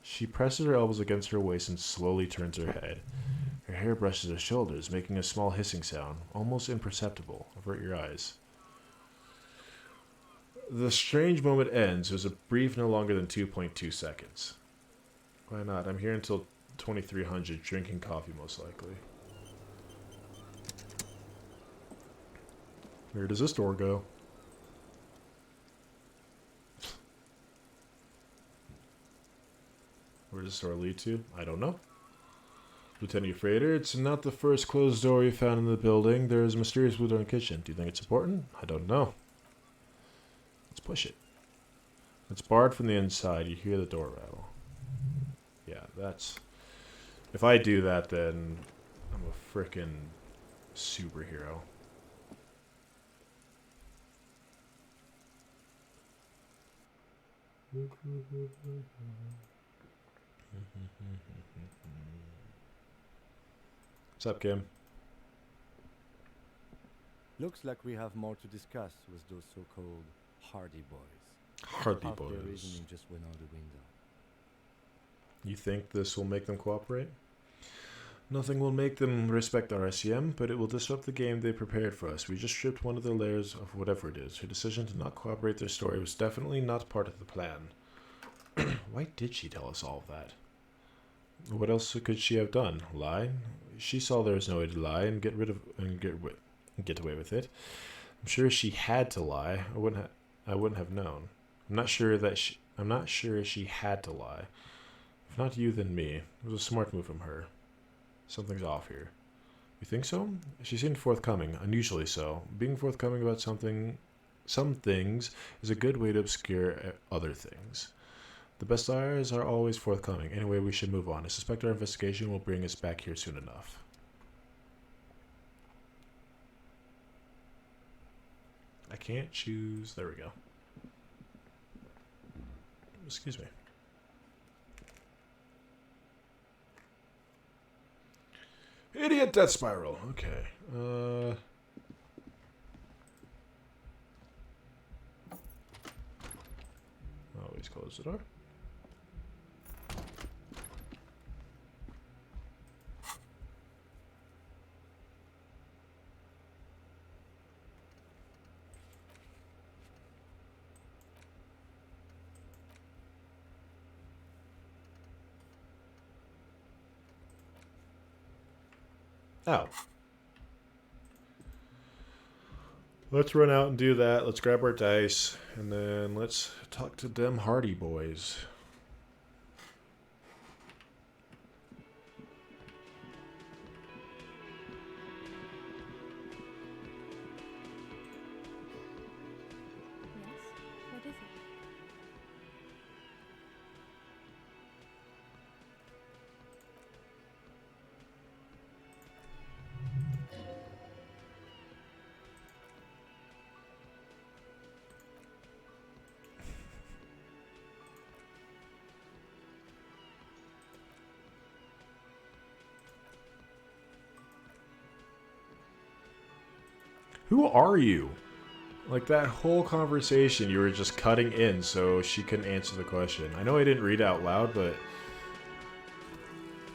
She presses her elbows against her waist and slowly turns her head. Her hair brushes her shoulders, making a small hissing sound, almost imperceptible. Avert your eyes. The strange moment ends. It was a brief no longer than 2.2 seconds. Why not? I'm here until 2300, drinking coffee most likely. Where does this door go? Where does this door lead to? I don't know. Lieutenant Frater, it's not the first closed door you found in the building. There is a mysterious blue door in the kitchen. Do you think it's important? I don't know. Let's push it. It's barred from the inside. You hear the door rattle. Yeah, that's... If I do that, then I'm a frickin' superhero. What's up, Kim? Looks like we have more to discuss with those so-called Hardy Boys. Hardy Half their Boys. reasoning just went out the window. You think this will make them cooperate? Nothing will make them respect our SEM, but it will disrupt the game they prepared for us. We just stripped one of the layers of whatever it is. Her decision to not cooperate their story was definitely not part of the plan. Why did she tell us all of that? What else could she have done? Lie? She saw there was no way to lie and get away with it. I'm sure she had to lie. I wouldn't have known. I'm not sure she had to lie. If not you, then me. It was a smart move from her. Something's off here. You think so? She seemed forthcoming, unusually so. Being forthcoming about some things is a good way to obscure other things. The best liars are always forthcoming. Anyway, we should move on. I suspect our investigation will bring us back here soon enough. I can't choose. There we go. excuse me. Idiot death spiral. Okay. Always close the door. Oh. Let's run out and do that. Let's grab our dice. And then let's talk to them Hardy boys. Yes? What is it? Who are you? Like that whole conversation, you were just cutting in so she couldn't answer the question. I know I didn't read it out loud, but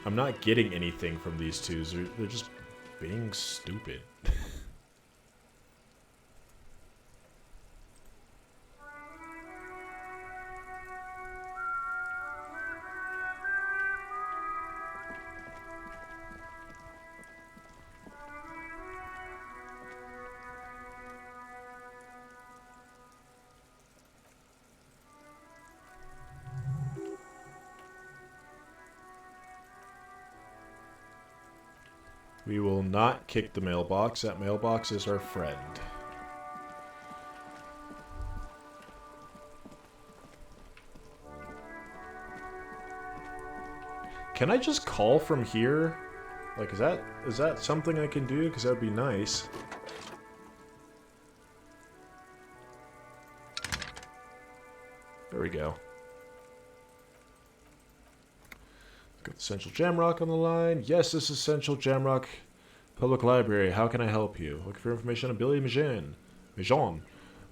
I'm not getting anything from these two. They're just being stupid. We will not kick the mailbox. That mailbox is our friend. Can I just call from here? Like, is that something I can do? Because that would be nice. There we go. Got the Central Jamrock on the line. Yes, this is Central Jamrock Public Library. How can I help you? Looking for information on Billy Majan. Majan.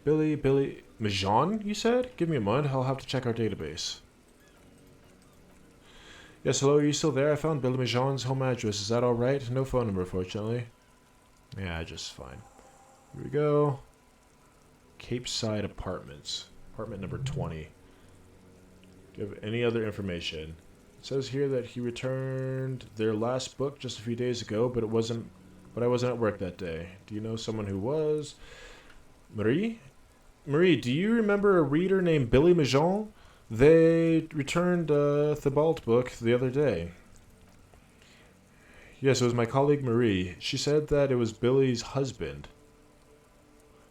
Billy Majan, you said? Give me a moment. I'll have to check our database. Yes, hello, are you still there? I found Billy Majan's home address. Is that alright? No phone number, fortunately. Yeah, just fine. Here we go. Cape Side Apartments. Apartment number 20. Do you have any other information? It says here that he returned their last book just a few days ago, but I wasn't at work that day. Do you know someone who was? Marie? Marie, do you remember a reader named Billy Majan? They returned a Thibault book the other day. Yes, it was my colleague Marie. She said that it was Billy's husband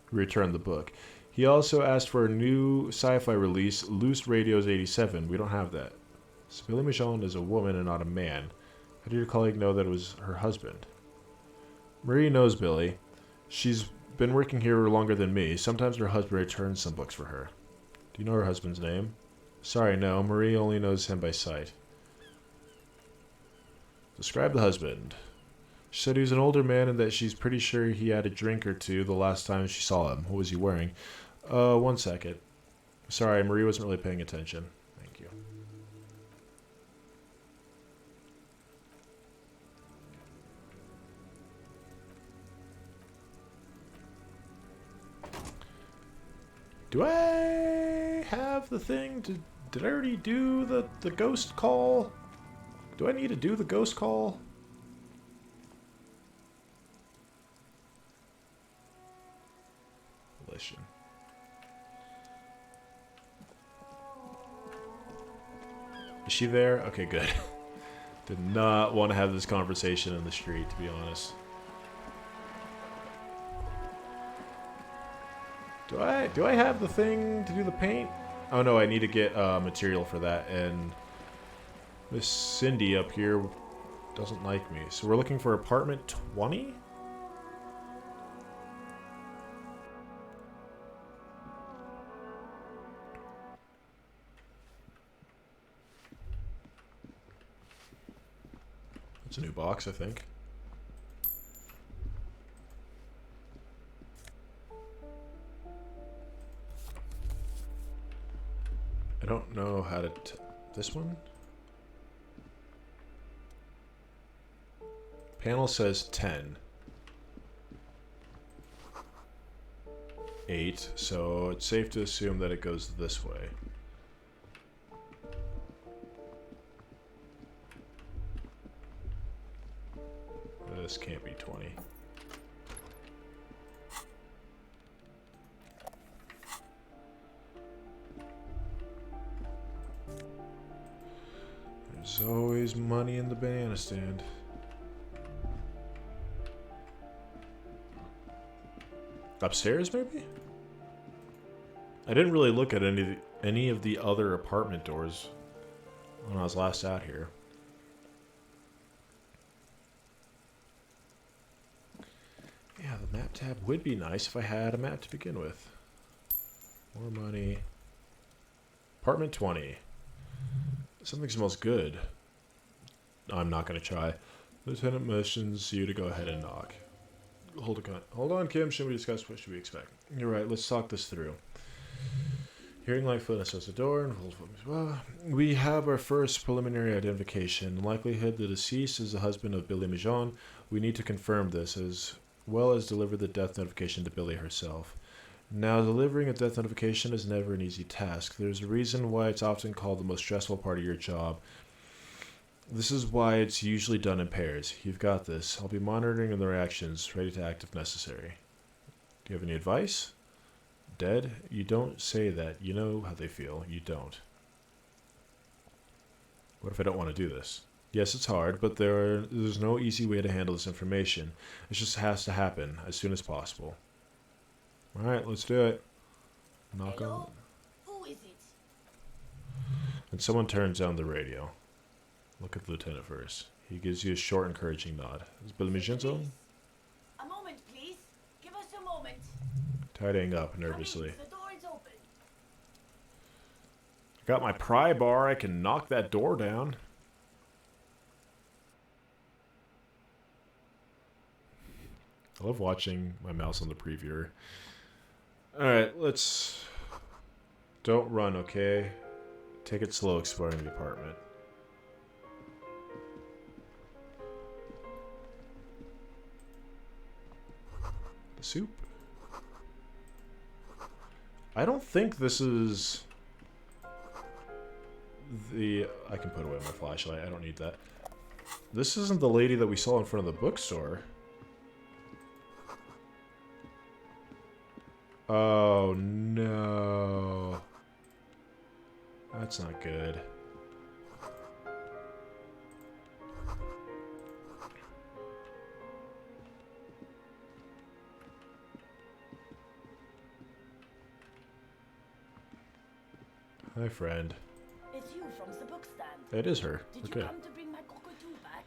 who returned the book. He also asked for a new sci-fi release, Loose Radios 87. We don't have that. So Billy Majan is a woman and not a man. How did your colleague know that it was her husband? Marie knows Billy. She's been working here longer than me. Sometimes her husband returns some books for her. Do you know her husband's name? Sorry, no. Marie only knows him by sight. Describe the husband. She said he was an older man and that she's pretty sure he had a drink or two the last time she saw him. What was he wearing? 1 second. Sorry, Marie wasn't really paying attention. Thank you. Do I have the thing to... Did I already do the ghost call? Do I need to do the ghost call? Elysium. Is she there? Okay, good. Did not want to have this conversation in the street, to be honest. Do I have the thing to do the paint? Oh no, I need to get material for that, and Miss Cindy up here doesn't like me. So we're looking for apartment 20? It's a new box, I think. I don't know how to... this one? Panel says 10. 8, so it's safe to assume that it goes this way. This can't be 20. There's always money in the banana stand. Upstairs, maybe? I didn't really look at any of the other apartment doors when I was last out here. Yeah, the map tab would be nice if I had a map to begin with. More money. Apartment 20. Something smells good. I'm not going to try. Lieutenant motions you to go ahead and knock. Hold on, Kim. Should we discuss what should we expect? You're right. Let's talk this through. Hearing light foot assess the door and hold foot as well. We have our first preliminary identification. Likelihood the deceased is the husband of Billy Mijon. We need to confirm this as well as deliver the death notification to Billy herself. Now, delivering a death notification is never an easy task. There's a reason why it's often called the most stressful part of your job. This is why it's usually done in pairs. You've got this. I'll be monitoring the reactions, ready to act if necessary. Do you have any advice? Dead? You don't say that. You know how they feel. You don't. What if I don't want to do this? Yes, it's hard, but there's no easy way to handle this information. It just has to happen as soon as possible. Alright, let's do it. Knock on. Who is it? And someone turns down the radio. Look at the lieutenant first. He gives you a short, encouraging nod. Is Billy Mijonzo? A moment, please. Give us a moment. Tidying up nervously. The door is open. Got my pry bar. I can knock that door down. I love watching my mouse on the previewer. Alright, let's... Don't run, okay? Take it slow exploring the apartment. The soup? I don't think this is... the... I can put away my flashlight. I don't need that. This isn't the lady that we saw in front of the bookstore. Oh, no. That's not good. Hi, friend. It's you from the book stand. It is her. Did Okay. you come to bring my cockatoo back?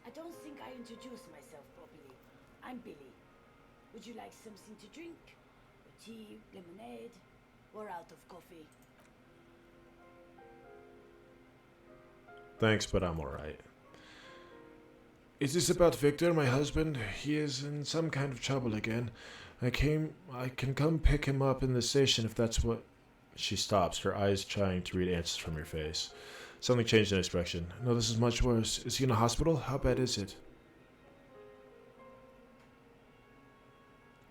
I don't think I introduced myself properly. I'm Billy. Would you like something to drink? A tea, lemonade? We're out of coffee. Thanks, but I'm alright. Is this about Victor, my husband? He is in some kind of trouble again. I can come pick him up in the station if that's what... She stops, her eyes trying to read answers from your face. Something changed in expression. No, this is much worse. Is he in a hospital? How bad is it?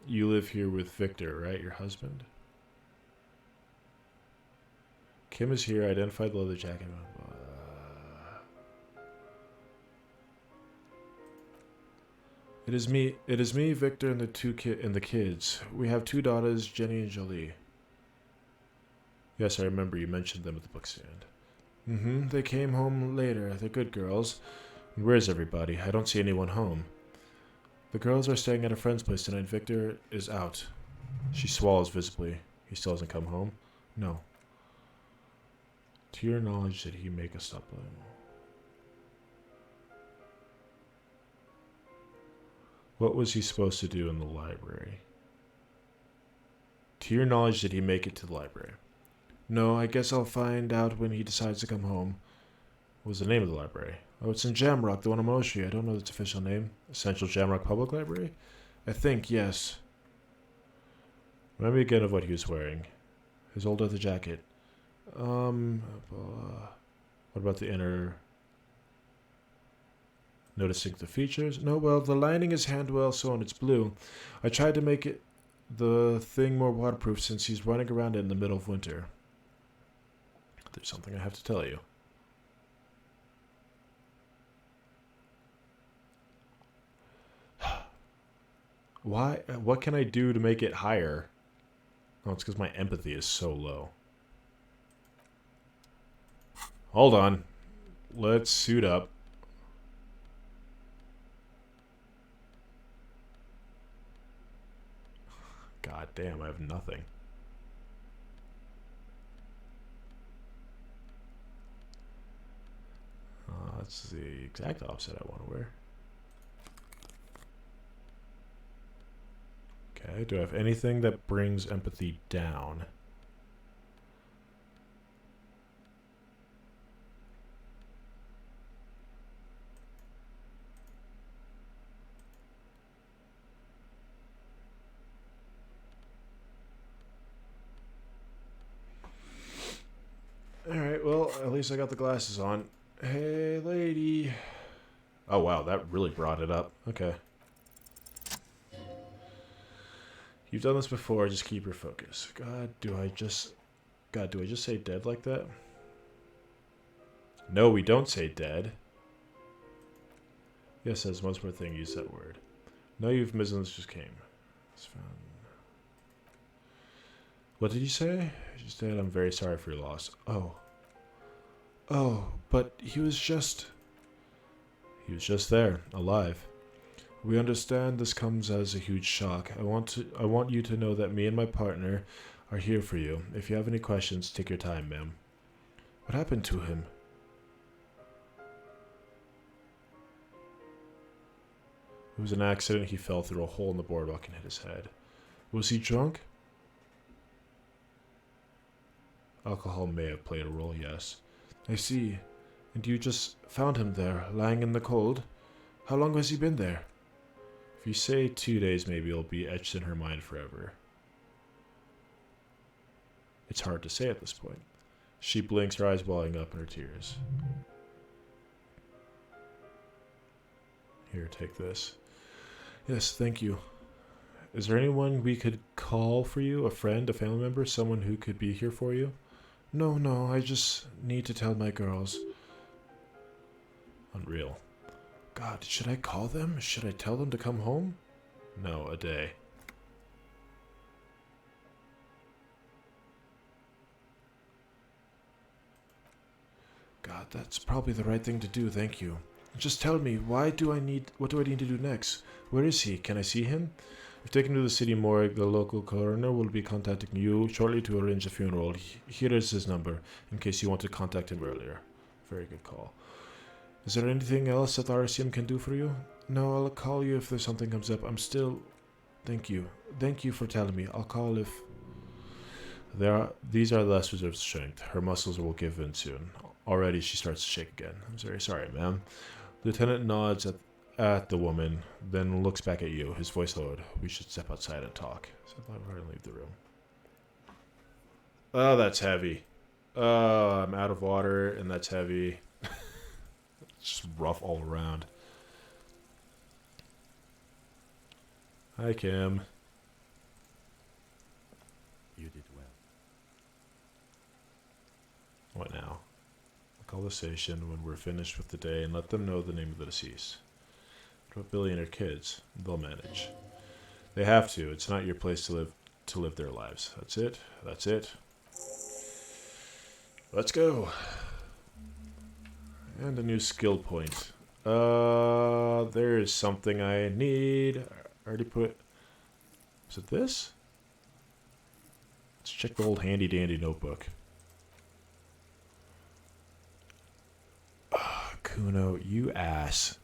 You live here with Victor, right? Your husband? Kim is here. Identified the leather jacket. It is me, Victor, and the kids. We have 2 daughters, Jenny and Jolie. Yes, I remember you mentioned them at the book stand. They came home later. They're good girls. Where's everybody? I don't see anyone home. The girls are staying at a friend's place tonight. Victor is out. She swallows visibly. He still hasn't come home? No. To your knowledge, did he make a stop? What was he supposed to do in the library? To your knowledge, did he make it to the library? No, I guess I'll find out when he decides to come home. What was the name of the library? Oh, it's in Jamrock, the one on Moe Street. I don't know its official name. Essential Jamrock Public Library? I think, yes. Remind me again of what he was wearing. His old leather jacket. What about the inner... Noticing the features? No, well, the lining is hand well sewn. It's blue. I tried to make it the thing more waterproof since he's running around it in the middle of winter. There's something I have to tell you. Why? What can I do to make it higher? Oh, it's because my empathy is so low. Hold on. Let's suit up. God damn, I have nothing. That's the exact opposite I want to wear. Okay, do I have anything that brings empathy down? Alright, well, at least I got the glasses on. Hey, lady. Oh, wow, that really brought it up. Okay. You've done this before, just keep your focus. God, do I just say dead like that? No, we don't say dead. Yes, there's one more thing, use that word. No, you've just came. It's fun. What did you say? She said, I'm very sorry for your loss. Oh. Oh, but he was just there, alive. We understand this comes as a huge shock. I want you to know that me and my partner are here for you. If you have any questions, take your time, ma'am. What happened to him? It was an accident. He fell through a hole in the boardwalk and hit his head. Was he drunk? Alcohol may have played a role, yes. I see. And you just found him there, lying in the cold? How long has he been there? If you say 2 days, maybe it'll be etched in her mind forever. It's hard to say at this point. She blinks, her eyes welling up in her tears. Here, take this. Yes, thank you. Is there anyone we could call for you? A friend, a family member, someone who could be here for you? No, I just need to tell my girls. Unreal. God, should I call them? Should I tell them to come home? No, a day. God, that's probably the right thing to do, thank you. Just tell me, what do I need to do next? Where is he? Can I see him? If taken to the city morgue, the local coroner will be contacting you shortly to arrange a funeral. Here is his number, in case you want to contact him earlier. Very good call. Is there anything else that the RCM can do for you? No, I'll call you if there's something comes up. Thank you. Thank you for telling me. I'll call if... These are less reserved strength. Her muscles will give in soon. Already she starts to shake again. I'm very sorry, ma'am. Lieutenant nods at the woman, then looks back at you, his voice lowered. We should step outside and talk. So I thought we were going to leave the room. Oh, that's heavy. I'm out of water, and that's heavy. It's just rough all around. Hi, Kim. You did well. What now? Call the station when we're finished with the day and let them know the name of the deceased. What about Billy and her kids? They'll manage. They have to. It's not your place to live their lives. That's it. That's it. Let's go. And a new skill point. There is something I need. I already put... Is it this? Let's check the old handy dandy notebook. Kuno, you ass.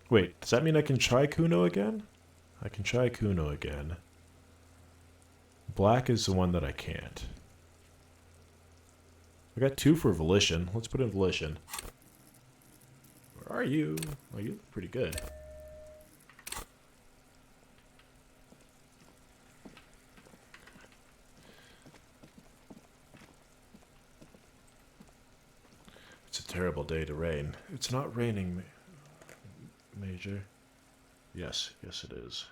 Wait, does that mean I can try Kuno again? I can try Kuno again. Black is the one that I can't. I got 2 for Volition. Let's put in Volition. Where are you? Oh, you look pretty good. It's a terrible day to rain. It's not raining, Major. Yes, yes it is.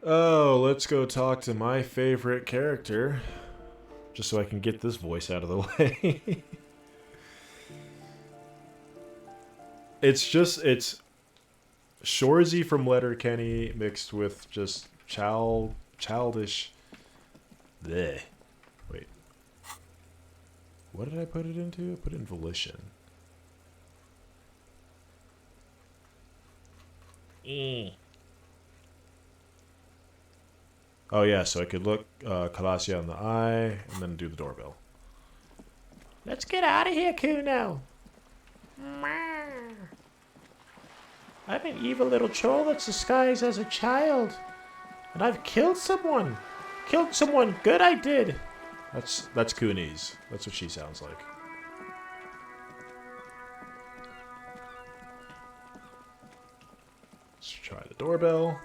Oh, let's go talk to my favorite character. Just so I can get this voice out of the way. It's Shorzy from Letterkenny mixed with just childish. Bleh. Wait. What did I put it into? I put it in Volition. Oh yeah, so I could look Kalasia in the eye and then do the doorbell. Let's get out of here, Kuno. I'm an evil little troll that's disguised as a child. And I've killed someone. Killed someone. Good, I did. That's Kuni's. That's what she sounds like. Let's try the doorbell.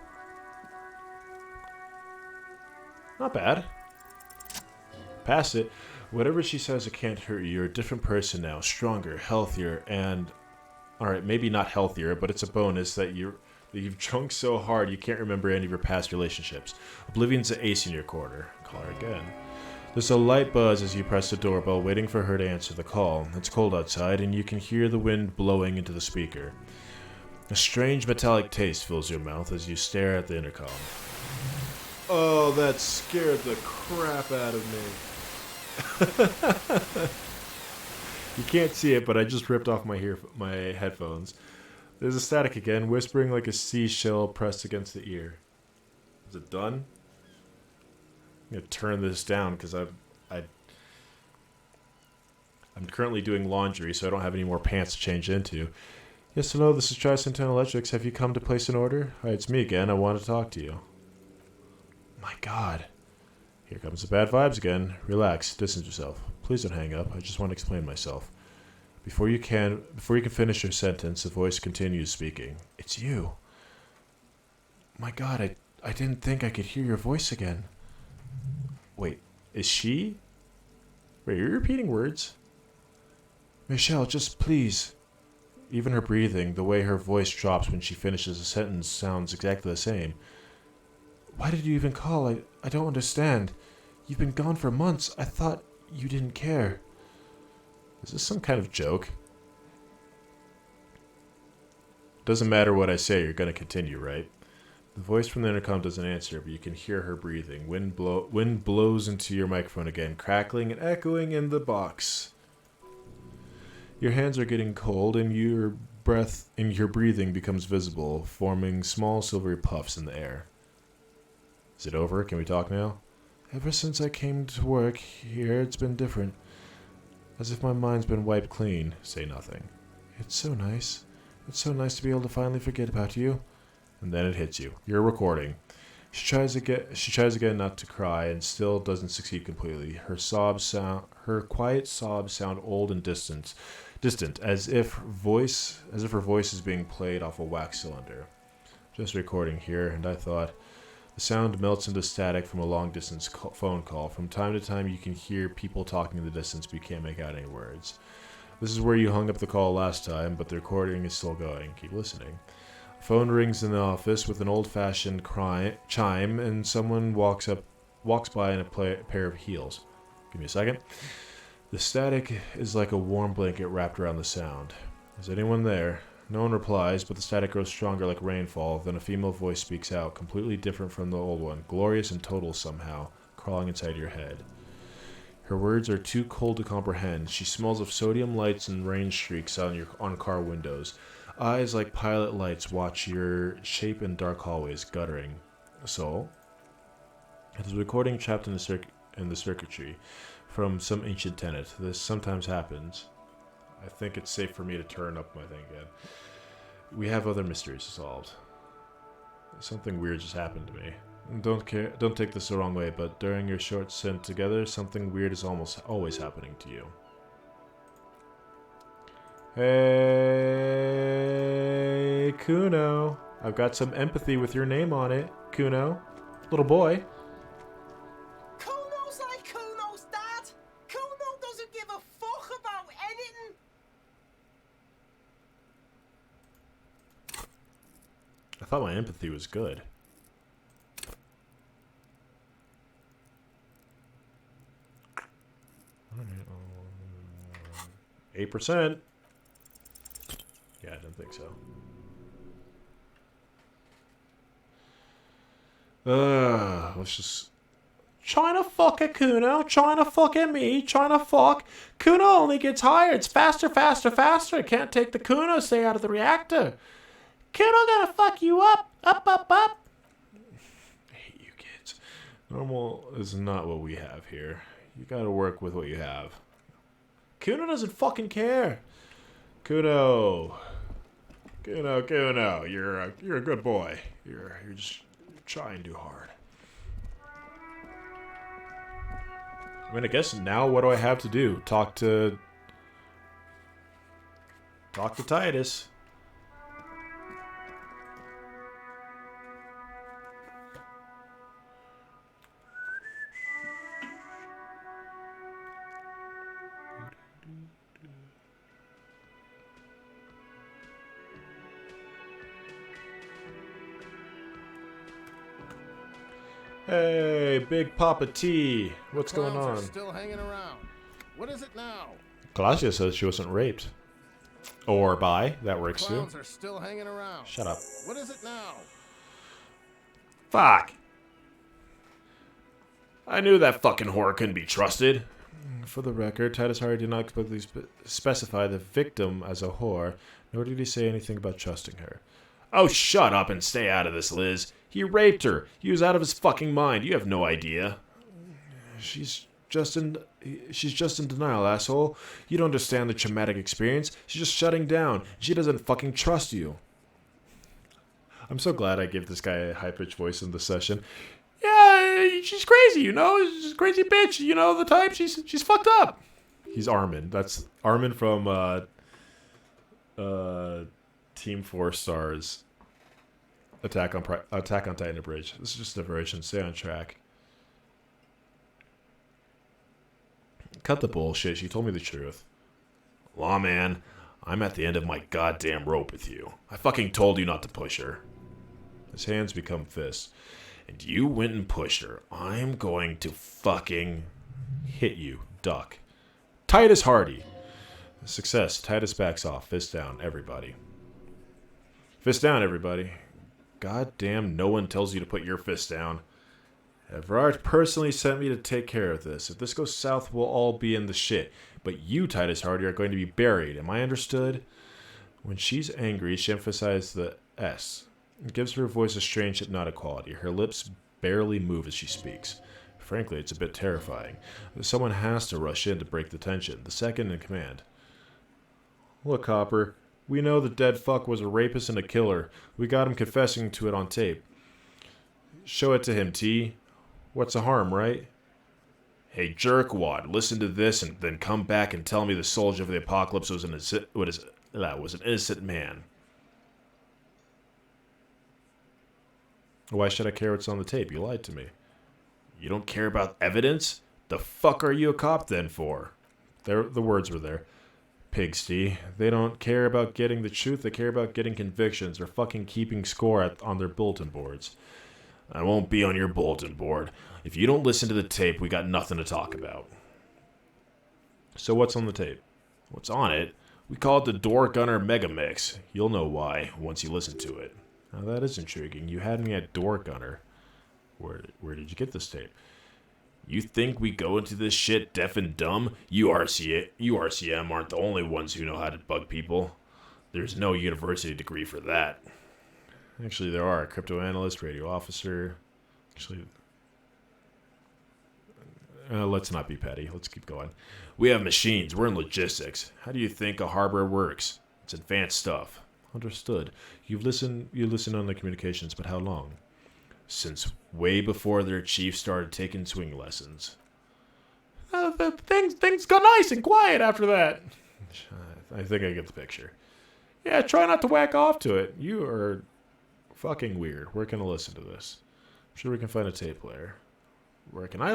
Not bad. Pass it. Whatever she says, it can't hurt you. You're a different person now. Stronger, healthier, and... Alright, maybe not healthier, but it's a bonus that you've drunk so hard you can't remember any of your past relationships. Oblivion's an ace in your corner. Call her again. There's a light buzz as you press the doorbell, waiting for her to answer the call. It's cold outside, and you can hear the wind blowing into the speaker. A strange metallic taste fills your mouth as you stare at the intercom. Oh, that scared the crap out of me. You can't see it, but I just ripped off my headphones. There's a static again, whispering like a seashell pressed against the ear. Is it done? I'm gonna turn this down because I'm currently doing laundry, so I don't have any more pants to change into. Yes, hello, this is Tricentennial Electrics. Have you come to place an order? Hi, it's me again. I want to talk to you. My God. Here comes the bad vibes again. Relax, distance yourself. Please don't hang up. I just want to explain myself. Before you can finish your sentence, the voice continues speaking. It's you. My God, I didn't think I could hear your voice again. Wait, is she? Wait, you're repeating words? Michelle, just please. Even her breathing, the way her voice drops when she finishes a sentence sounds exactly the same. Why did you even call? I don't understand. You've been gone for months. I thought you didn't care. Is this some kind of joke? Doesn't matter what I say, you're going to continue, right? The voice from the intercom doesn't answer, but you can hear her breathing. Wind blows into your microphone again, crackling and echoing in the box. Your hands are getting cold, and your breathing becomes visible, forming small silvery puffs in the air. Is it over? Can we talk now? Ever since I came to work here, it's been different. As if my mind's been wiped clean. Say nothing. It's so nice. It's so nice to be able to finally forget about you. And then it hits you. You're recording. She tries again not to cry, and still doesn't succeed completely. Her quiet sobs sound old and distant, as if her voice is being played off a wax cylinder. Just recording here, and I thought, the sound melts into static from a long-distance phone call. From time to time, you can hear people talking in the distance, but you can't make out any words. This is where you hung up the call last time, but the recording is still going. Keep listening. A phone rings in the office with an old-fashioned chime, and someone walks by in a pair of heels. Give me a second. The static is like a warm blanket wrapped around the sound. Is anyone there? No one replies, but the static grows stronger like rainfall. Then a female voice speaks out, completely different from the old one, glorious and total somehow, crawling inside your head. Her words are too cold to comprehend. She smells of sodium lights and rain streaks on car windows. Eyes like pilot lights watch your shape in dark hallways, guttering. soul. It is a recording trapped in the circuitry from some ancient tenet. This sometimes happens. I think it's safe for me to turn up my thing again. We have other mysteries solved. Something weird just happened to me. Don't take this the wrong way, but during your short stint together, something weird is almost always happening to you. Hey, Kuno. I've got some empathy with your name on it, Kuno. Little boy. Kuno's like Kuno's dad. Kuno doesn't give a fuck about anything. I thought my empathy was good. Alright, 8%. Yeah, I didn't think so. Let's just... Trying to fuck at Kuno, trying to fuck at me, trying to fuck. Kuno only gets higher. It's faster, faster, faster. Can't take the Kuno stay out of the reactor. Kuno gonna fuck you up. Up, up, up. I hate you kids. Normal is not what we have here. You gotta work with what you have. Kuno doesn't fucking care. Kuno. Kuno. You're a good boy. You're just trying too hard. I mean, I guess now what do I have to do? Talk to Titus. Hey, Big Papa T. What's going on? Are still hanging around. What is it now? Glacia says she wasn't raped. Or bi. That works too. Clowns are still hanging around. Shut up. What is it now? Fuck. I knew that fucking whore couldn't be trusted. For the record, Titus Hardy did not explicitly specify the victim as a whore, nor did he say anything about trusting her. Oh, shut up and stay out of this, Liz. He raped her. He was out of his fucking mind. You have no idea. She's just in denial, asshole. You don't understand the traumatic experience. She's just shutting down. She doesn't fucking trust you. I'm so glad I gave this guy a high-pitched voice in the session. Yeah, she's crazy, you know? She's a crazy bitch. You know the type? She's fucked up. He's Armin. That's Armin from Team 4 Stars. Attack on Titan Abridged. This is just a version. Stay on track. Cut the bullshit. She told me the truth. Lawman, I'm at the end of my goddamn rope with you. I fucking told you not to push her. His hands become fists. And you went and pushed her. I'm going to fucking hit you. Duck. Titus Hardy. Success. Titus backs off. Fist down, everybody. Fist down, everybody. God damn, no one tells you to put your fist down. Everard personally sent me to take care of this. If this goes south, we'll all be in the shit. But you, Titus Hardy, are going to be buried. Am I understood? When she's angry, she emphasizes the S. It gives her voice a strange hypnotic quality. Her lips barely move as she speaks. Frankly, it's a bit terrifying. Someone has to rush in to break the tension. The second in command. Look, Hopper. We know the dead fuck was a rapist and a killer. We got him confessing to it on tape. Show it to him, T. What's the harm, right? Hey, jerkwad, listen to this and then come back and tell me the soldier of the apocalypse was an innocent man. Why should I care what's on the tape? You lied to me. You don't care about evidence? The fuck are you a cop then for? The words were there. Pigsty. They don't care about getting the truth, they care about getting convictions or fucking keeping score on their bulletin boards. I won't be on your bulletin board. If you don't listen to the tape, we got nothing to talk about. So what's on the tape? What's on it? We call it the Door Gunner Mega Mix. You'll know why once you listen to it. Now that is intriguing. You had me at Door Gunner. Where did you get this tape? You think we go into this shit deaf and dumb? You RCM aren't the only ones who know how to bug people. There's no university degree for that. Actually, there are a crypto analyst, radio officer, Actually, let's not be petty. Let's keep going. We have machines. We're in logistics. How do you think a harbor works? It's advanced stuff. Understood. You listen on the communications, but how long? Since way before their chief started taking swing lessons. Things got nice and quiet after that. I think I get the picture. Yeah, try not to whack off to it. You are fucking weird. Where can I listen to this? I'm sure we can find a tape player. Where can I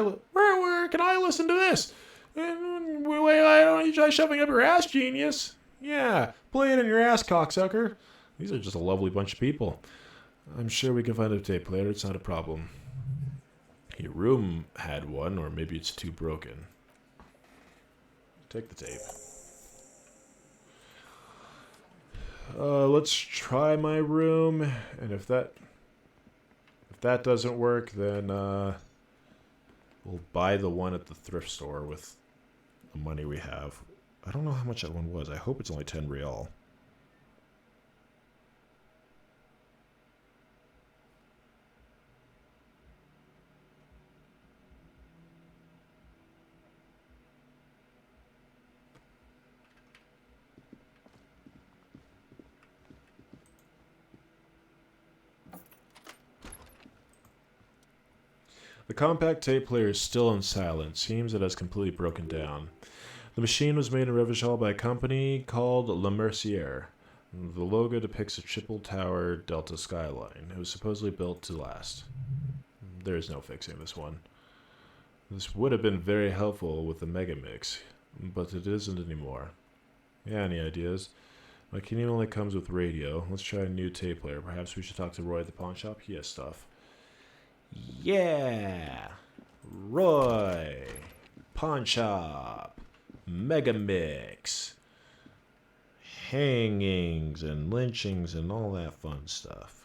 listen to this? Why don't you try shoving up your ass, genius? Yeah, play it in your ass, cocksucker. These are just a lovely bunch of people. I'm sure we can find a tape player. It's not a problem. Your room had one, or maybe it's too broken. Take the tape. Let's try my room, and if that doesn't work, then we'll buy the one at the thrift store with the money we have. I don't know how much that one was. I hope it's only 10 real. The compact tape player is still in silence. Seems it has completely broken down. The machine was made in Revachol by a company called Le Mercier. The logo depicts a triple tower Delta skyline. It was supposedly built to last. There is no fixing this one. This would have been very helpful with the Mega Mix, but it isn't anymore. Yeah, any ideas? My key only comes with radio. Let's try a new tape player. Perhaps we should talk to Roy at the pawn shop? He has stuff. Yeah! Roy! Pawn shop! Mega Mix! Hangings and lynchings and all that fun stuff.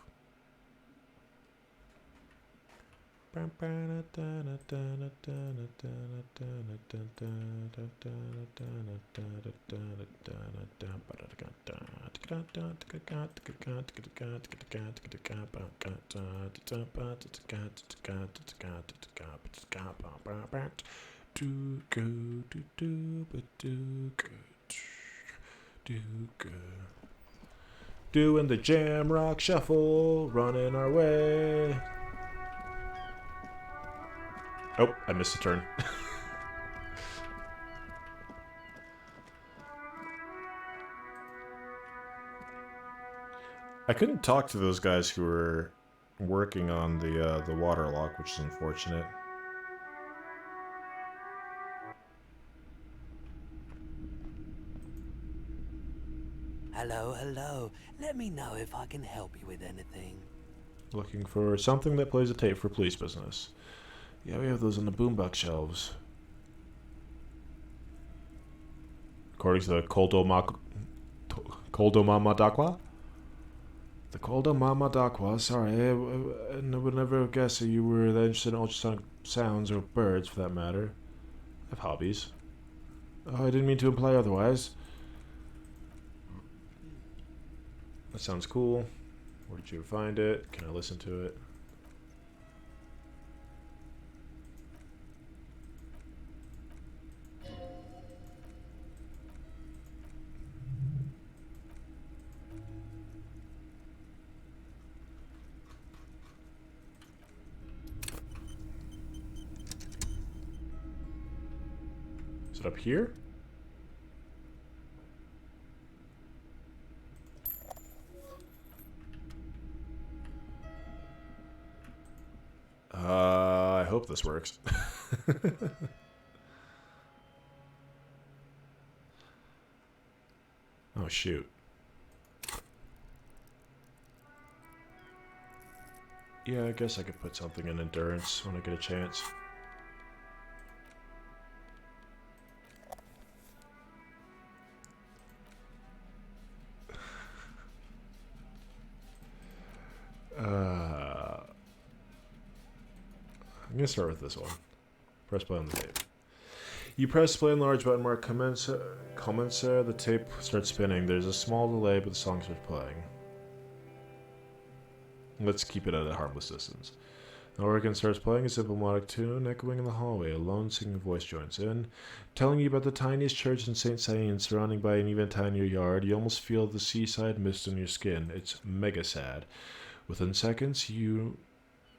Doing the jam rock shuffle, running our way. Oh, I missed a turn. I couldn't talk to those guys who were working on the water lock, which is unfortunate. Hello, hello. Let me know if I can help you with anything. Looking for something that plays a tape for police business. Yeah, we have those on the boombox shelves. According to the Koldomama Dakwa? The Koldomama Dakwa, sorry, I would never have guessed that you were that interested in ultrasonic sounds or birds for that matter. I have hobbies. Oh, I didn't mean to imply otherwise. That sounds cool. Where did you find it? Can I listen to it? Is it up here? I hope this works. Oh, shoot. Yeah, I guess I could put something in endurance when I get a chance. I'm going to start with this one. Press play on the tape. You press play on the large button mark commence, the tape starts spinning. There's a small delay, but the song starts playing. Let's keep it at a harmless distance. Organ starts playing a simple melodic tune, echoing in the hallway. A lone singing voice joins in, telling you about the tiniest church in St. Saïn surrounding by an even tinier yard. You almost feel the seaside mist on your skin. It's mega sad. Within seconds, you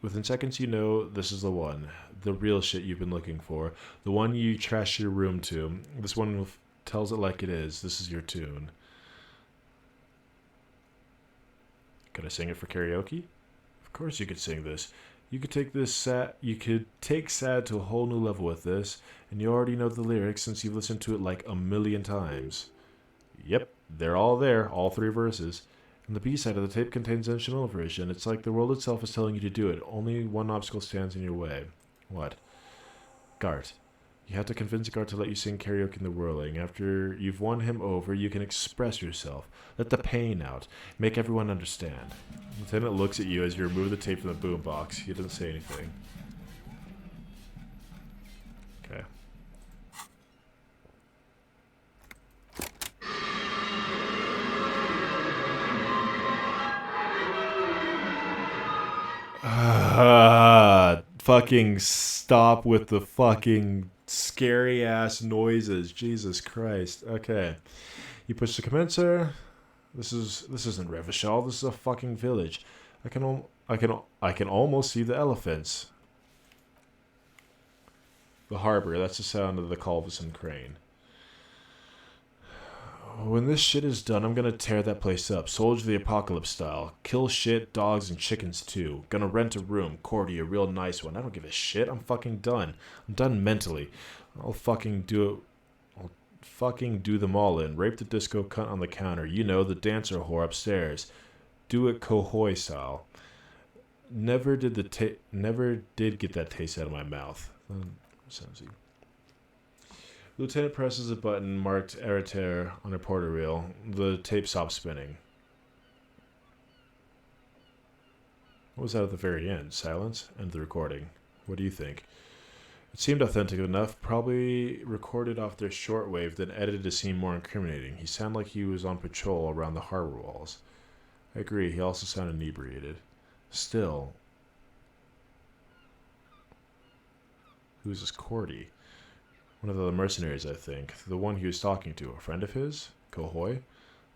know this is the one. The real shit you've been looking for. The one you trash your room to. This one tells it like it is. This is your tune. Could I sing it for karaoke? Of course you could sing this. You could take sad to a whole new level with this, and you already know the lyrics since you've listened to it like a million times. Yep, they're all there, all 3 verses. And the B-side of the tape contains the instrumental version. It's like the world itself is telling you to do it. Only one obstacle stands in your way. What? Gart. You have to convince Gart to let you sing karaoke in the whirling. After you've won him over, you can express yourself. Let the pain out. Make everyone understand. Lieutenant looks at you as you remove the tape from the boombox. He doesn't say anything. Okay. Fucking stop with the fucking scary ass noises. Jesus Christ. Okay. You push the commencer. This isn't Revachol. This is a fucking village. I can almost see the elephants. The harbor. That's the sound of the Culveson crane. When this shit is done, I'm gonna tear that place up. Soldier the Apocalypse style. Kill shit, dogs, and chickens too. Gonna rent a room. Cordy, a real nice one. I don't give a shit. I'm fucking done. I'm done mentally. I'll fucking do them all in. Rape the disco cunt on the counter. You know, the dancer whore upstairs. Do it Kohoi style. Never did get that taste out of my mouth. Sensi. Lieutenant presses a button marked Eriter on her porter reel. The tape stops spinning. What was that at the very end? Silence? And the recording. What do you think? It seemed authentic enough, probably recorded off their shortwave, then edited to seem more incriminating. He sounded like he was on patrol around the harbor walls. I agree, he also sounded inebriated. Still. Who's this Cordy? One of the mercenaries, I think. The one he was talking to. A friend of his? Kohoi?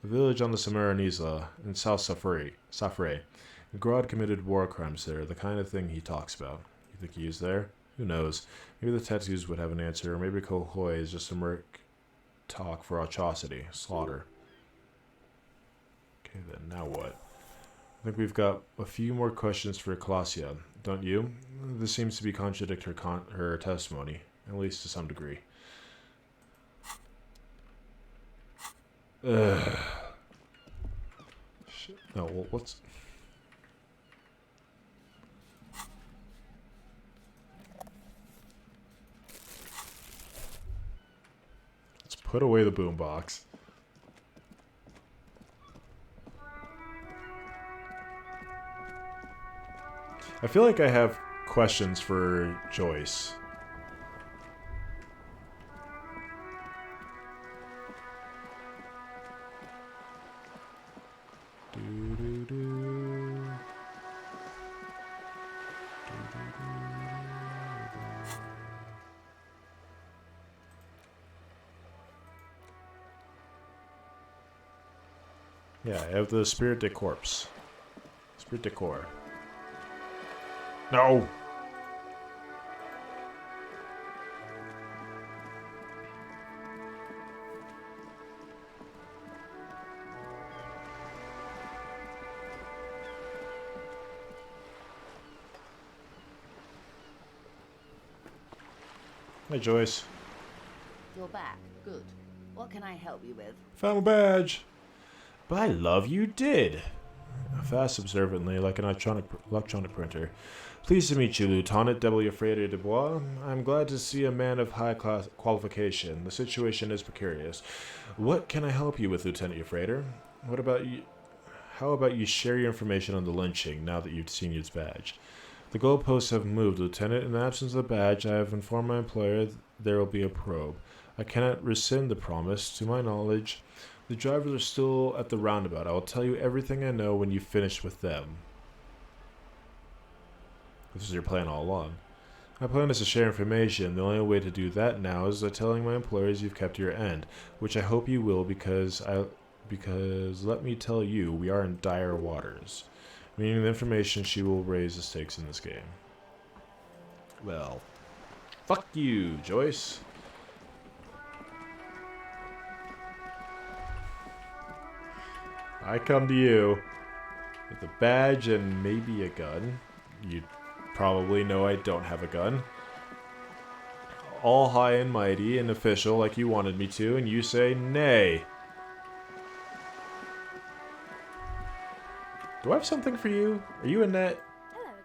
The village on the Samaranisla in South Safre. Grod committed war crimes there, the kind of thing he talks about. You think he is there? Who knows? Maybe the tattoos would have an answer, or maybe Kohoi is just a merc talk for atrocity, slaughter. Okay then, now what? I think we've got a few more questions for Clausia, don't you? This seems to be contradict her testimony. At least to some degree. Shit. No, well, let's put away the boombox. I feel like I have questions for Joyce. Yeah, I have the Spirit de Corpse. Spirit de Corps. No! Hi, Joyce. You're back. Good. What can I help you with? Found a badge. By love, you did. Fast observantly, like an electronic printer. Pleased to meet you, Lieutenant W. Frere de Bois. I'm glad to see a man of high qualification. The situation is precarious. What can I help you with, Lieutenant Frere? What about you? How about you share your information on the lynching now that you've seen its badge? The goalposts have moved, Lieutenant. In the absence of the badge, I have informed my employer there will be a probe. I cannot rescind the promise. To my knowledge, the drivers are still at the roundabout. I will tell you everything I know when you finish with them. This is your plan all along. My plan is to share information. The only way to do that now is by telling my employers you've kept your end, which I hope you will because let me tell you, we are in dire waters. Meaning the information she will raise the stakes in this game. Well, fuck you, Joyce. I come to you with a badge and maybe a gun. You probably know I don't have a gun. All high and mighty and official like you wanted me to, and you say nay. Do I have something for you? Are you in that? Hello again,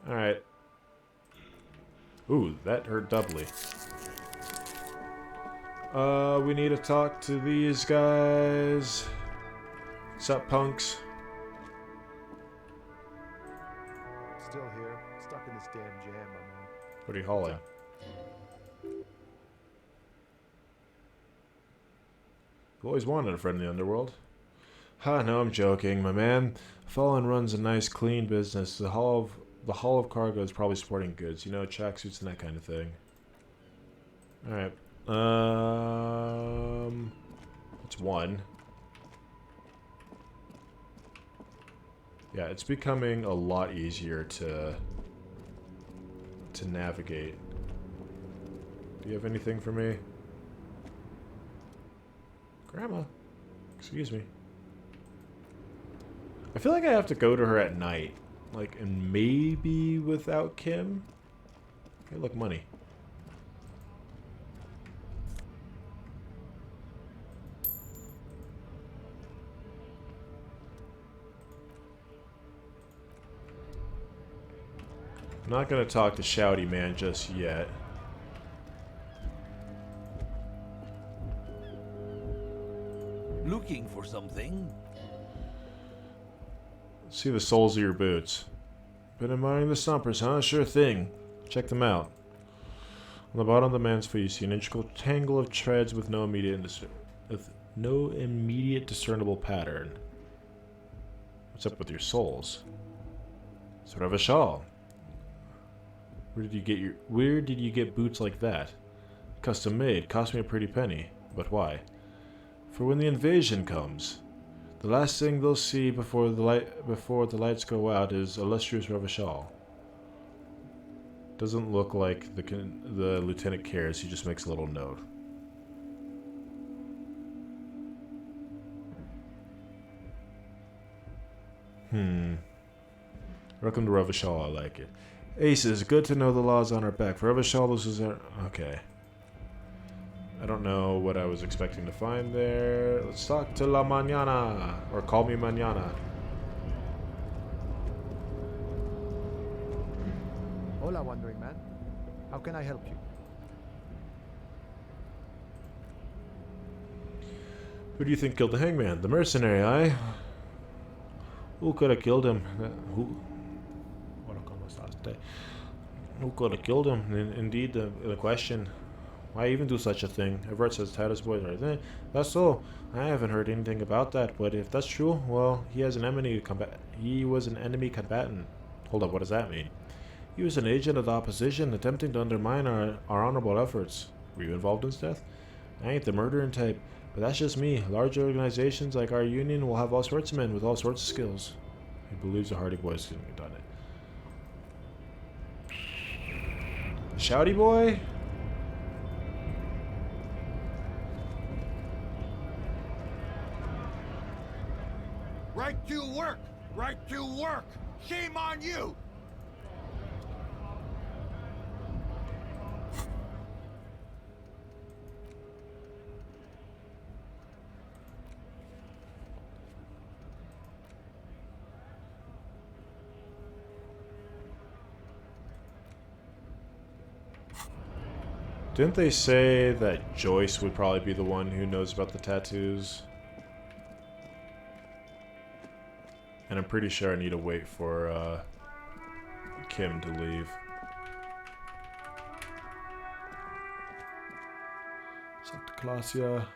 sir. Alright. Ooh, that hurt doubly. We need to talk to these guys. What's up, punks? Still here, stuck in this damn jam, my man. What are you hauling? I've always wanted a friend in the underworld. Ha, no, I'm joking, my man. Fallen runs a nice, clean business. The Hall of Cargo is probably sporting goods. You know, tracksuits and that kind of thing. Alright. It's one. Yeah, it's becoming a lot easier to navigate. Do you have anything for me? Grandma, excuse me. I feel like I have to go to her at night. Like, and maybe without Kim? Okay, look, money. I'm not gonna talk to Shouty Man just yet. Looking for something? See the soles of your boots. Been admiring the stompers, huh? Sure thing. Check them out. On the bottom of the man's foot, you see an integral tangle of treads with no immediate discernible pattern. What's up with your soles? Sort of a shawl. Where did you get boots like that? Custom made. Cost me a pretty penny. But why? For when the invasion comes. The last thing they'll see before the lights go out is illustrious Revachol. Doesn't look like the lieutenant cares. He just makes a little note. Welcome to Revachol. I like it. Aces, good to know the law's on our back. For Revachol, this is our... Okay. I don't know what I was expecting to find there. Let's talk to La Mañana. Or call me Mañana. Hola, Wandering Man. How can I help you? Who do you think killed the hangman? The mercenary, aye? Who could have killed him? Who could have killed him? Indeed, the question. Why even do such a thing? Everett says Titus boys are there. That's so. I haven't heard anything about that, but if that's true, well, he was an enemy combatant. Hold up, what does that mean? He was an agent of the opposition, attempting to undermine our honorable efforts. Were you involved in his death? I ain't the murdering type, but that's just me. Large organizations like our union will have all sorts of men with all sorts of skills. He believes the Hardy boys can have done it. Shouty boy? Right to work! Right to work! Shame on you! Didn't they say that Joyce would probably be the one who knows about the tattoos? And I'm pretty sure I need to wait for Kim to leave. Santa Clausia.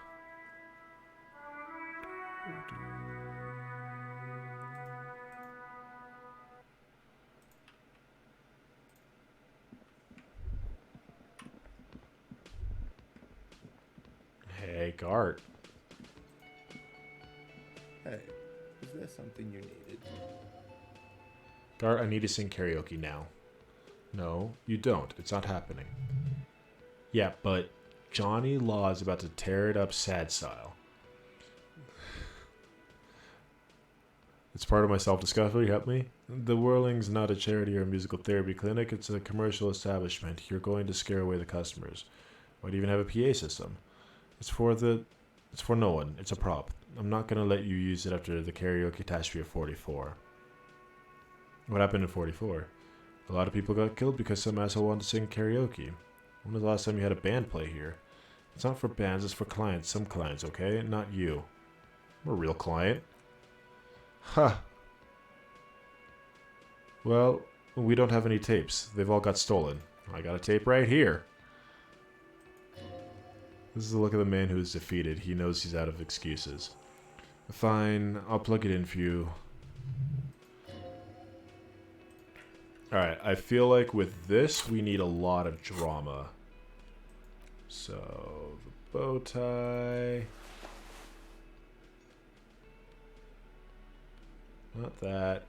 Hey, Gart. Hey, is there something you needed? Gart, I need to sing karaoke now. No, you don't. It's not happening. Yeah, but Johnny Law is about to tear it up sad style. It's part of my self-discovery. Help me. The Whirling's not a charity or a musical therapy clinic. It's a commercial establishment. You're going to scare away the customers. Why do you even have a PA system? It's for no one. It's a prop. I'm not going to let you use it after the karaoke catastrophe of 44. What happened in 44? A lot of people got killed because some asshole wanted to sing karaoke. When was the last time you had a band play here? It's not for bands, it's for clients. Some clients, okay? Not you. I'm a real client. Huh. Well, we don't have any tapes. They've all got stolen. I got a tape right here. This is the look of the man who is defeated. He knows he's out of excuses. Fine, I'll plug it in for you. Alright, I feel like with this, we need a lot of drama. So, the bow tie. Not that.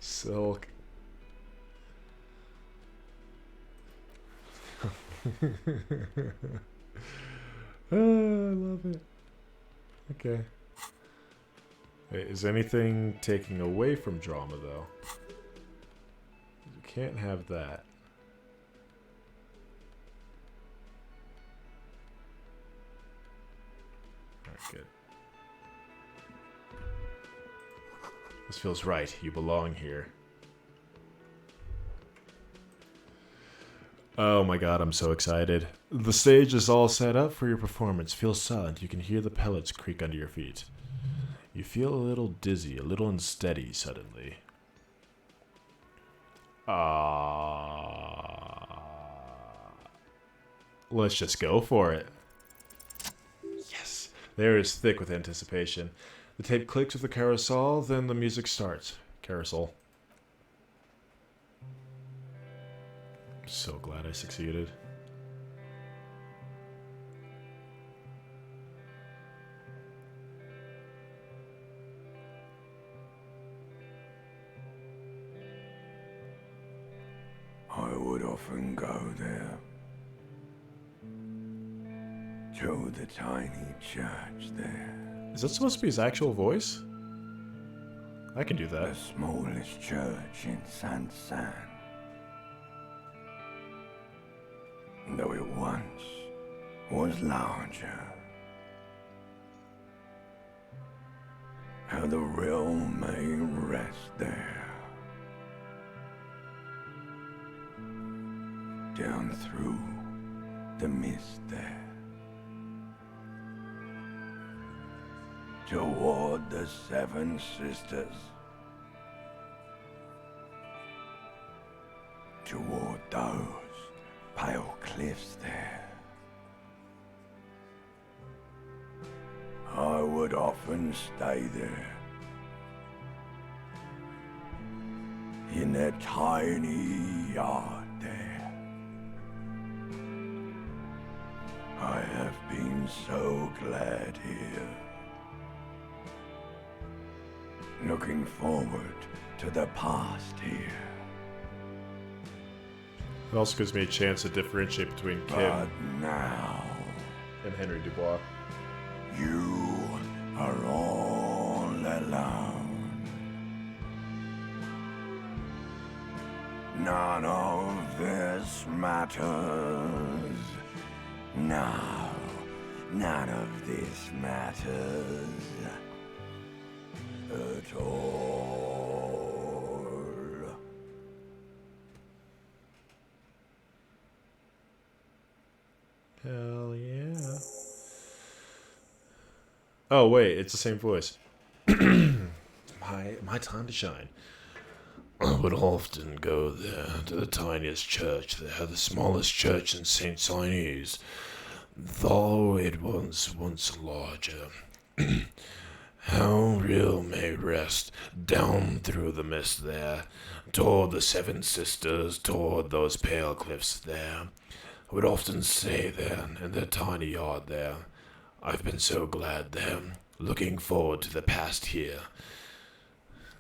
Silk. Oh, I love it. Okay. Wait, is anything taking away from drama, though? You can't have that. Alright, good. This feels right. You belong here. Oh my god, I'm so excited. The stage is all set up for your performance. Feel silent. You can hear the pellets creak under your feet. You feel a little dizzy, a little unsteady suddenly. Let's just go for it. Yes! The air is thick with anticipation. The tape clicks with the carousel, then the music starts. Carousel. I'm so glad I succeeded. I would often go there, to the tiny church there. Is that supposed to be his actual voice? I can do that. The smallest church in San San. Though it once was larger. How the realm may rest there. Down through the mist there. Toward the Seven Sisters. Toward those pale cliffs there. I would often stay there. In that tiny yard there. I have been so glad here. Looking forward to the past here. It also gives me a chance to differentiate between Kim But now, and Henry Dubois. You are all alone. None of this matters. No, none of this matters at all. Hell yeah. Oh wait, it's the same voice. my time to shine. I would often go there to the tiniest church there, the smallest church in St. Signese, though it was once larger. How real may rest down through the mist there, toward the Seven Sisters, toward those pale cliffs there. I would often say then, in the tiny yard there, I've been so glad there, looking forward to the past here.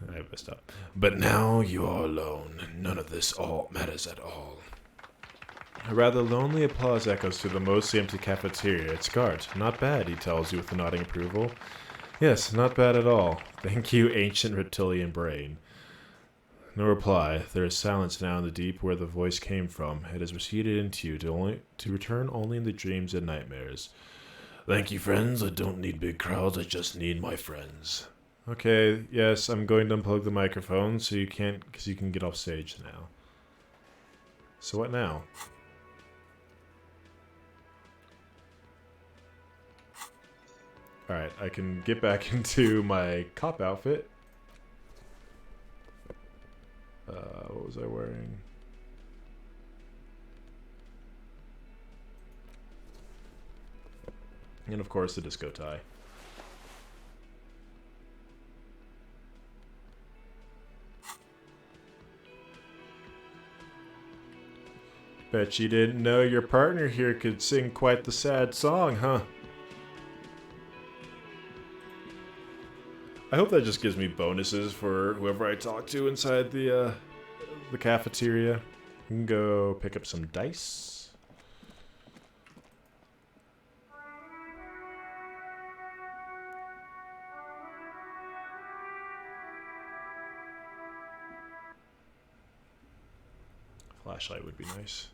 I messed up. But now you are alone, none of this all matters at all. A rather lonely applause echoes through the mostly empty cafeteria. It's Gart. Not bad, he tells you with a nodding approval. Yes, not bad at all. Thank you, ancient reptilian brain. No reply. There is silence now in the deep where the voice came from. It has receded into you to return only in the dreams and nightmares. Thank you, friends. I don't need big crowds. I just need my friends. Okay, yes, I'm going to unplug the microphone so you can't, because you can get off stage now. So what now? Alright, I can get back into my cop outfit. What was I wearing? And of course the disco tie. Bet you didn't know your partner here could sing quite the sad song, huh? I hope that just gives me bonuses for whoever I talk to inside the cafeteria. You can go pick up some dice. Flashlight would be nice.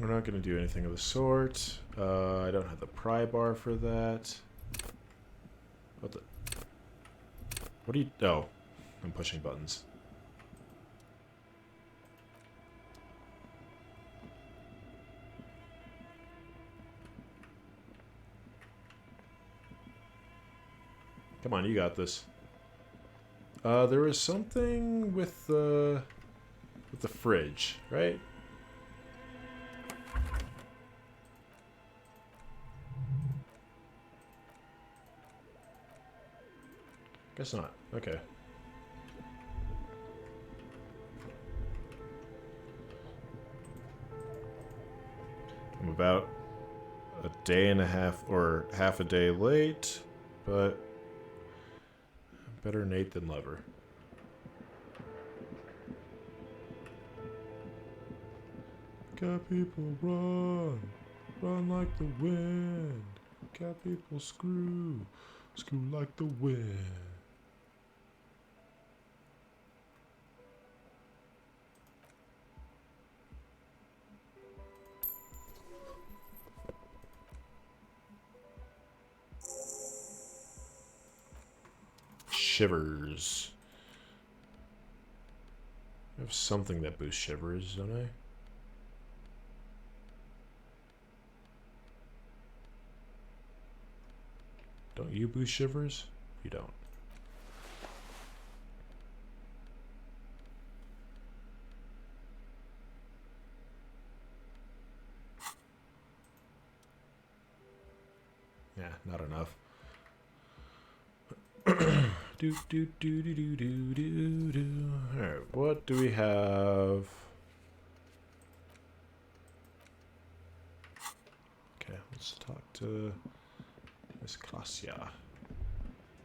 We're not going to do anything of the sort. I don't have the pry bar for that. What the? What are you? Oh, I'm pushing buttons. Come on, you got this. There was something with the fridge, right? Guess not. Okay. I'm about a day and a half, or half a day late, but better Nate than Lover. Got people run, run like the wind. Got people screw, screw like the wind. Shivers. I have something that boosts shivers, don't I? Don't you boost shivers? You don't. Yeah, not enough. Do do do do do do do do. Alright, what do we have? Okay, let's talk to Miss Klasia.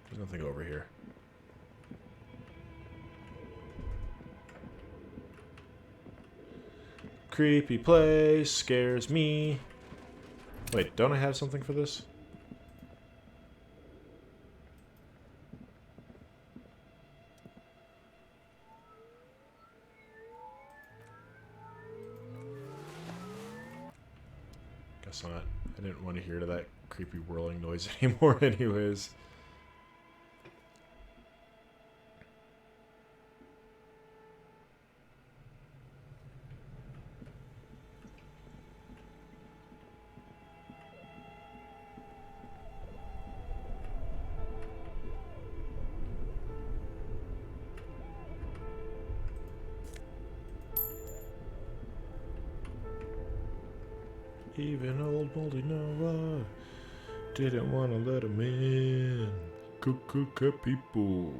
There's nothing over here. Creepy place scares me. Wait, don't I have something for this? Guess not. I didn't want to hear that creepy whirling noise anymore anyways. Even old moldy Noah didn't want to let him in. Cat people.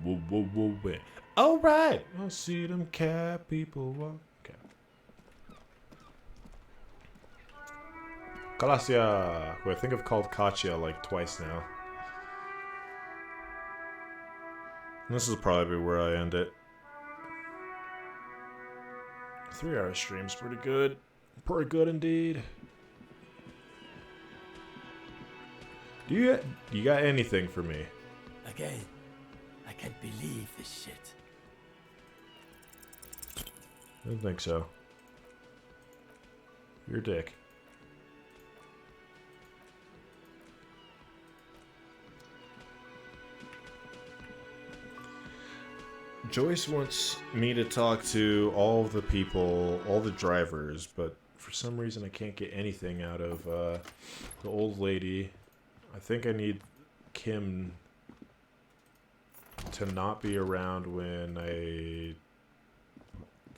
Whoa, whoa, whoa, whoa. All right. I see them cat people. Okay. Kalasia, who I think I've called Katya like twice now. And this is probably where I end it. 3-hour stream's pretty good. Pretty good indeed. Do you got anything for me? Again, I can't believe this shit. I don't think so. You're a dick. Joyce wants me to talk to all the people, all the drivers, but for some reason I can't get anything out of the old lady. I think I need Kim to not be around when I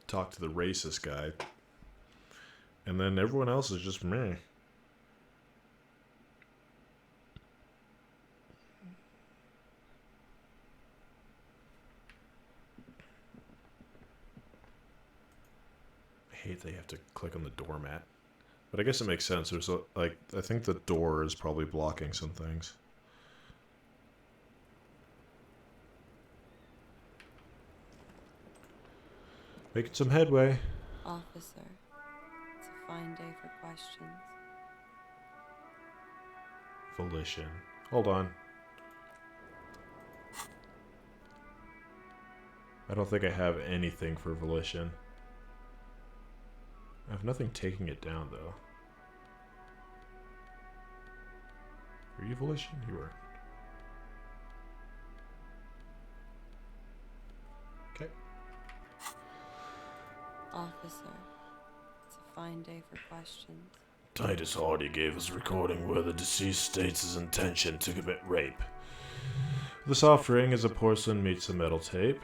talk to the racist guy. And then everyone else is just meh. I hate that you have to click on the doormat. But I guess it makes sense. There's I think the door is probably blocking some things. Making some headway. Officer, it's a fine day for questions. Volition. Hold on. I don't think I have anything for volition. I have nothing taking it down, though. Are you volition? You are. Okay. Officer, it's a fine day for questions. Titus Hardy gave us a recording where the deceased states his intention to commit rape. The soft ring is a porcelain meets a metal tape.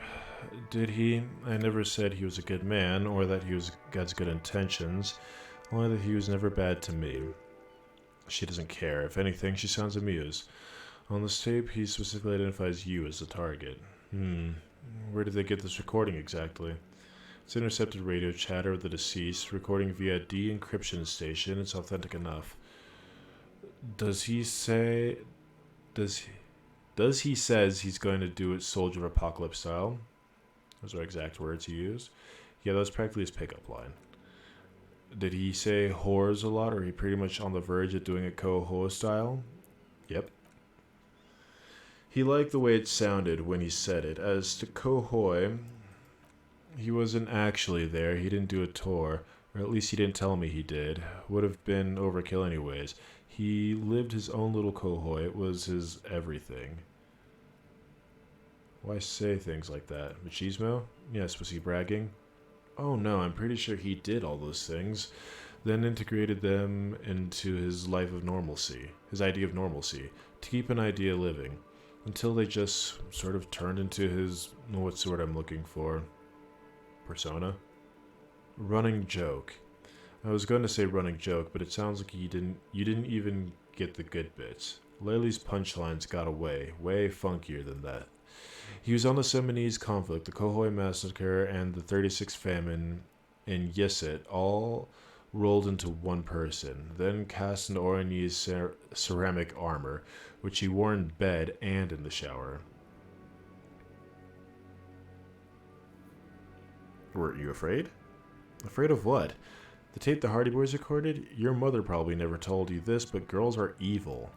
Did he? I never said he was a good man, or that he has good intentions, only that he was never bad to me. She doesn't care. If anything, she sounds amused. On this tape, he specifically identifies you as the target. Where did they get this recording exactly? It's intercepted radio chatter of the deceased, recording via de-encryption station. It's authentic enough. Does he says he's going to do it Soldier of Apocalypse style? Those are exact words he used. Yeah, that was practically his pickup line. Did he say whores a lot, or he pretty much on the verge of doing it Coho style? Yep. He liked the way it sounded when he said it. As to Cohoy, he wasn't actually there. He didn't do a tour, or at least he didn't tell me he did. Would have been overkill anyways. He lived his own little Cohoy. It was his everything. Why say things like that? Machismo? Yes, was he bragging? Oh no, I'm pretty sure he did all those things, then integrated them into his life of normalcy, his idea of normalcy, to keep an idea living, until they just sort of turned into his, what's the word I'm looking for? Persona? Running joke. I was going to say running joke, but it sounds like you didn't even get the good bits. Laylee's punchlines got away, way funkier than that. He was on the Seminese conflict, the Cohoy massacre, and the 36 famine in Yisset, all rolled into one person, then cast into Orionese ceramic armor, which he wore in bed and in the shower. Weren't you afraid? Afraid of what? The tape the Hardy Boys recorded? Your mother probably never told you this, but girls are evil.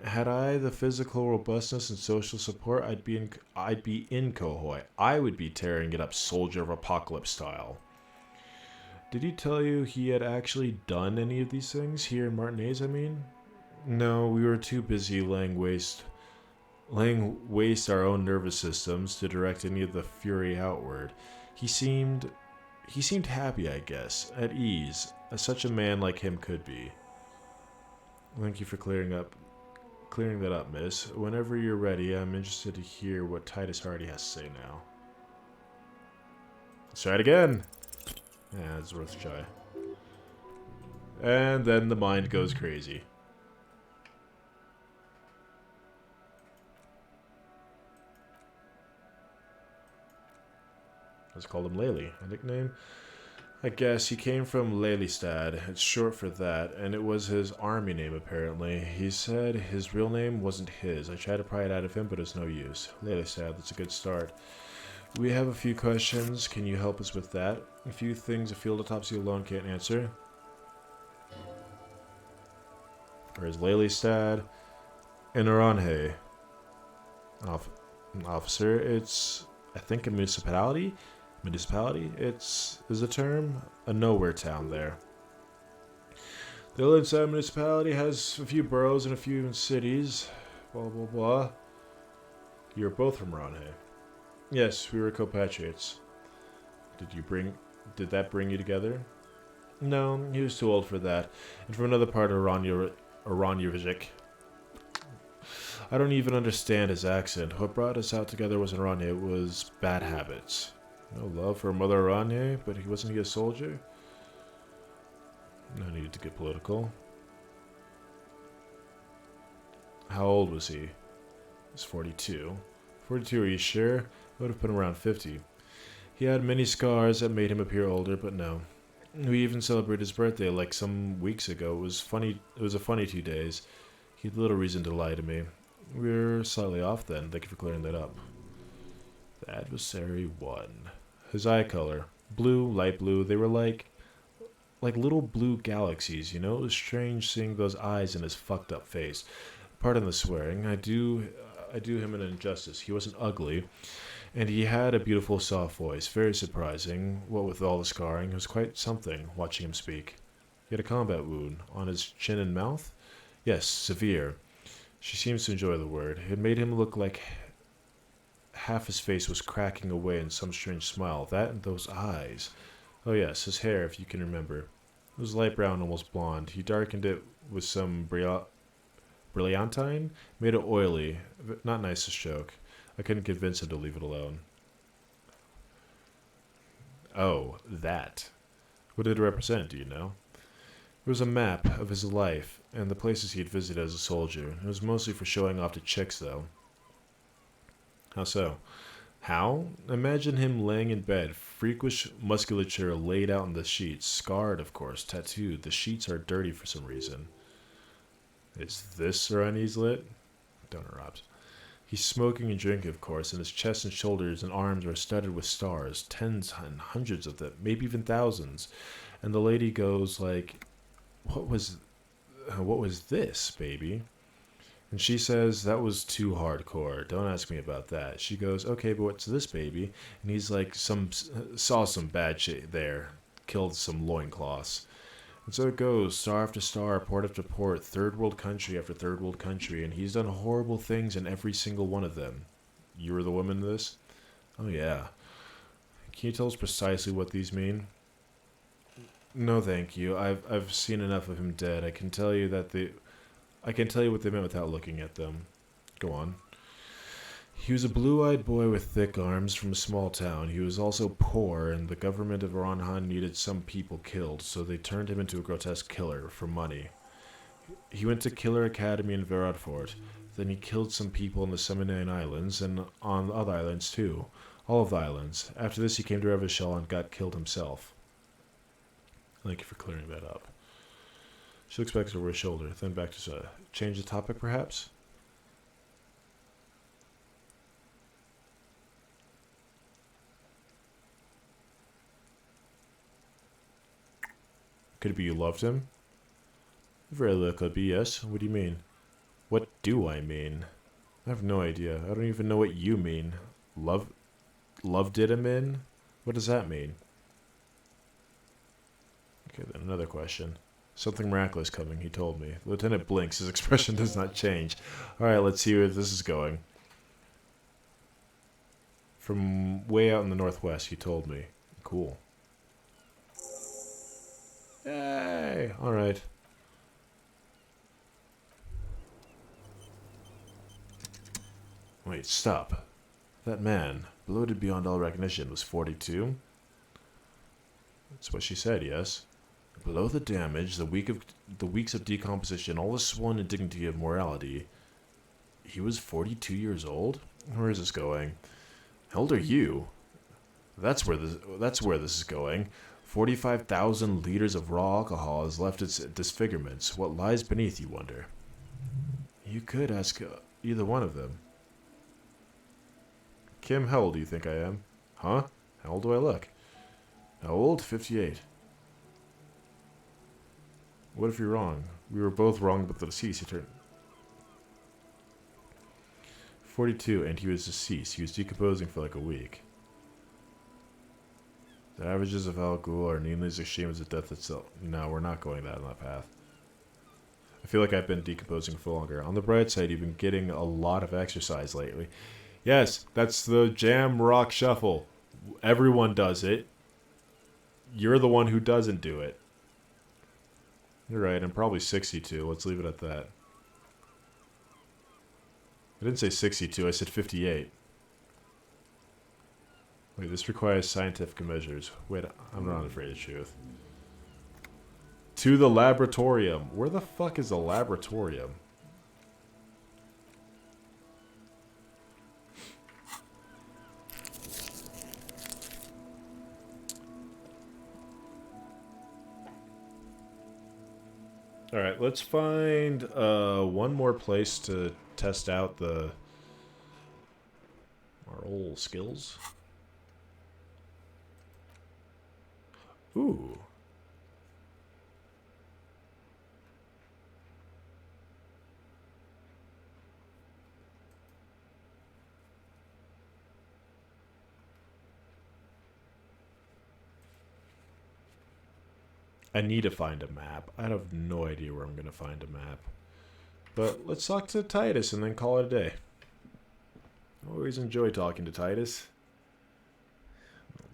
Had I the physical robustness and social support, I'd be in Cohoy. I would be tearing it up Soldier of Apocalypse style. Did he tell you he had actually done any of these things here in Martinez, I mean? No, we were too busy laying waste our own nervous systems to direct any of the fury outward. He seemed happy, I guess, at ease, as such a man like him could be. Thank you for clearing that up, miss. Whenever you're ready, I'm interested to hear what Titus Hardy has to say now. Let's try it again. Yeah, it's worth a try. And then the mind goes crazy. Let's call him Laley. A nickname? I guess he came from Lelystad. It's short for that, and it was his army name apparently. He said his real name wasn't his. I tried to pry it out of him, but it's no use. Lelystad, that's a good start. We have a few questions. Can you help us with that? A few things a field autopsy alone can't answer. Or is Lelystad in Oranhe? Officer, it's, I think, a municipality? Is a term? A nowhere town there. The Elysium municipality has a few boroughs and a few cities. Blah, blah, blah. You're both from Oranhe. Yes, we were compatriots. Did that bring you together? No, he was too old for that. And from another part of Oranjevik. I don't even understand his accent. What brought us out together was in Oranje. It was bad habits. No love for Mother Oranje, but wasn't he a soldier? No need to get political. How old was he? He was 42. 42, are you sure? I would have been around 50. He had many scars that made him appear older, but no. We even celebrated his birthday like some weeks ago. It was funny. It was a funny 2 days. He had little reason to lie to me. We're slightly off then. Thank you for clearing that up. The adversary won. His eye color. Blue, light blue. They were like little blue galaxies, you know? It was strange seeing those eyes in his fucked up face. Pardon the swearing. I do him an injustice. He wasn't ugly. And he had a beautiful soft voice. Very surprising. What with all the scarring, it was quite something watching him speak. He had a combat wound on his chin and mouth? Yes, severe. She seems to enjoy the word. It made him look like half his face was cracking away in some strange smile. That and those eyes. Oh yes, his hair, if you can remember. It was light brown, almost blonde. He darkened it with some brilliantine, made it oily. Not nice to stroke. I couldn't convince him to leave it alone. Oh, that. What did it represent, do you know? It was a map of his life and the places he had visited as a soldier. It was mostly for showing off to chicks, though. How so? How? Imagine him laying in bed, freakish musculature laid out on the sheets, scarred, of course, tattooed. The sheets are dirty for some reason. Is this Rani's lit? Don't interrupt. He's smoking and drinking, of course, and his chest and shoulders and arms are studded with stars, tens and hundreds of them, maybe even thousands. And the lady goes like, what was this, baby? And she says, that was too hardcore. Don't ask me about that. She goes, okay, but what's this, baby? And he's like, saw some bad shit there. Killed some loincloths. And so it goes, star after star, port after port, third world country after third world country, and he's done horrible things in every single one of them. You were the woman in this? Oh yeah. Can you tell us precisely what these mean? No, thank you. I've seen enough of him dead. I can tell you what they meant without looking at them. Go on. He was a blue-eyed boy with thick arms from a small town. He was also poor, and the government of Ronhan needed some people killed, so they turned him into a grotesque killer for money. He went to Killer Academy in Veradfort. Then he killed some people in the Seminane Islands, and on the other islands too. All of the islands. After this, he came to Revachol and got killed himself. Thank you for clearing that up. She looks back over his shoulder, then back to change the topic, perhaps? Could it be you loved him? Very well could be, yes. What do you mean? What do I mean? I have no idea. I don't even know what you mean. Loved it him in? What does that mean? Okay, then another question. Something miraculous coming, he told me. The lieutenant blinks. His expression does not change. Alright, let's see where this is going. From way out in the northwest, he told me. Cool. Yay! Alright. Wait, stop. That man, bloated beyond all recognition, was 42? That's what she said, yes. Below the damage, the weeks of decomposition, all the swollen indignity of morality. He was 42 years old? Where is this going? How old are you? That's where this is going. 45,000 liters of raw alcohol has left its disfigurements. What lies beneath, you wonder? You could ask either one of them. Kim, how old do you think I am? Huh? How old do I look? How old? 58. What if you're wrong? We were both wrong about the deceased. He turned 42, and he was deceased. He was decomposing for like a week. The averages of Al Ghul are nearly as extreme as the death itself. No, we're not going down that path. I feel like I've been decomposing for longer. On the bright side, you've been getting a lot of exercise lately. Yes, that's the jam rock shuffle. Everyone does it. You're the one who doesn't do it. You're right, I'm probably 62. Let's leave it at that. I didn't say 62, I said 58. Wait, this requires scientific measures. Wait, I'm not afraid of the truth. To the laboratorium. Where the fuck is the laboratorium? Alright, let's find one more place to test out our old skills. Ooh. I need to find a map. I have no idea where I'm going to find a map. But let's talk to Titus and then call it a day. I always enjoy talking to Titus.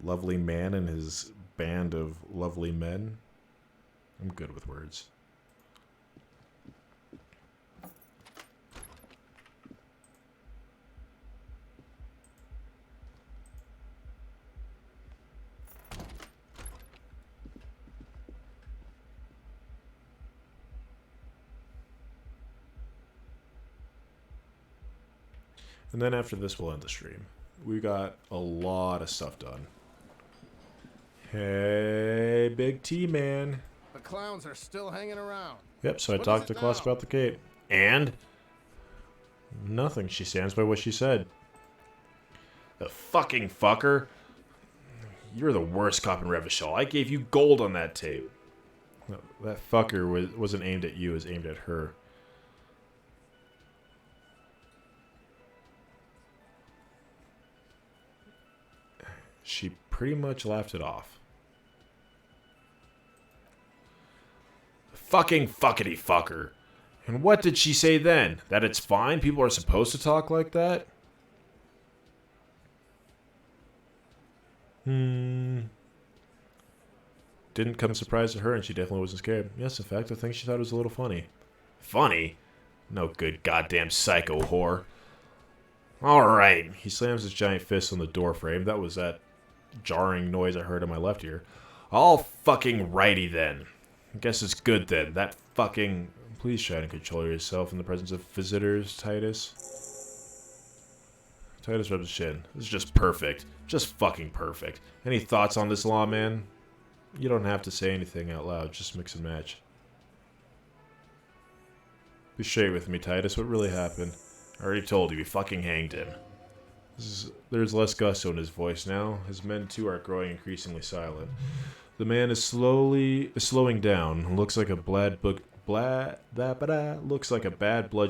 Lovely man and his band of lovely men. I'm good with words. And then after this, we'll end the stream. We got a lot of stuff done. Hey, Big T, man. The clowns are still hanging around. Yep, so I talked to Klaus about the cape. And? Nothing. She stands by what she said. The fucking fucker. You're the worst cop in Revachol. I gave you gold on that tape. No, that fucker wasn't aimed at you, it was aimed at her. She pretty much laughed it off. Fucking fuckity fucker. And what did she say then? That it's fine? People are supposed to talk like that? Didn't come surprise to her, and she definitely wasn't scared. Yes, in fact, I think she thought it was a little funny. Funny? No good goddamn psycho whore. Alright. He slams his giant fist on the door frame. That was that jarring noise I heard in my left ear. All fucking righty then. I guess it's good then. That fucking... Please try to control yourself in the presence of visitors, Titus. Titus rubs his chin. This is just perfect. Just fucking perfect. Any thoughts on this, lawman? You don't have to say anything out loud. Just mix and match. Be straight with me, Titus. What really happened? I already told you. We fucking hanged him. There's less gusto in his voice now. His men, too, are growing increasingly silent. The man is slowing down. Looks like a bad blood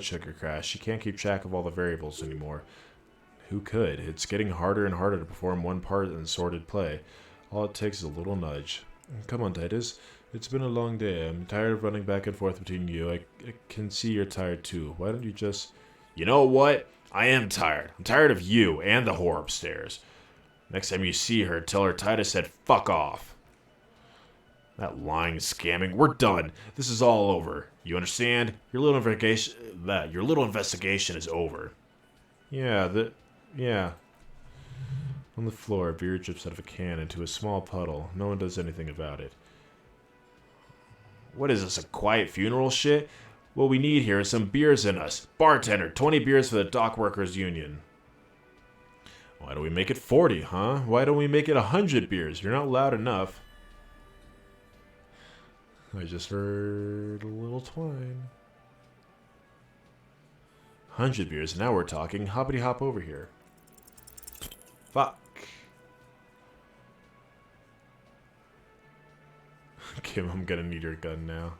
sugar crash. She can't keep track of all the variables anymore. Who could? It's getting harder and harder to perform one part in sordid play. All it takes is a little nudge. Come on, Titus. It's been a long day. I'm tired of running back and forth between you. I can see you're tired too. Why don't you just... You know what? I am tired. I'm tired of you and the whore upstairs. Next time you see her, tell her Titus said fuck off. That lying, scamming. We're done. This is all over. You understand? Your little investigation is over. Yeah. On the floor, beer drips out of a can into a small puddle. No one does anything about it. What is this, a quiet funeral shit? What we need here is some beers in us. Bartender, 20 beers for the Dock Workers Union. Why don't we make it 40, huh? Why don't we make it 100 beers? You're not loud enough. I just heard a little twine. 100 beers, now we're talking. Hoppity hop over here. Fuck. Kim, I'm gonna need your gun now.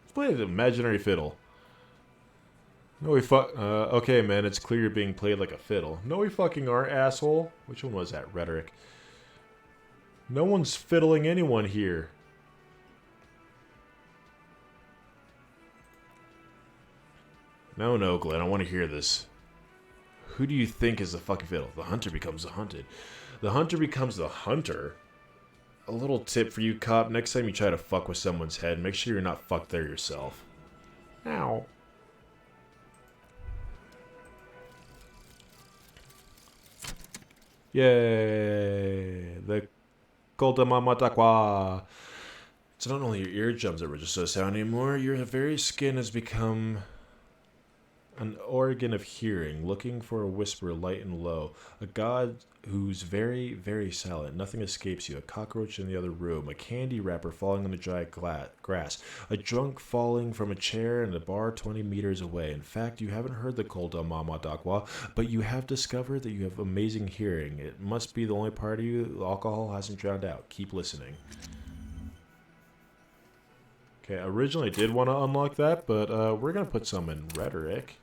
Let's play an imaginary fiddle. No, we okay, man, it's clear you're being played like a fiddle. No, we fucking aren't, asshole. Which one was that? Rhetoric. No one's fiddling anyone here. No, Glenn, I want to hear this. Who do you think is the fucking fiddle? The hunter becomes the hunted. The hunter becomes the hunter? A little tip for you, cop. Next time you try to fuck with someone's head, make sure you're not fucked there yourself. Ow. Yay! The Golda Mama Takwa. It's not only your eardrums that register sound anymore, your very skin has become an organ of hearing, looking for a whisper light and low. A god who's very, very silent. Nothing escapes you. A cockroach in the other room. A candy wrapper falling on the dry grass. A drunk falling from a chair in a bar 20 meters away. In fact, you haven't heard the Kolda Mama Dakwa, but you have discovered that you have amazing hearing. It must be the only part of you alcohol hasn't drowned out. Keep listening. Okay, originally I did want to unlock that, but we're going to put some in rhetoric.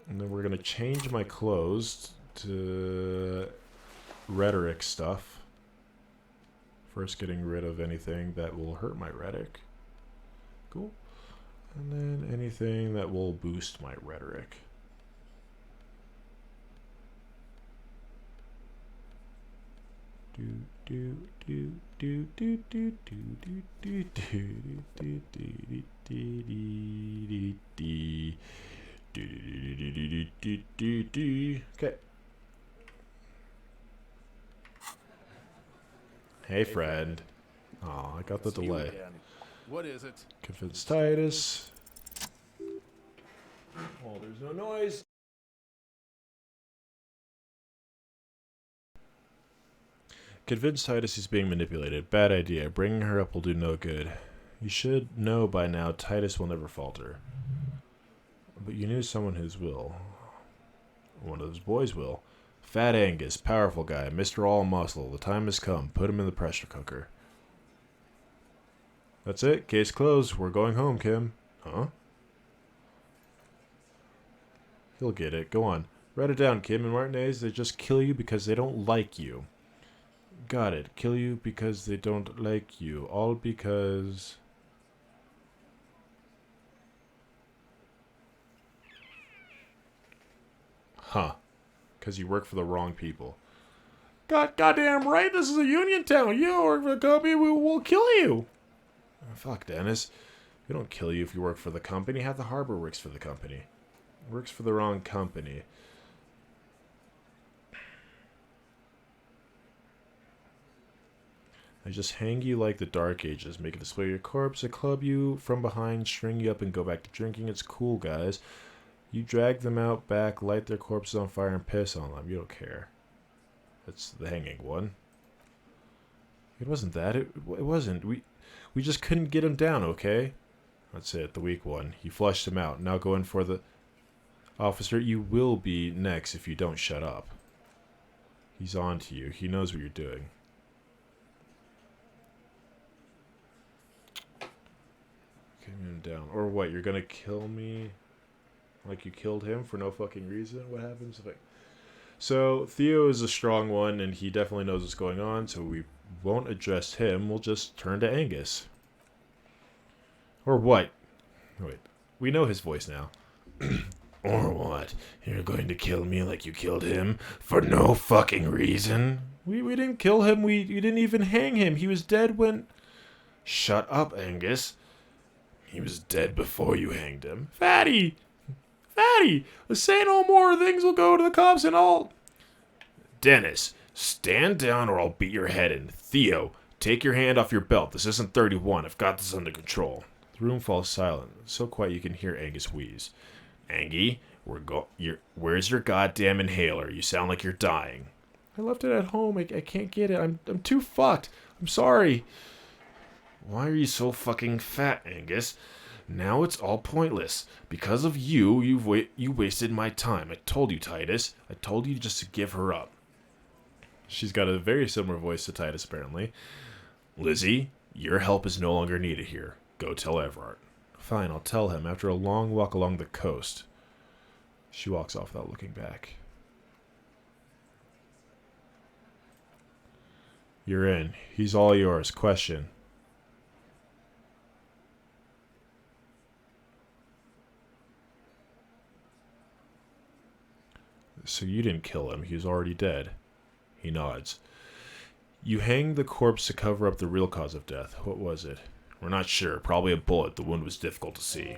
And then we're going to change my clothes to rhetoric stuff. First getting rid of anything that will hurt my rhetoric. Cool. And then anything that will boost my rhetoric. Okay. Hey, friend. Oh, I got the delay. What is it? Convince Titus. Oh, there's no noise. Convince Titus he's being manipulated. Bad idea. Bringing her up will do no good. You should know by now Titus will never falter. But you knew someone whose will. One of those boys will. Fat Angus, powerful guy, Mr. All Muscle. The time has come. Put him in the pressure cooker. That's it. Case closed. We're going home, Kim. Huh? He'll get it. Go on. Write it down, Kim and Martinez. They just kill you because they don't like you. Got it. Kill you because they don't like you. All because... Huh. Because you work for the wrong people. Goddamn right, this is a union town. You work for the company, we will kill you. Oh, fuck, Dennis. We don't kill you if you work for the company. Half the harbor works for the company. Works for the wrong company. I just hang you like the Dark Ages. Make a display of your corpse. I club you from behind, string you up, and go back to drinking. It's cool, guys. You drag them out back, light their corpses on fire, and piss on them. You don't care. That's the hanging one. It wasn't that. It wasn't. We just couldn't get him down, okay? That's it, the weak one. You flushed him out. Now go in for the... Officer, you will be next if you don't shut up. He's on to you. He knows what you're doing. Get him down. Or what, you're gonna kill me? Like you killed him for no fucking reason? What happens if I... So, Theo is a strong one, and he definitely knows what's going on, so we won't address him. We'll just turn to Angus. Or what? Wait, we know his voice now. Or what? You're going to kill me like you killed him? For no fucking reason? We didn't kill him. We didn't even hang him. He was dead when... Shut up, Angus. He was dead before you hanged him. Fatty! Fatty! Say no more. Things will go to the cops and all. Dennis, stand down or I'll beat your head in. Theo, take your hand off your belt. This isn't 31. I've got this under control. The room falls silent, so quiet you can hear Angus wheeze. Angie, where's your goddamn inhaler? You sound like you're dying. I left it at home. I can't get it. I'm too fucked. I'm sorry. Why are you so fucking fat, Angus? Now it's all pointless. Because of you, you wasted my time. I told you, Titus. I told you just to give her up. She's got a very similar voice to Titus, apparently. Lizzie, your help is no longer needed here. Go tell Everard. Fine, I'll tell him after a long walk along the coast. She walks off without looking back. You're in. He's all yours. Question. So you didn't kill him. He was already dead. He nods. You hanged the corpse to cover up the real cause of death. What was it? We're not sure. Probably a bullet. The wound was difficult to see.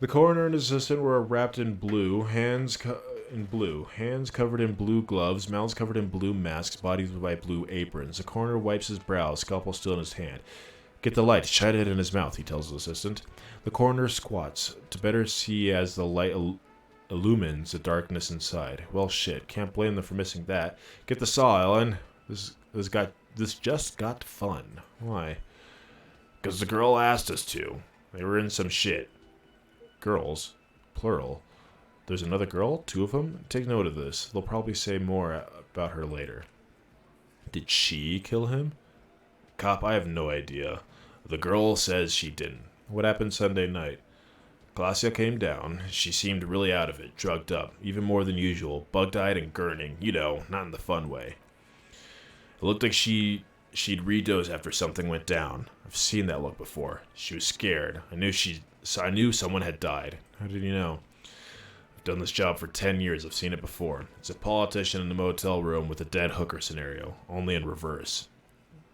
The coroner and his assistant were wrapped in blue, hands covered in blue gloves, mouths covered in blue masks, bodies by blue aprons. The coroner wipes his brow, scalpel still in his hand. Get the light. Shine it in his mouth, he tells his assistant. The coroner squats, to better see as the light illumines the darkness inside. Well, shit. Can't blame them for missing that. Get the saw, Ellen. This just got fun. Why? Because the girl asked us to. They were in some shit. Girls. Plural. There's another girl? 2 of them? Take note of this. They'll probably say more about her later. Did she kill him? Cop, I have no idea. The girl says she didn't. What happened Sunday night? Glacia came down. She seemed really out of it, drugged up, even more than usual, bug-eyed and gurning. You know, not in the fun way. It looked like she'd redoze after something went down. I've seen that look before. She was scared. I knew someone had died. How did you know? I've done this job for 10 years. I've seen it before. It's a politician in a motel room with a dead hooker scenario, only in reverse.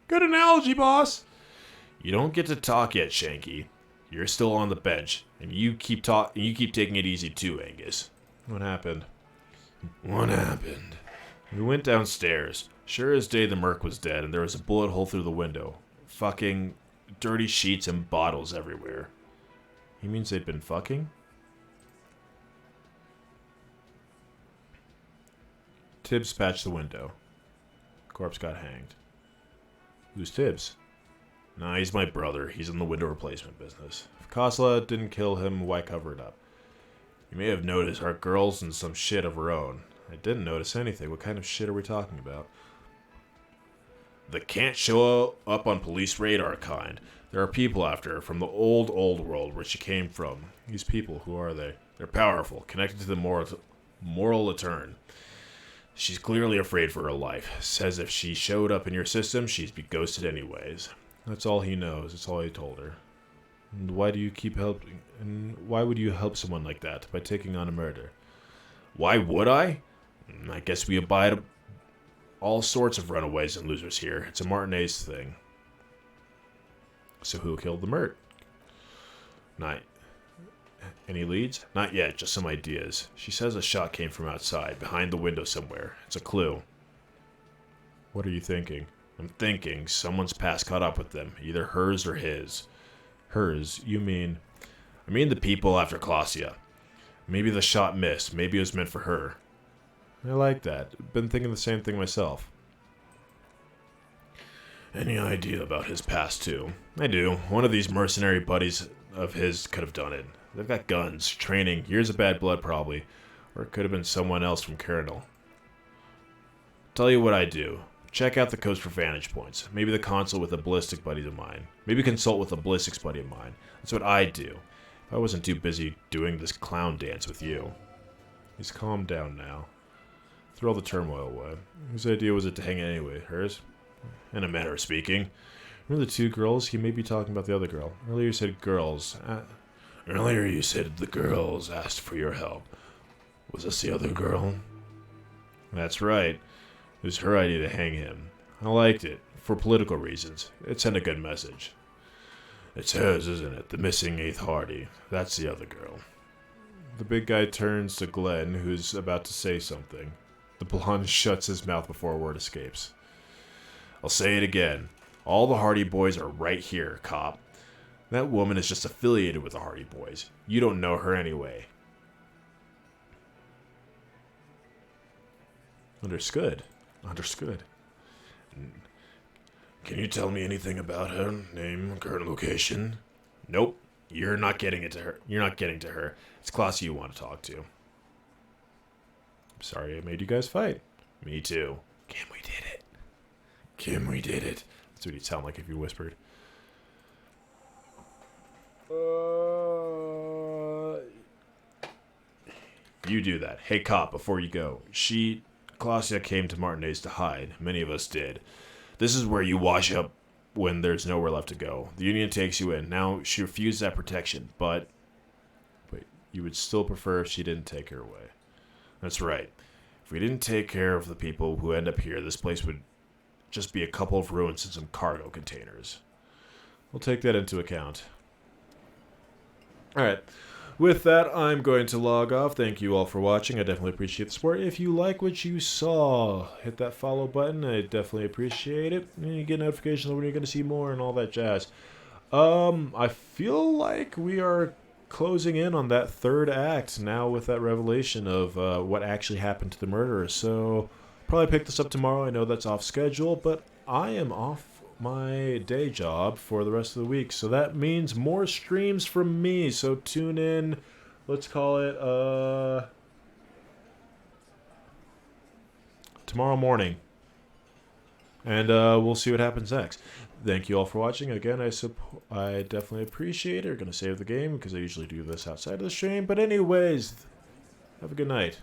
Good analogy, boss! You don't get to talk yet, Shanky. You're still on the bench, and you keep taking it easy too, Angus. What happened? What happened? We went downstairs. Sure as day the merc was dead, and there was a bullet hole through the window. Fucking dirty sheets and bottles everywhere. He means they'd been fucking? Tibbs patched the window. Corpse got hanged. Who's Tibbs? Nah, he's my brother. He's in the window replacement business. If Kosla didn't kill him, why cover it up? You may have noticed our girl's in some shit of her own. I didn't notice anything. What kind of shit are we talking about? The can't show up on police radar kind. There are people after her from the old world where she came from. These people, who are they? They're powerful, connected to the moral return. She's clearly afraid for her life. Says if she showed up in your system, she'd be ghosted anyways. That's all he knows. That's all he told her. And why do you keep helping? And why would you help someone like that by taking on a murder? Why would I? I guess we abide all sorts of runaways and losers here. It's a Martinez thing. So who killed the Mert? Any leads? Not yet, just some ideas. She says a shot came from outside, behind the window somewhere. It's a clue. What are you thinking? I'm thinking someone's past caught up with them, either hers or his. Hers? You mean... I mean the people after Glacia. Maybe the shot missed. Maybe it was meant for her. I like that. Been thinking the same thing myself. Any idea about his past, too? I do. One of these mercenary buddies of his could have done it. They've got guns, training, years of bad blood probably. Or it could have been someone else from Colonel. Tell you what I do. Check out the coast for vantage points. Maybe the console with a ballistic buddy of mine. Maybe consult with a ballistics buddy of mine. That's what I'd do. If I wasn't too busy doing this clown dance with you. He's calmed down now. Threw all the turmoil away. Whose idea was it to hang it anyway? Hers? In a manner of speaking. Remember the 2 girls? He may be talking about the other girl. Earlier you said girls. Earlier you said the girls asked for your help. Was this the other girl? That's right. It was her idea to hang him. I liked it. For political reasons. It sent a good message. It's hers, isn't it? The missing 8th Hardy. That's the other girl. The big guy turns to Glenn, who's about to say something. The blonde shuts his mouth before a word escapes. I'll say it again. All the Hardy Boys are right here, cop. That woman is just affiliated with the Hardy Boys. You don't know her anyway. Understood. Understood. Can you tell me anything about her? Name, current location? Nope. You're not getting it to her. You're not getting to her. It's Classy you want to talk to. I'm sorry I made you guys fight. Me too. Kim, we did it. Kim, we did it. That's what you'd sound like if you whispered. You do that. Hey, cop, before you go. Claudia came to Martinez to hide. Many of us did. This is where you wash up when there's nowhere left to go. The Union takes you in. Now, she refused that protection, but you would still prefer if she didn't take her away. That's right. If we didn't take care of the people who end up here, this place would just be a couple of ruins and some cargo containers. We'll take that into account. Alright. With that, I'm going to log off. Thank you all for watching. I definitely appreciate the support. If you like what you saw, hit that follow button. I definitely appreciate it. And you get notifications when you're going to see more and all that jazz. I feel like we are closing in on that third act now with that revelation of what actually happened to the murderer. So, probably pick this up tomorrow. I know that's off schedule, but I am off my day job for the rest of the week, so that means more streams from me. So tune in, let's call it tomorrow morning, and we'll see what happens next. Thank you all for watching. Again, I definitely appreciate it. I'm gonna save the game because I usually do this outside of the stream, but anyways, have a good night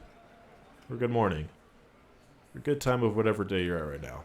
or good morning or good time of whatever day you're at right now.